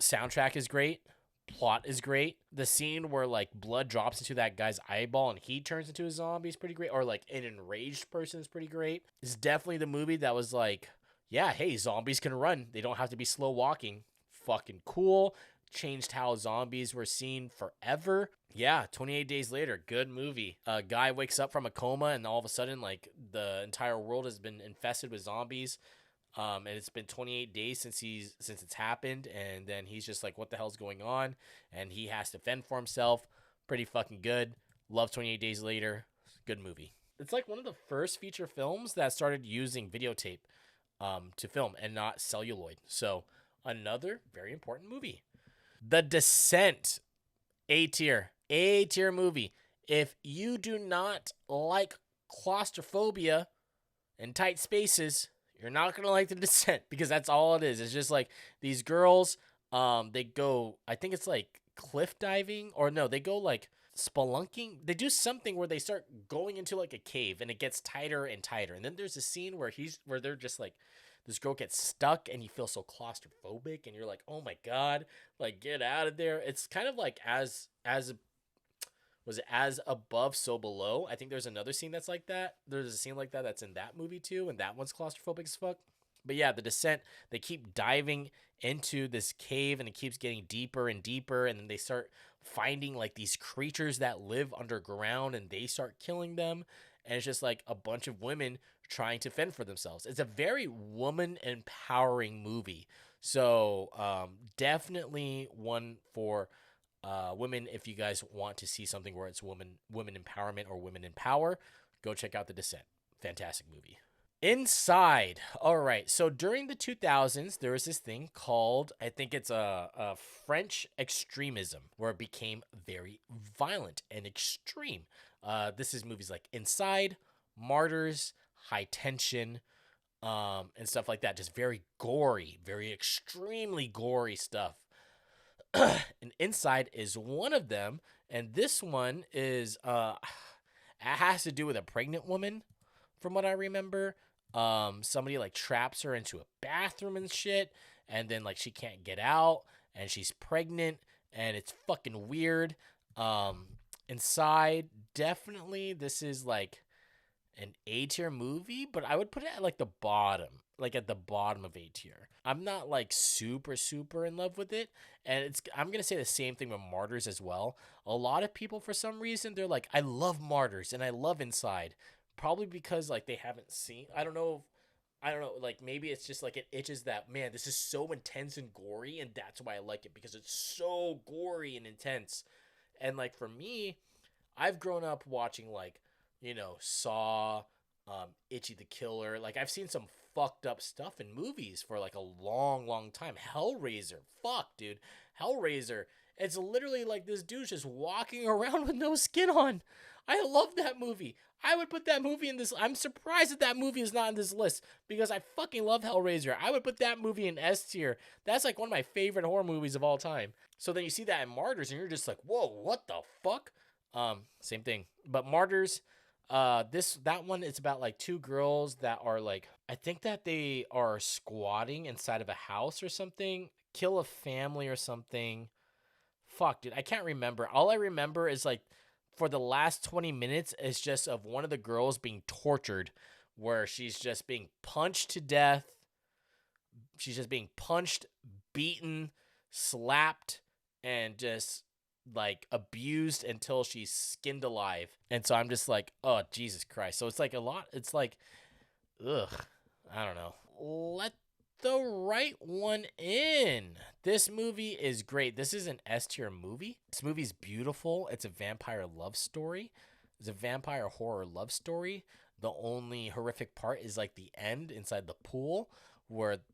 Soundtrack is great. Plot is great. The scene where like blood drops into that guy's eyeball and he turns into a zombie is pretty great. Or like an enraged person is pretty great. It's definitely the movie that was like, yeah, hey, zombies can run. They don't have to be slow walking. Fucking cool. Changed how zombies were seen forever. Yeah, 28 Days Later, good movie. A guy wakes up from a coma and all of a sudden like the entire world has been infested with zombies. And it's been 28 days since it's happened, and then he's just like, what the hell's going on? And he has to fend for himself. Pretty fucking good. Love 28 Days Later. Good movie. It's like one of the first feature films that started using videotape to film and not celluloid. So another very important movie. The Descent. A tier. A tier movie. If you do not like claustrophobia and tight spaces, you're not going to like The Descent, because that's all it is. It's just like these girls, they go, I think it's like cliff diving, or no, they go like spelunking. They do something where they start going into like a cave and it gets tighter and tighter. And then there's a scene where they're just like, this girl gets stuck and you feel so claustrophobic and you're like, oh my God, like get out of there. It's kind of like was it As Above, So Below? I think there's another scene that's like that. There's a scene like that that's in that movie too, and that one's claustrophobic as fuck. But yeah, The Descent, they keep diving into this cave and it keeps getting deeper and deeper, and then they start finding like these creatures that live underground and they start killing them. And it's just like a bunch of women trying to fend for themselves. It's a very woman empowering movie. So definitely one for women. If you guys want to see something where it's women empowerment or women in power, go check out The Descent. Fantastic movie. Inside. All right. So during the 2000s, there was this thing called, I think it's a French extremism, where it became very violent and extreme. This is movies like Inside, Martyrs, High Tension, and stuff like that. Just very gory, very extremely gory stuff. And Inside is one of them, and this one is it has to do with a pregnant woman, from what I remember. Somebody like traps her into a bathroom and shit, and then like she can't get out, and she's pregnant, and it's fucking weird. Inside, definitely this is like an A tier movie, but I would put it at like the bottom, like at the bottom of A tier. I'm not like super in love with it, and I'm gonna say the same thing with Martyrs as well. A lot of people, for some reason, they're like, I love Martyrs and I love Inside, probably because like they haven't seen. I don't know, like maybe it's just like it itches that, man, this is so intense and gory, and that's why I like it, because it's so gory and intense. And like for me, I've grown up watching like, Saw, Itchy the Killer. Like I've seen some fucked up stuff in movies for like a long time. Hellraiser. Fuck, dude. Hellraiser. It's literally like this dude's just walking around with no skin on. I love that movie. I would put that movie in this. I'm surprised that movie is not in this list, because I fucking love Hellraiser. I would put that movie in S tier. That's like one of my favorite horror movies of all time. So then you see that in Martyrs and you're just like, whoa, what the fuck? Same thing. But Martyrs, that one, it's about like two girls that are like, I think that they are squatting inside of a house or something, kill a family or something. Fuck, dude, I can't remember. All I remember is like for the last 20 minutes is just of one of the girls being tortured, where she's just being punched to death. She's just being punched, beaten, slapped, and just like abused until she's skinned alive. And so I'm just like, oh Jesus Christ. So it's like a lot. It's like, ugh, I don't know. Let the right one in. This movie is great. This is an S tier movie. This movie's beautiful. It's a vampire love story. It's a vampire horror love story. The only horrific part is like the end inside the pool,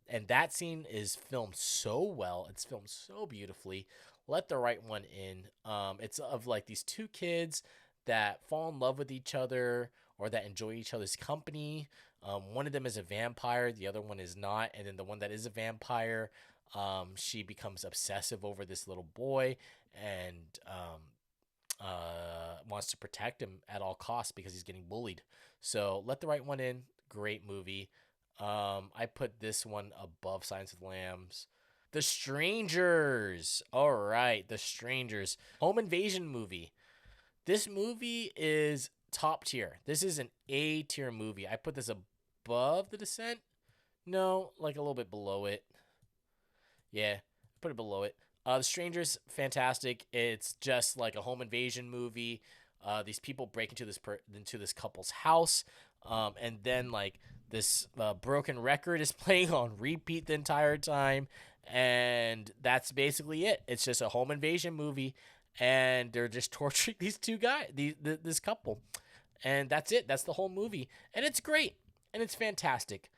and that scene is filmed so well. It's filmed so beautifully. Let the right one in. It's of like these two kids that fall in love with each other or that enjoy each other's company. One of them is a vampire, the other one is not. And then the one that is a vampire, she becomes obsessive over this little boy and wants to protect him at all costs because he's getting bullied. So Let the Right One In, great movie. I put this one above Silence of the Lambs. The Strangers. All right, The Strangers. Home invasion movie. This movie is top tier. This is an A tier movie. I put this above The Descent. No, like a little bit below it. Yeah, put it below it. The Strangers, fantastic. It's just like a home invasion movie. These people break into this couple's house, and then like this broken record is playing on repeat the entire time, and that's basically it. It's just a home invasion movie, and they're just torturing these two guys, this couple, and that's it. That's the whole movie, and it's great, and it's fantastic,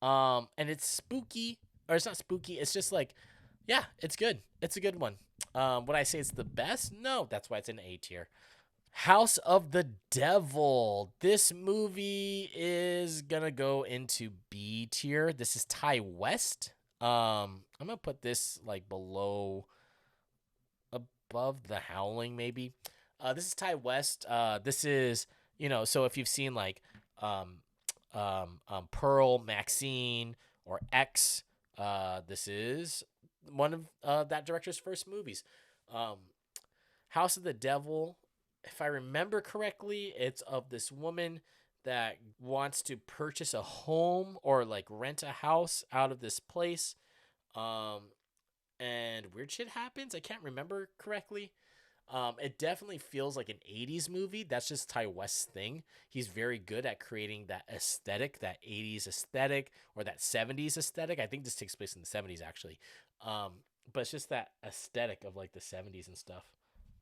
and it's spooky, or it's not spooky. It's just like, yeah, it's good. It's a good one. Would I say it's the best? No, that's why it's an A tier. House of the Devil. This movie is gonna go into B tier. This is Ty West. I'm gonna put this like above The Howling, maybe. This is Ty West. This is, so if you've seen like Pearl, Maxine, or X, this is one of that director's first movies. House of the Devil, if I remember correctly, it's of this woman that wants to purchase a home or like rent a house out of this place. And weird shit happens. I can't remember correctly. It definitely feels like an 80s movie. That's just Ty West's thing. He's very good at creating that aesthetic, that 80s aesthetic or that 70s aesthetic. I think this takes place in the 70s actually. But it's just that aesthetic of like the 70s and stuff.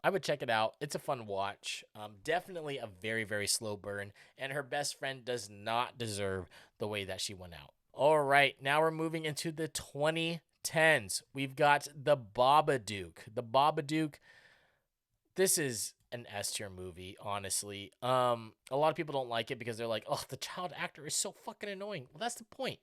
I would check it out. It's a fun watch. Definitely a very, very slow burn. And her best friend does not deserve the way that she went out. All right, now we're moving into the 2010s. We've got The Babadook. The Babadook, this is an S tier movie, honestly. A lot of people don't like it because they're like, oh, the child actor is so fucking annoying. Well, that's the point.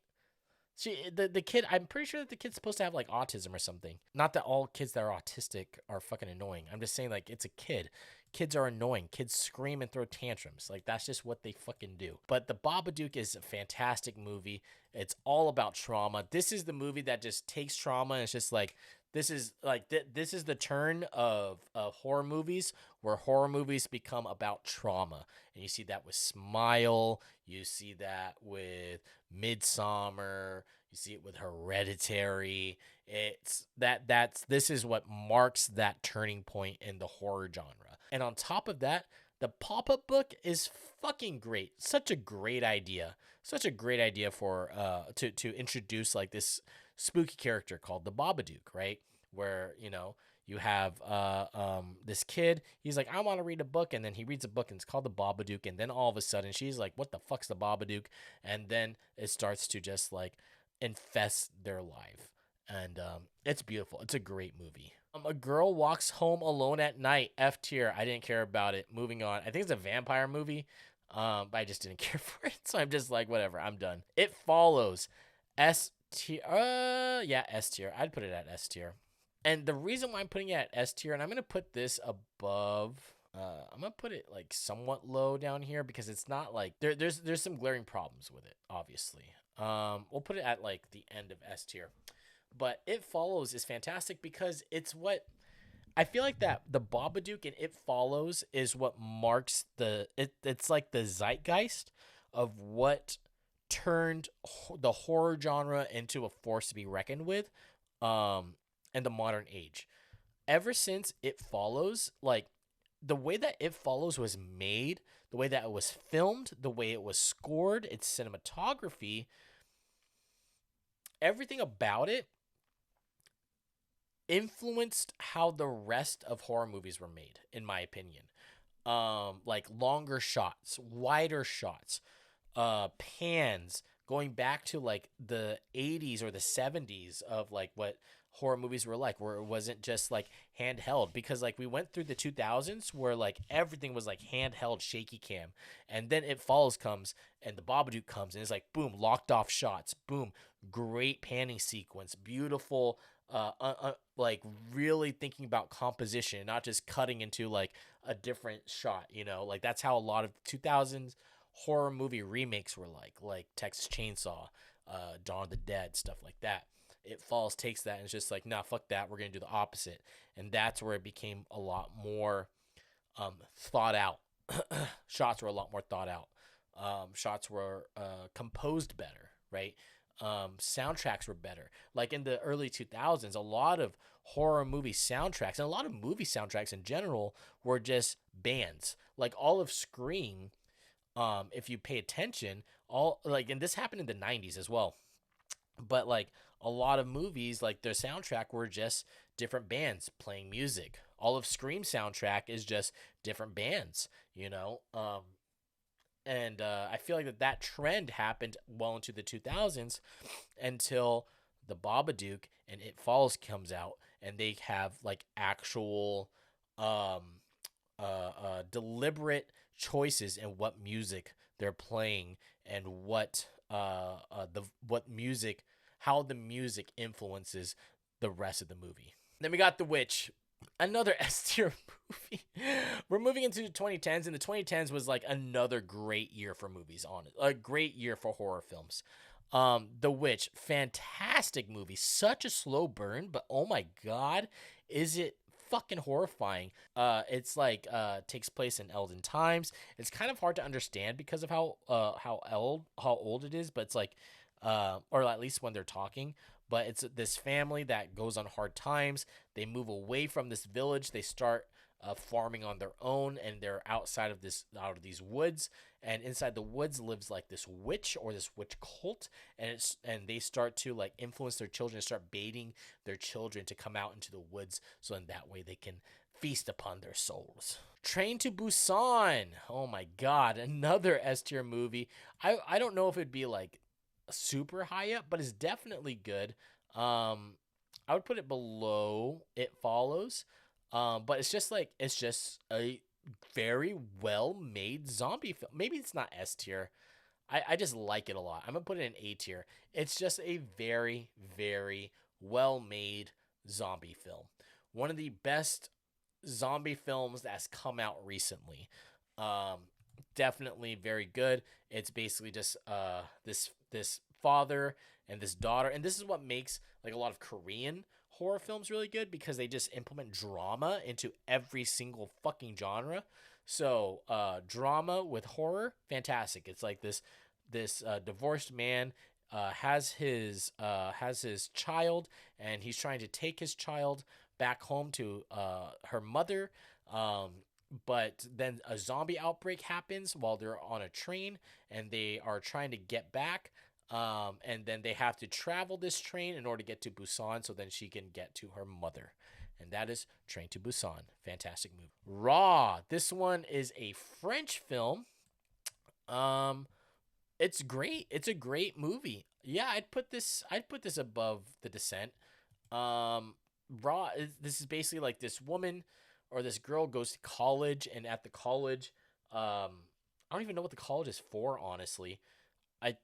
The kid, I'm pretty sure that the kid's supposed to have like autism or something. Not that all kids that are autistic are fucking annoying. I'm just saying like it's a kid. Kids are annoying. Kids scream and throw tantrums. Like that's just what they fucking do. But The Babadook is a fantastic movie. It's all about trauma. This is the movie that just takes trauma and it's just like, this is like this is the turn of horror movies where horror movies become about trauma. And you see that with Smile, you see that with Midsummer, you see it with Hereditary. This is what marks that turning point in the horror genre. And on top of that, the pop-up book is fucking great. Such a great idea. Such a great idea for to introduce like this spooky character called the Babadook, right? Where, you have this kid, he's like, I want to read a book, and then he reads a book and it's called the Babadook, and then all of a sudden she's like, what the fuck's the Babadook? And then it starts to just like infest their life. And it's beautiful. It's a great movie. A Girl Walks Home Alone at Night, F tier. I didn't care about it. Moving on. I think it's a vampire movie, but I just didn't care for it. So I'm just like, whatever, I'm done. It Follows, S tier. Yeah, S tier. I'd put it at S tier. And the reason why I'm putting it at S tier, and I'm gonna put this above. I'm gonna put it like somewhat low down here because it's not like there's some glaring problems with it. Obviously, we'll put it at like the end of S tier. But It Follows is fantastic because it's what I feel like that the Babadook and It Follows is what marks it's like the zeitgeist of what turned the horror genre into a force to be reckoned with in the modern age. ever since It Follows, like the way that It Follows was made, the way that it was filmed, the way it was scored, its cinematography, everything about it influenced how the rest of horror movies were made, in my opinion. Like longer shots, wider shots, pans, going back to like the 80s or the 70s of like what horror movies were like, where it wasn't just like handheld, because like we went through the 2000s where like everything was like handheld shaky cam, and then It Follows comes and the Babadook comes and it's like boom, locked off shots, boom, great panning sequence, beautiful, like really thinking about composition, not just cutting into like a different shot, you know, like that's how a lot of 2000s horror movie remakes were like Texas Chainsaw, Dawn of the Dead, stuff like that. It Falls takes that and it's just like, nah, fuck that, we're gonna do the opposite. And that's where it became a lot more thought out. Shots were a lot more thought out. Shots were composed better, right? Soundtracks were better. Like in the early 2000s, a lot of horror movie soundtracks and a lot of movie soundtracks in general were just bands. Like all of Scream, if you pay attention, all like, and this happened in the 90s as well. But like a lot of movies, like their soundtrack were just different bands playing music. All of Scream soundtrack is just different bands, you know. And I feel like that trend happened well into the 2000s until the Babadook and It Falls comes out, and they have like actual deliberate choices in what music they're playing and what music, how the music influences the rest of the movie. Then we got The Witch, another S tier movie. We're moving into the 2010s, and the 2010s was like another great year for movies, on it, a great year for horror films. The Witch, fantastic movie, such a slow burn, but oh my god, is it fucking horrifying. It's like takes place in elden times. It's kind of hard to understand because of how old it is, but it's like or at least when they're talking. But it's this family that goes on hard times. They move away from this village. They start farming on their own, and they're out of these woods. And inside the woods lives like this witch or this witch cult, and they start to like influence their children and start baiting their children to come out into the woods, so in that way they can feast upon their souls. Train to Busan. Oh my god, another S tier movie. I don't know if it'd be like super high up, but it's definitely good. I would put it below It Follows. But it's just a very well made zombie film. Maybe it's not S tier. I just like it a lot. I'm gonna put it in A tier. It's just a very, very well made zombie film. One of the best zombie films that's come out recently. Definitely very good. It's basically just this father and this daughter, and this is what makes like a lot of Korean horror films really good, because they just implement drama into every single fucking genre. So drama with horror, fantastic. It's like this divorced man has his child, and he's trying to take his child back home to her mother. But then a zombie outbreak happens while they're on a train, and they are trying to get back. And then they have to travel this train in order to get to Busan, so then she can get to her mother. And that is Train to Busan. Fantastic movie. Raw. This one is a French film. It's great. It's a great movie. Yeah, I'd put this above The Descent. Raw. This is basically like this woman or this girl goes to college, and at the college, I don't even know what the college is for, honestly. I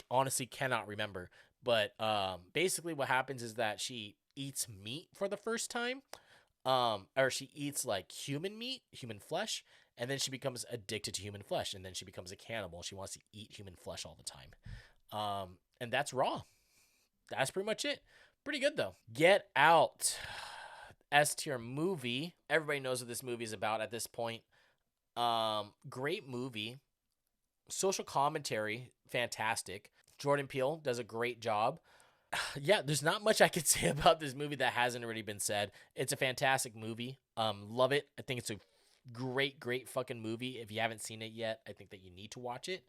honestly cannot remember, but basically what happens is that she eats meat for the first time, or she eats like human meat, human flesh, and then she becomes addicted to human flesh, and then she becomes a cannibal. She wants to eat human flesh all the time, and that's Raw. That's pretty much it. Pretty good though. Get Out, S tier movie. Everybody knows what this movie is about at this point. Great movie. Social commentary, fantastic. Jordan Peele does a great job. Yeah, there's not much I could say about this movie that hasn't already been said. It's a fantastic movie. Love it. I think it's a great fucking movie. If you haven't seen it yet, I think that you need to watch it.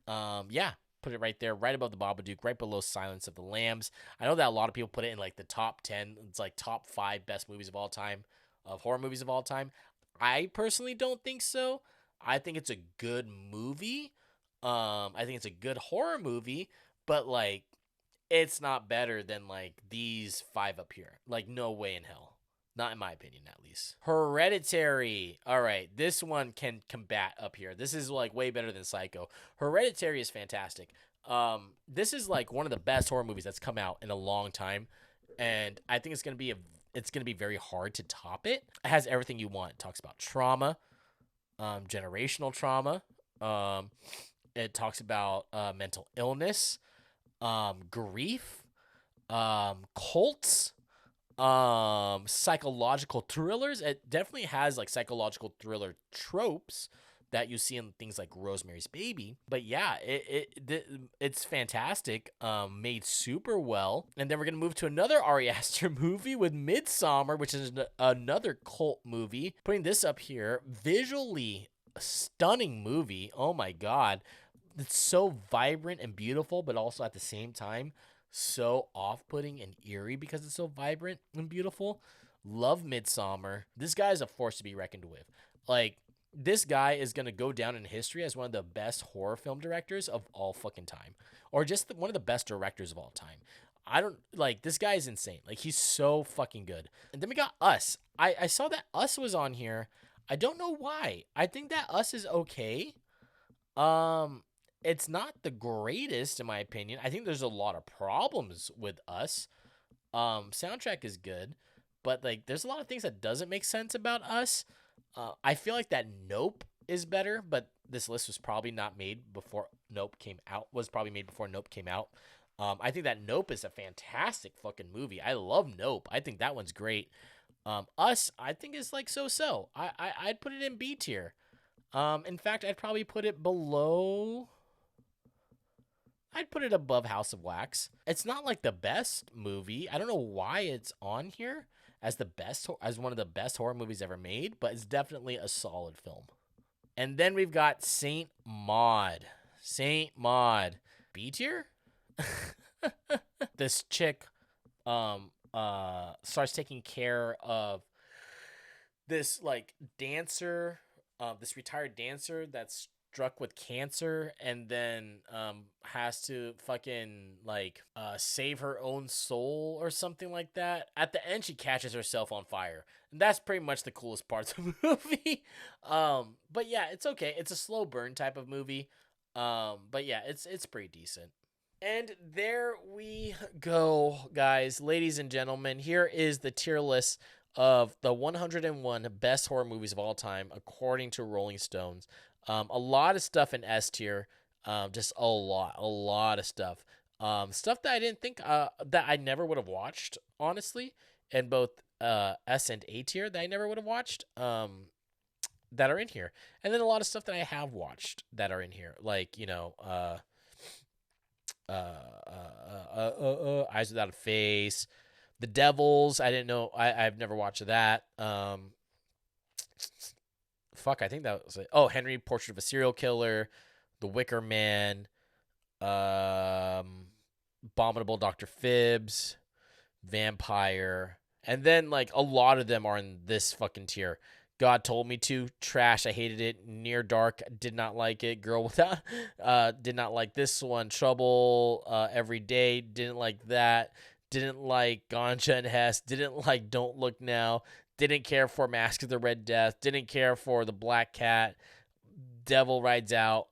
Yeah, put it right there, right above the Babadook, right below Silence of the Lambs. I know that a lot of people put it in like the top 10. It's like top 5 best movies of all time, of horror movies of all time. I personally don't think so. I think it's a good movie. I think it's a good horror movie, but like it's not better than like these 5 up here. Like no way in hell. Not in my opinion, at least. Hereditary. All right, this one can combat up here. This is like way better than Psycho. Hereditary is fantastic. This is like one of the best horror movies that's come out in a long time, and I think it's gonna be very hard to top it. It has everything you want. It talks about trauma, generational trauma. It talks about mental illness, grief, cults, psychological thrillers. It definitely has like psychological thriller tropes that you see in things like Rosemary's Baby. But yeah, it's fantastic. Made super well. And then we're gonna move to another Ari Aster movie with Midsummer, which is another cult movie. Putting this up here, visually stunning movie. Oh my god, it's so vibrant and beautiful, but also at the same time so off-putting and eerie because it's so vibrant and beautiful. Love Midsummer. This guy is a force to be reckoned with. Like this guy is gonna go down in history as one of the best horror film directors of all fucking time, or just one of the best directors of all time. I don't like this guy is insane. Like he's so fucking good. And then we got Us. I saw that Us was on here. I don't know why. I think that Us is okay. Um, it's not the greatest in my opinion. I think there's a lot of problems with Us. Soundtrack is good, but like there's a lot of things that doesn't make sense about Us. I feel like that Nope is better, but this list was probably not made before Nope came out. Was probably made before Nope came out. I think that Nope is a fantastic fucking movie. I love Nope. I think that one's great. Us, I think is like so. I'd put it in B tier. In fact, I'd probably put it below. I'd put it above House of Wax. It's not like the best movie. I don't know why it's on here as as one of the best horror movies ever made, but it's definitely a solid film. And then we've got Saint Maud. Saint Maud. B tier? This chick starts taking care of this like dancer, this retired dancer that's struck with cancer, and then has to fucking like save her own soul or something like that. At the end she catches herself on fire, and that's pretty much the coolest parts of the movie. But yeah, it's okay. It's a slow burn type of movie. But yeah, it's pretty decent. And there we go, guys. Ladies and gentlemen, here is the tier list of the 101 best horror movies of all time, according to Rolling Stones. A lot of stuff in S tier, just a lot of stuff. Stuff that I didn't think that I never would have watched, honestly, in both S and A tier that I never would have watched. That are in here, and then a lot of stuff that I have watched that are in here, like Eyes Without a Face, The Devils. I didn't know. I've never watched that. Fuck, I think that was it. Oh, Henry, Portrait of a Serial Killer, The Wicker Man, Abominable Dr. Phibbs, Vampire, and then like a lot of them are in this fucking tier. God Told Me To, trash. I hated it. Near Dark, did not like it. Girl Without, did not like this one. Trouble, Every Day, didn't like that. Didn't like Ganja and Hess. Didn't like Don't Look Now. Didn't care for Mask of the Red Death. Didn't care for The Black Cat. Devil Rides Out.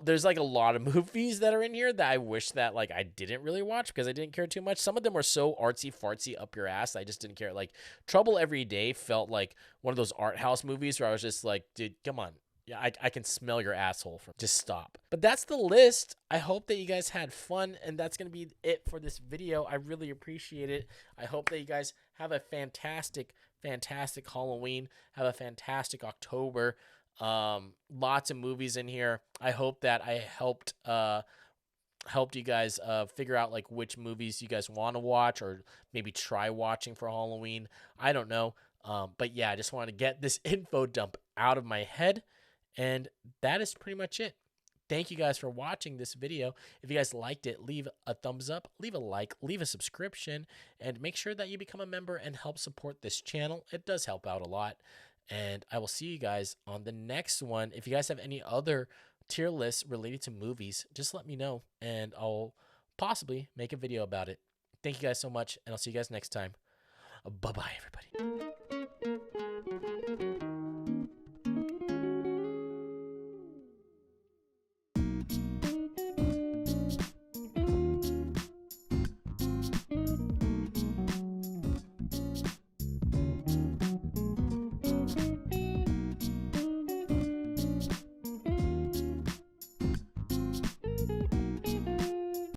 There's like a lot of movies that are in here that I wish that like I didn't really watch because I didn't care too much. Some of them were so artsy fartsy up your ass I just didn't care. Like Trouble Every Day felt like one of those art house movies where I was just like, dude, come on. Yeah, I can smell your asshole. Just stop. But that's the list. I hope that you guys had fun, and that's going to be it for this video. I really appreciate it. I hope that you guys have a fantastic Halloween. Have a fantastic October. Lots of movies in here. I hope that I helped helped you guys figure out like which movies you guys want to watch or maybe try watching for Halloween. I don't know. But yeah, I just want to get this info dump out of my head. And that is pretty much it. Thank you guys for watching this video. If you guys liked it, leave a thumbs up, leave a like, leave a subscription, and make sure that you become a member and help support this channel. It does help out a lot. And I will see you guys on the next one. If you guys have any other tier lists related to movies, just let me know and I'll possibly make a video about it. Thank you guys so much, and I'll see you guys next time. Bye-bye, everybody.